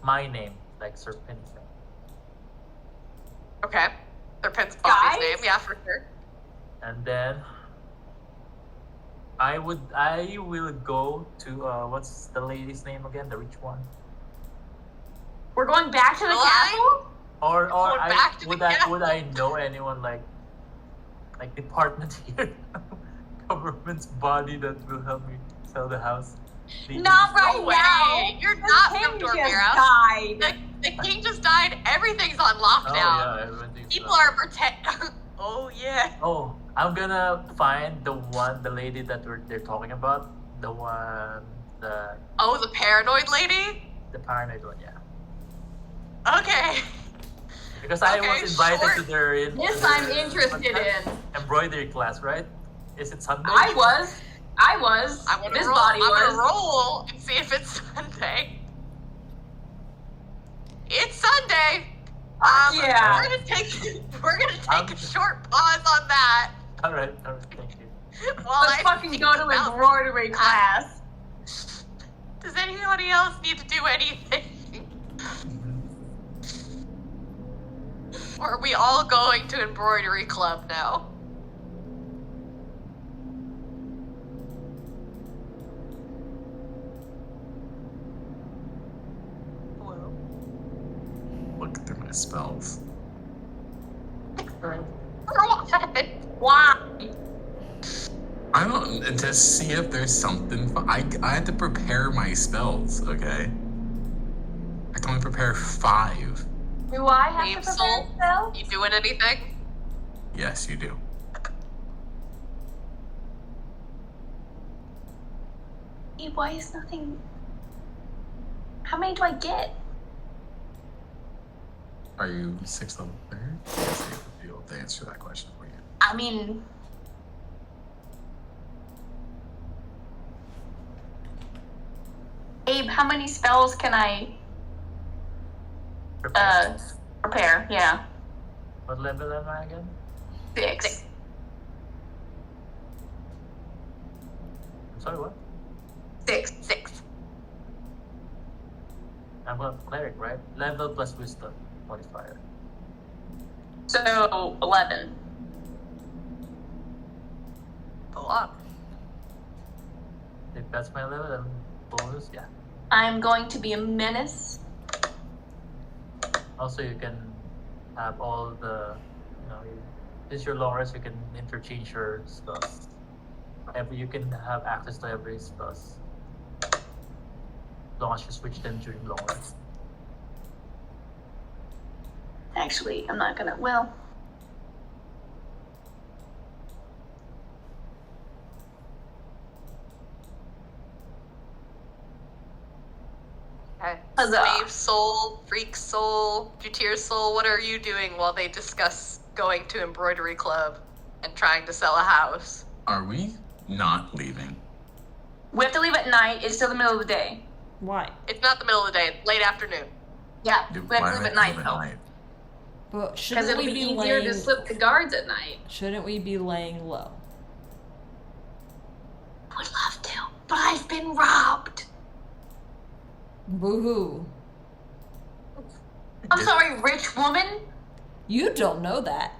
my name, like Sir Pin's name. Okay. Serpent's Guys? body's name, yeah, for sure. And then I will go to what's the lady's name again? The rich one. We're going back to the Well, castle? Or Going back to the would I know anyone like department here, government's body that will help me sell the house? Not right No way. now. You're The not king from just Dormira. died. The king just died. Everything's on Oh lockdown. yeah, everything's People done. are protect. Oh yeah. Oh, I'm gonna find the lady that they're talking about. The one, Oh, the paranoid lady. the paranoid one, yeah. Okay. Because I Okay, was invited short. to their This I'm interested in. embroidery class, right? Is it Sunday? I was. I'm gonna This roll. body I'm was. gonna roll and see if it's Sunday. It's Sunday. Yeah. We're gonna take a short pause on that All right, thank you. while Let's I fucking go to figure out- embroidery class. Does anybody else need to do anything? Or are we all going to embroidery club now? Hello? Look through my spells. For what? Why? I don't to see if there's something. I had to prepare my spells. Okay. I can only prepare 5. Do I have Name to prepare soul? spells? You doing anything? Yes, you do. Why is nothing? How many do I get? Are you 6th level player? Yes, I would be able to answer that question for you. I mean, Abe, how many spells can I prepare? Yeah, What level am I again? 6. I'm sorry, what? 6. 6. I'm a cleric, right? Level plus wisdom modifier. So 11. A lot. If that's my level, then bonus, yeah. I'm going to be a menace. Also, you can have all the, since you're long rest, you can interchange your spells. You can have access to every spells. As long as you switch them during long rest. Actually, I'm not gonna. Well, Okay. Huzzah. Slave soul, freak soul, Jutir soul, what are you doing while they discuss going to embroidery club and trying to sell a house? Are we not leaving? we have to leave at night. It's still the middle of the day. Why? It's not the middle of the day, it's late afternoon. Yeah, Do- we have why to leave not at night leave though. But Because shouldn't it'll we be be easier laying? to slip the guards at night. Shouldn't we be laying low? would love to, but I've been robbed. Boo-hoo. I'm sorry, rich woman. You don't know that.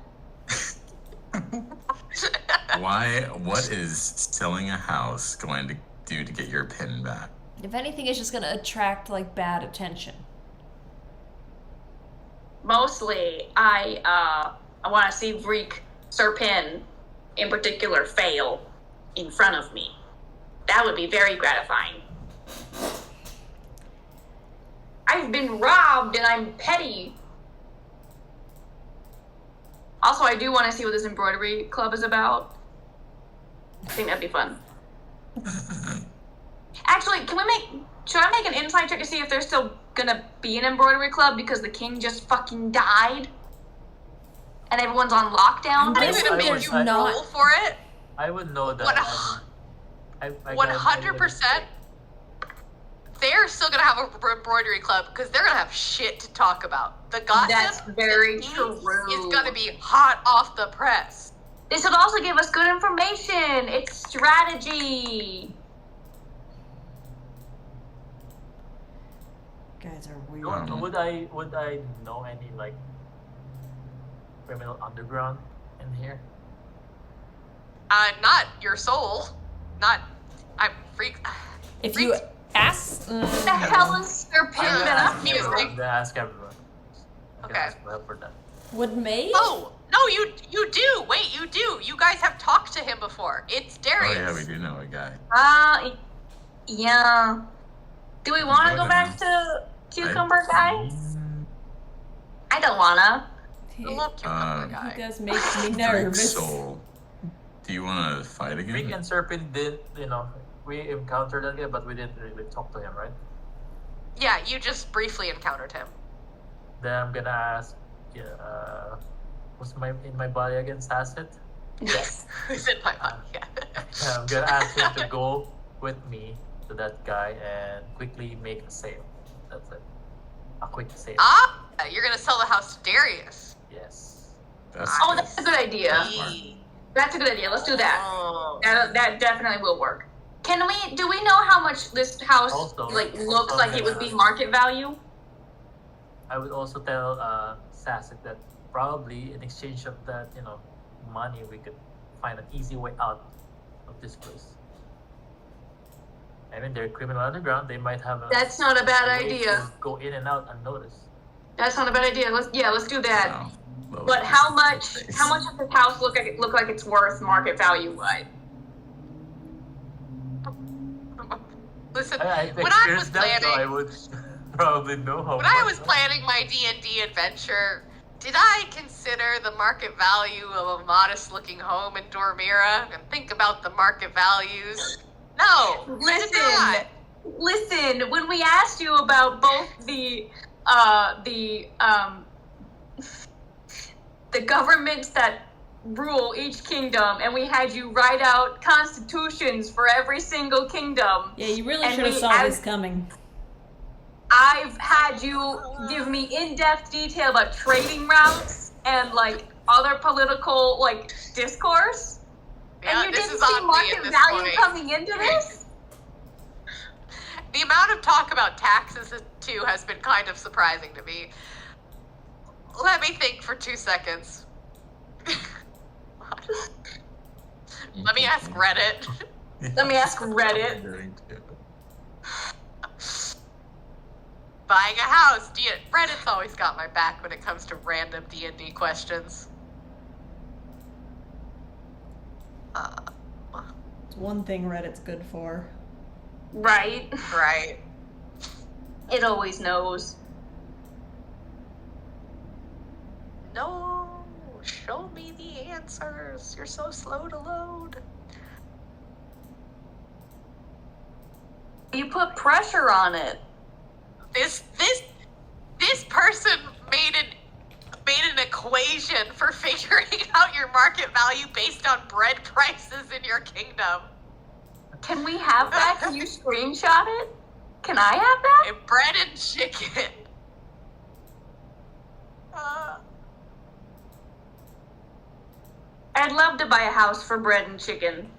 Why? What is selling a house going to do to get your pin back? If anything, it's just gonna attract, like, bad attention. Mostly, I want to see Reek Serpin, in particular, fail in front of me. That would be very gratifying. I've been robbed and I'm petty. Also, I do want to see what this embroidery club is about. I think that'd be fun. Actually, should I make an insight check to see if there's still gonna be an embroidery club because the king just fucking died? And everyone's on lockdown? I'm gonna make there's you not- roll for it. I would know that. I 100%. They're still gonna have a embroidery club because they're gonna have shit to talk about. The gossip That's very is true. gonna be hot off the press. This would also give us good information. It's strategy. Guys are weird. Would I know any like criminal underground in here? Not your soul. I'm freak. If you ask... What the hell is Sir Pin been up He was to? like- I'm gonna ask everyone. I can Okay. ask for help for that. Would May? Oh no, you do. Wait, you do. You guys have talked to him before. It's Oh Darius. yeah, we do know a guy. Yeah. Do we want to go back to Cucumber Guy? I don't wanna. He, The little cucumber he guy. does make me Drake nervous. Soul. Do you want to fight Rick again? and Serpent did, we encountered that guy, but we didn't really talk to him, right? Yeah, you just briefly encountered him. Then I'm gonna ask, what's in my body again, Sasset? Yes. Who's in my mind? Yeah. I'm gonna ask him to go with me to that guy and quickly make a sale. That's it. A quick sale. You're gonna sell the house to Darius. Yes. Oh, that's a good idea. Yee. That's a good idea. Let's do that. Oh. That definitely will work. Do we know how much this house Also- looks like it would be market value? I would also tell Sasset that probably in exchange of that, money, we could find an easy way out of this place. I mean, they're criminal underground. They might have a That's not a bad way idea. to go in and out unnoticed. That's not a bad idea. Let's do that. Wow. But how much does this house look like it's worth market value wise? Listen, I when I was experienced that, so I planning, would probably know how when I much. was planning my D&D adventure, did I consider the market value of a modest-looking home in Dormira and think about the market values? No, I did not. Listen, when we asked you about both the governments that rule each kingdom, and we had you write out constitutions for every single kingdom, Yeah, you really And should have we saw add- this coming. I've had you give me in-depth detail about trading routes and like other political like discourse, Yeah, and you this didn't is see on me market at this value point. coming into this. The amount of talk about taxes too has been kind of surprising to me. Let me think for 2 seconds. Let me ask Reddit. Let me ask Reddit. Buying a house. Reddit's always got my back when it comes to random D&D questions. It's one thing Reddit's good for. Right? Right. It always knows. No, show me the answers. You're so slow to load. You put pressure on it. This person made an equation for figuring out your market value based on bread prices in your kingdom. Can we have that? Can you screenshot it? Can I have that? And bread and chicken. I'd love to buy a house for bread and chicken.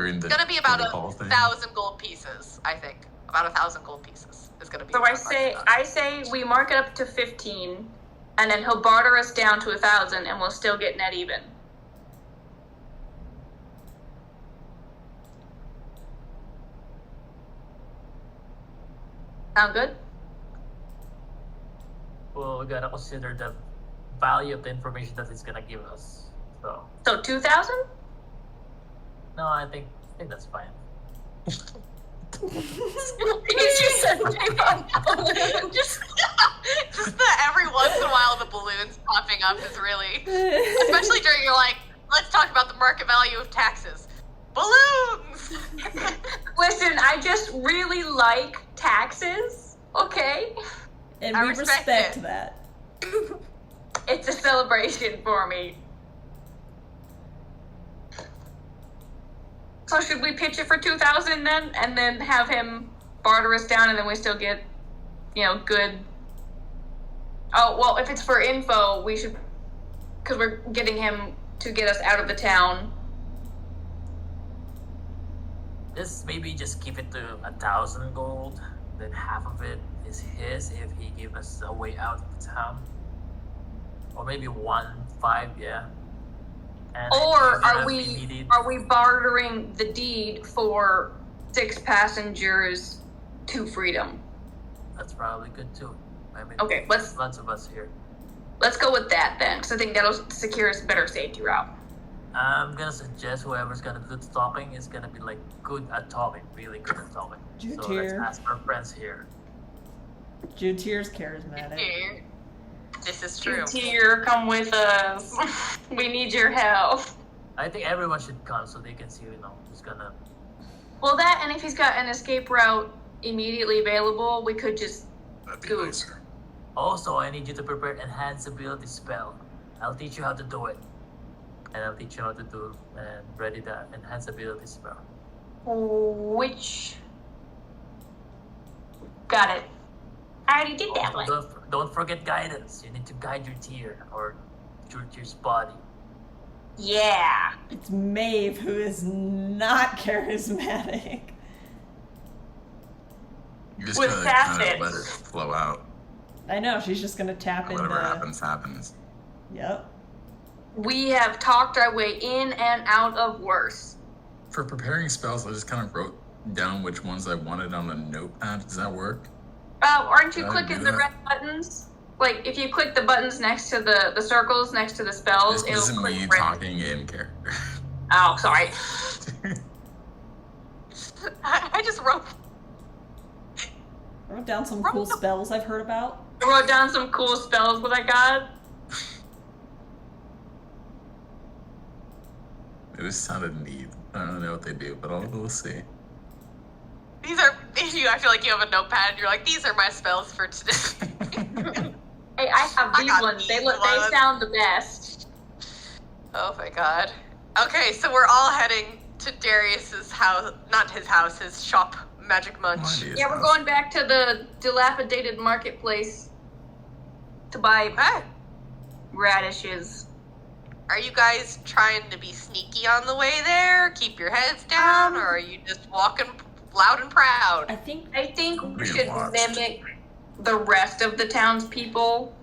During the It's gonna be about protocol thing? 1,000 gold pieces, I think. About 1,000 gold pieces is gonna be. So I say we mark it up to 15, and then he'll barter us down to 1,000, and we'll still get net even. Sound good? Well, we gotta consider the value of the information that it's gonna give us. So 2,000? No, I think that's fine. just the every once in a while the balloons popping up is really, especially during your let's talk about the market value of taxes. Balloons. Listen, I just really like taxes, okay? And I we respect respect it. that. It's a celebration for me. So should we pitch it for 2,000 then, and then have him barter us down, and then we still get, good. Oh well, if it's for info, we should, because we're getting him to get us out of the town. Maybe just keep it to 1,000 gold. Then half of it is his if he gives us a way out of the town. Or maybe 1,500, yeah. And Or then are if we needed- bartering the deed for 6 passengers to freedom? That's probably good too. I mean, Okay, there's lots of us here. Let's go with that then, because I think that'll secure us a better safety route. I'm gonna suggest whoever's gonna do the talking is gonna be good at talking, really good at talking. So let's Jutier. ask our friends here. Jutier's charismatic. Here. This is true. Dear, come with us. We need your help. I think everyone should come so they can see, who's gonna. Well, that, and if he's got an escape route immediately available, we could just That'd be Good. nicer. Also, I need you to prepare enhance ability spell. I'll teach you how to do it. And I'll teach you how to do and ready the enhance ability spell. which. Got it. I already did that one. Don't forget guidance. You need to guide your tier or your tier's body. Yeah. It's Maeve who is not charismatic. You just With gotta kind facets. of let it flow out. I know, she's just gonna tap into. Whatever happens, happens. Yep. We have talked our way in and out of worse. For preparing spells, I just kind of wrote down which ones I wanted on a notepad. Does that work? Aren't you I clicking do the that. red buttons? Like, if you click the buttons next to the circles next to the spells, This it'll isn't click me red. talking in character. Oh, sorry. I just wrote. I wrote down some cool spells I've heard about. I wrote down some cool spells that I got. It just sounded neat. I don't know what they do, but we'll see. These are. I feel like you have a notepad. And you're like, these are my spells for today. Hey, I have I these got ones. They these look. ones. They sound the best. Oh my god. Okay, so we're all heading to Darius's house. Not his house. His shop. Magic Munch. Mine is Yeah, we're house. going back to the dilapidated marketplace to buy Okay. radishes. Are you guys trying to be sneaky on the way there? Keep your heads down, or are you just walking loud and proud? I think I think we Being should watched. mimic the rest of the townspeople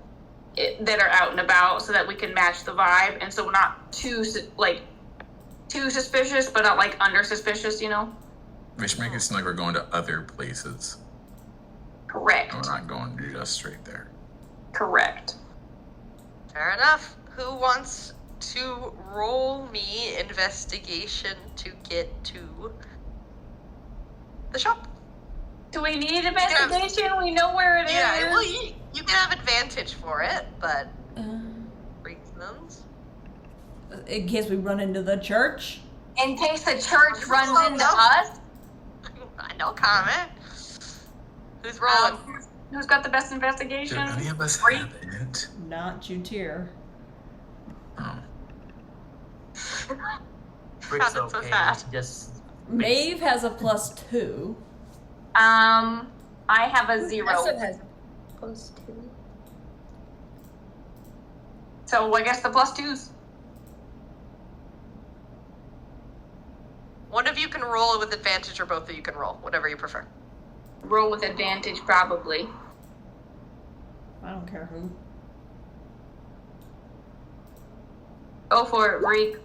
that are out and about, so that we can match the vibe, and so we're not too suspicious, but not under suspicious. We should make it seem like we're going to other places. Correct. And we're not going just straight there. Correct. Fair enough. Who wants to roll me investigation to get to the shop? Do we need investigation? We know where it is. Yeah, well, you can have advantage for it, but uh, reasons. in case we run into the church. In case the church runs Oh, into no. us. No comment. Who's rolling? Who's got the best Do investigation? any of us Free? have it? Not Jutier. Oh. Brick's Sounded so okay. sad. Just Maeve has a +2. I have a 0. Also has +2. So I guess the +2s. One of you can roll with advantage, or both of you can roll, whatever you prefer. Roll with advantage, probably. I don't care who. Go for it, Reek.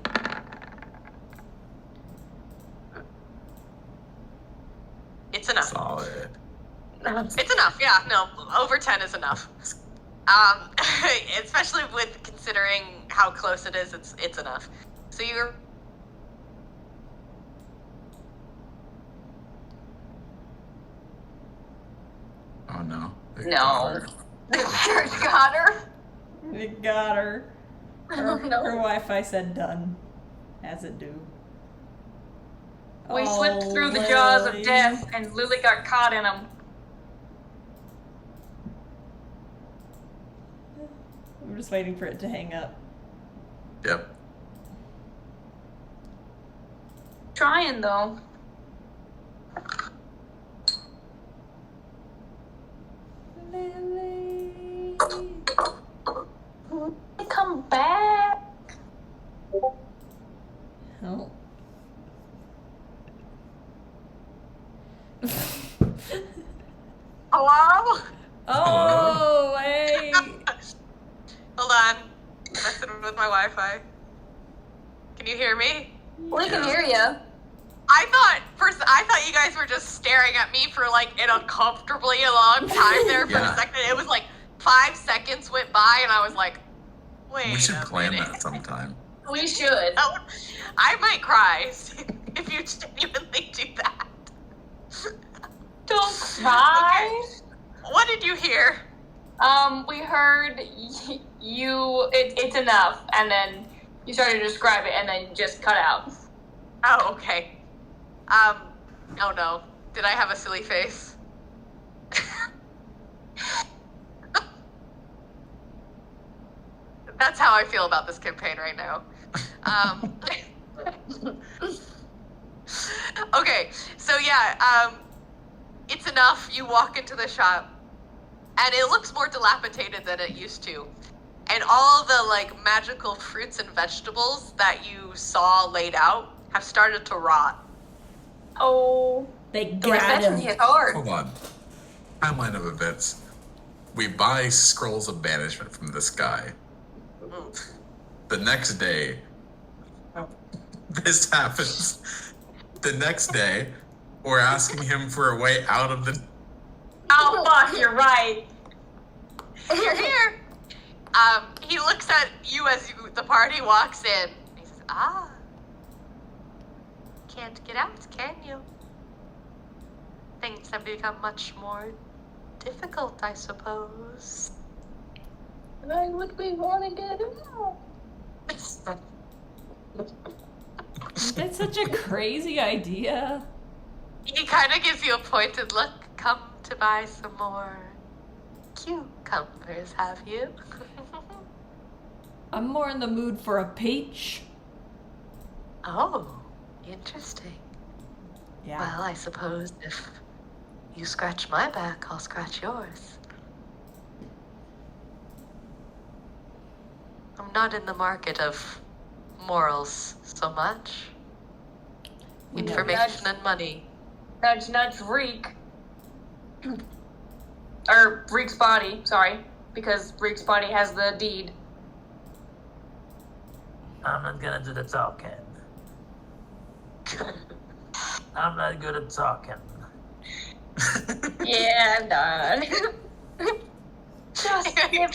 It's enough. Solid. It's enough, yeah. No, over 10 is enough. Especially with considering how close it is, it's enough. So you're... Oh no. They No. got her. The church got her. It got her. Oh, no. Her Wi-Fi said done. As it do. We Oh, slipped through the jaws of Lily. death, and Lily got caught in them. I'm just waiting for it to hang up. Yep. Trying, though. Lily. Come back. Oh. Hello? Oh, hey. Hold on. Messing with my Wi-Fi. Can you hear me? We can hear you. I thought you guys were just staring at me for like an uncomfortably long time there for Yeah. a second. It was like 5 seconds went by and I was like, wait We should a plan minute. that sometime. We should. Oh, I might cry if you genuinely do that. Don't cry. What did you hear? We heard you. It's enough, and then you started to describe it, and then just cut out. Oh, okay. Oh no. Did I have a silly face? That's how I feel about this campaign right now. Okay, so yeah, it's enough. You walk into the shop, and it looks more dilapidated than it used to. And all the like magical fruits and vegetables that you saw laid out have started to rot. Oh, They the got reception him. hit hard. Hold on. Timeline of events. We buy scrolls of banishment from this guy. The next day, this happens. The next day, we're asking him for a way out of the. Oh fuck, you're right. You're here. He looks at you as the party walks in. He says, "Ah, can't get out, can you? Things have become much more difficult, I suppose." Why would we want to get out? That's such a crazy idea. He kind of gives you a pointed look. Come to buy some more cucumbers, have you? I'm more in the mood for a peach. Oh, interesting. Yeah. Well, I suppose if you scratch my back, I'll scratch yours. I'm not in the market of morals so much. We know. Information and money. Nudge, nudge, Reek. Or Reek's body, sorry. Because Reek's body has the deed. I'm not gonna do the talking. I'm not good at talking. Yeah, I'm done. Just give him,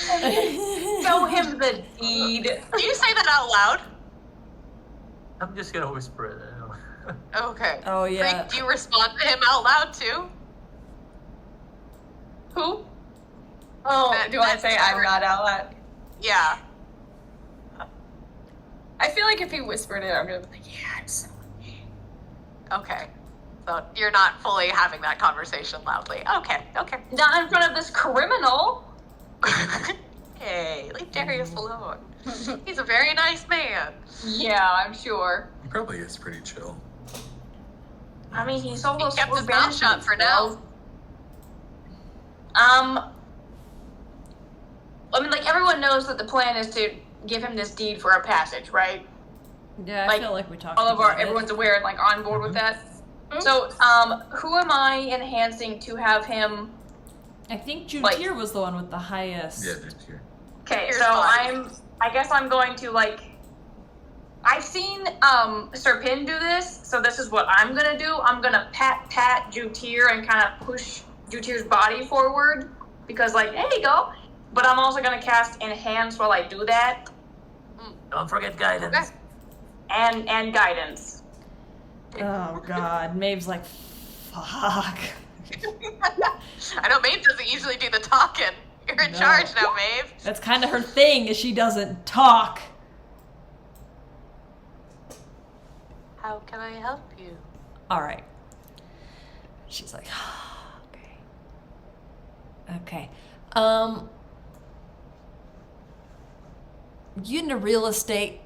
show him the deed. Do you say that out loud? I'm just gonna whisper it. Okay. Oh, yeah. Freak, do you respond to him out loud too? Who? Oh, do I say I'm not out loud? Yeah. I feel like if he whispered it, I'm gonna be like, yeah, it's so. Okay. So you're not fully having that conversation loudly. Okay. Okay. Not in front of this criminal. Hey, leave Darius alone. He's a very nice man. Yeah, I'm sure. He probably is pretty chill. I mean, he's almost kept his mouth shut for now. I mean, like, everyone knows that the plan is to give him this deed for a passage, right? Yeah, I Like, feel like we talked all of our about it. everyone's aware and like on board with that. So, who am I enhancing to have him? I think like- Jutir was the one with the highest. Yeah, just here. Okay, Here's so fine. I guess I'm going to like. I've seen Sir Pin do this, so this is what I'm gonna do. I'm gonna pat Jutir and kind of push Jutir's body forward because like there you go. But I'm also gonna cast Enhance while I do that Don't forget guidance. Okay. and Guidance. Oh god, Maeve's like, fuck. I know Maeve doesn't usually do the talking. You're in No. charge now, Maeve. That's kind of her thing, is she doesn't talk. How can I help you? All right. She's like, okay. Okay. You into real estate?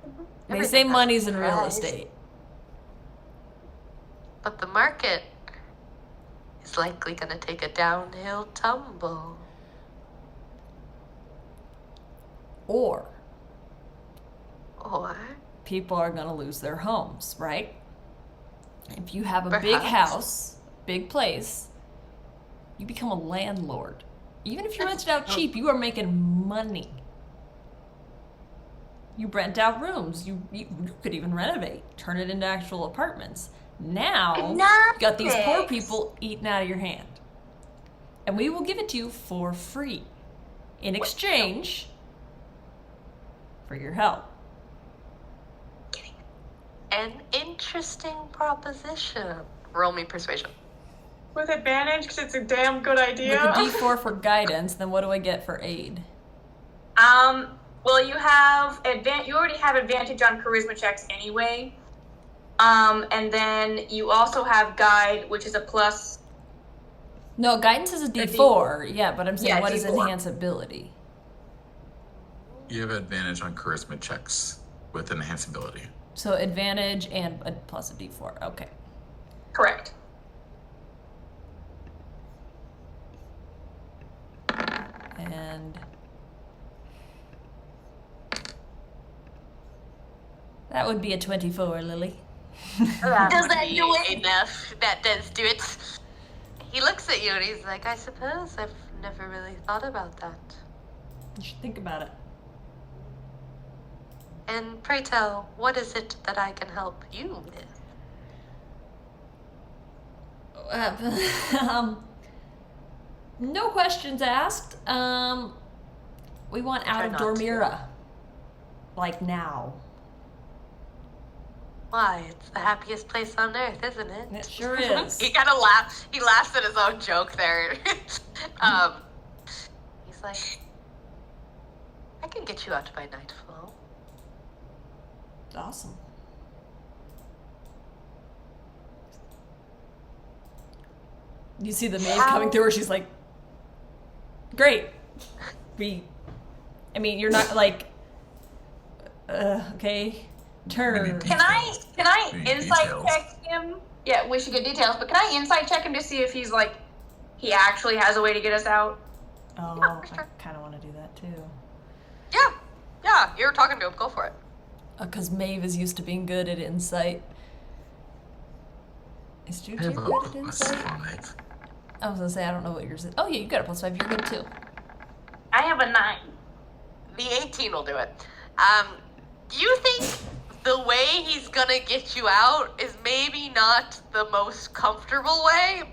They say Everything money's has in real price. estate. But the market is likely going to take a downhill tumble. Or Or people are going to lose their homes, right? If you have a big Perhaps. house, big place, you become a landlord. Even if you rent it out cheap, you are making money. You rent out rooms. You could even renovate, turn it into actual apartments. Now, you got these poor Nice. people eating out of your hand. And we will give it to you for free in exchange for your help. an interesting proposition. Roll me persuasion. With advantage, because it's a damn good With idea. a D4 for guidance, then what do I get for aid? Well, you have you already have advantage on charisma checks anyway. And then you also have guide, which is a plus. No, guidance is a D4. Yeah, but I'm saying Yeah, what is D4. enhance ability? You have advantage on charisma checks with enhanceability. So advantage and a plus a D4. Okay. Correct. And that would be a 24, Lily. Does that Be do it? enough. That does do it. He looks at you and he's like, I suppose I've never really thought about that. You should think about it. And pray tell, what is it that I can help you with? No questions asked. We want out Try of not to. Dormira. Like now. Why, it's the happiest place on earth, isn't it? It sure is. He kind of laughs. He laughs at his own joke there. He's like, I can get you out by nightfall. Awesome. You see the maid coming through her, she's like, great. I mean, you're not like, okay, turn. Can I Any insight details? check him? Yeah, we should get details, but can I insight check him to see if he's like, he actually has a way to get us out? Oh, Yeah, for I sure. kind of want to do that too. Yeah, you're talking to him. Go for it. Because Maeve is used to being good at insight. Is I Juju have a good at plus insight? 5. I was gonna say I don't know what yours is. Oh yeah, you got a +5. You're good too. I have a 9. The 18 will do it. You think the way he's gonna get you out is maybe not the most comfortable way,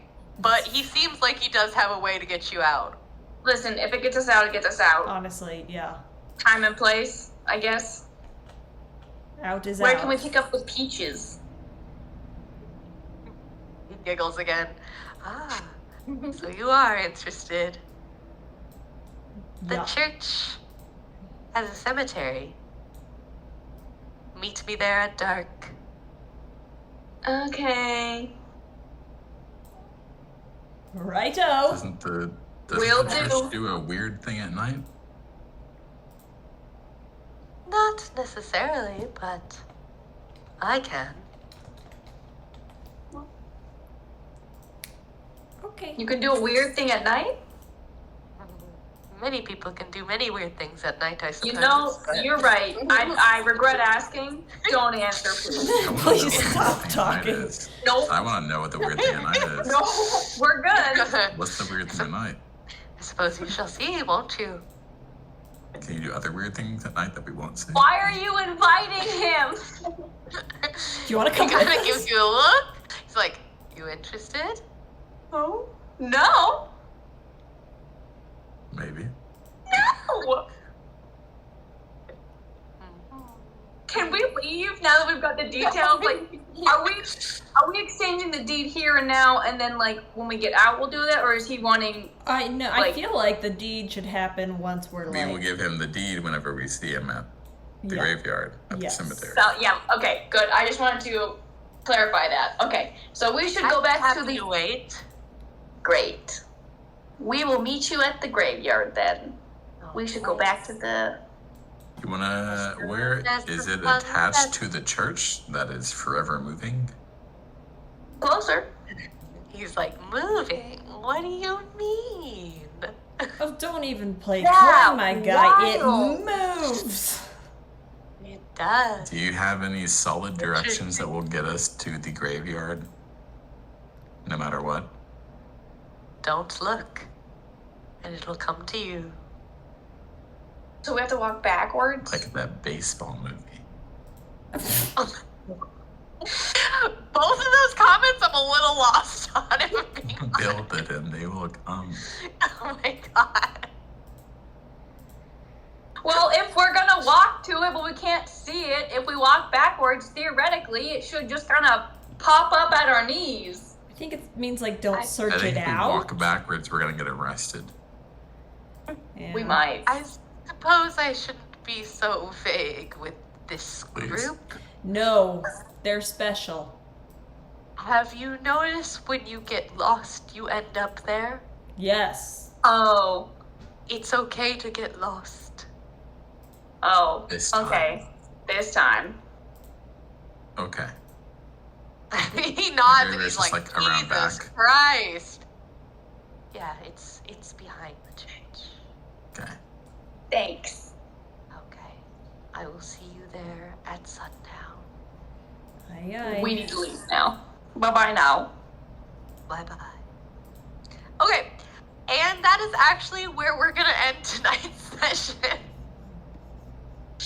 but he seems like he does have a way to get you out. Listen, if it gets us out, it gets us out. Honestly, yeah. Time and place, I guess. Out is Where out. can we pick up the peaches? He giggles again. Ah, so you are interested. The Yeah. church has a cemetery. Meet me there at dark. Okay. Righto. Doesn't the Will church do. do a weird thing at night? Not necessarily, but I can. Okay. You can do a weird thing at night? Many people can do many weird things at night, I suppose. You know, but- you're right. I regret asking. Don't answer, please. I wanna Please know what the stop weird thing at night talking. is. Nope. I want to know what the weird thing at night is. No, we're good. What's the weird thing at night? I suppose you shall see, won't you? Can you do other weird things at night that we won't see? Why are you inviting him? Do you want to come He with kind of us? gives you a look. He's like, you interested? Oh, no. Maybe. No. Can we leave now that we've got the details? Like, are we exchanging the deed here and now, and then like when we get out, we'll do that, or is he wanting? I know. I Like- feel like the deed should happen once we're We will like. give him the deed whenever we see him at the Yeah. graveyard, at Yes. the cemetery. So yeah, okay, good. I just wanted to clarify that. Okay, so we should go I'm back to happy the. to wait. Great. We will meet you at the graveyard then. We should go back to the. You wanna, where That's is the it fun attached stuff. to the church that is forever moving? Closer. He's like, moving? What do you mean? Oh, don't even play Yeah, coy, my guy. wild. It moves. It does. Do you have any solid directions that will get us to the graveyard? No matter what? Don't look, and it'll come to you. So we have to walk backwards. Like that baseball movie. Both of those comments, I'm a little lost on. If I'm being honest. Build it and they will come. Oh my god. Well, if we're gonna walk to it, but we can't see it, if we walk backwards, theoretically, it should just kind of pop up at our knees. I think it means like don't I search think it if we out. walk backwards, we're gonna get arrested. Yeah. We might. I suppose I shouldn't be so vague with this Please. group. No, they're special. Have you noticed when you get lost, you end up there? Yes. Oh. It's okay to get lost. Oh. This time. Okay. This time. Okay. He nods Maybe and it's he's just, like, like, around Jesus back." Christ. Yeah, it's behind the church. Okay. Thanks. Okay. I will see you there at sundown. Aye, aye. We need to leave now. Bye-bye now. Bye-bye. Okay. And that is actually where we're going to end tonight's session.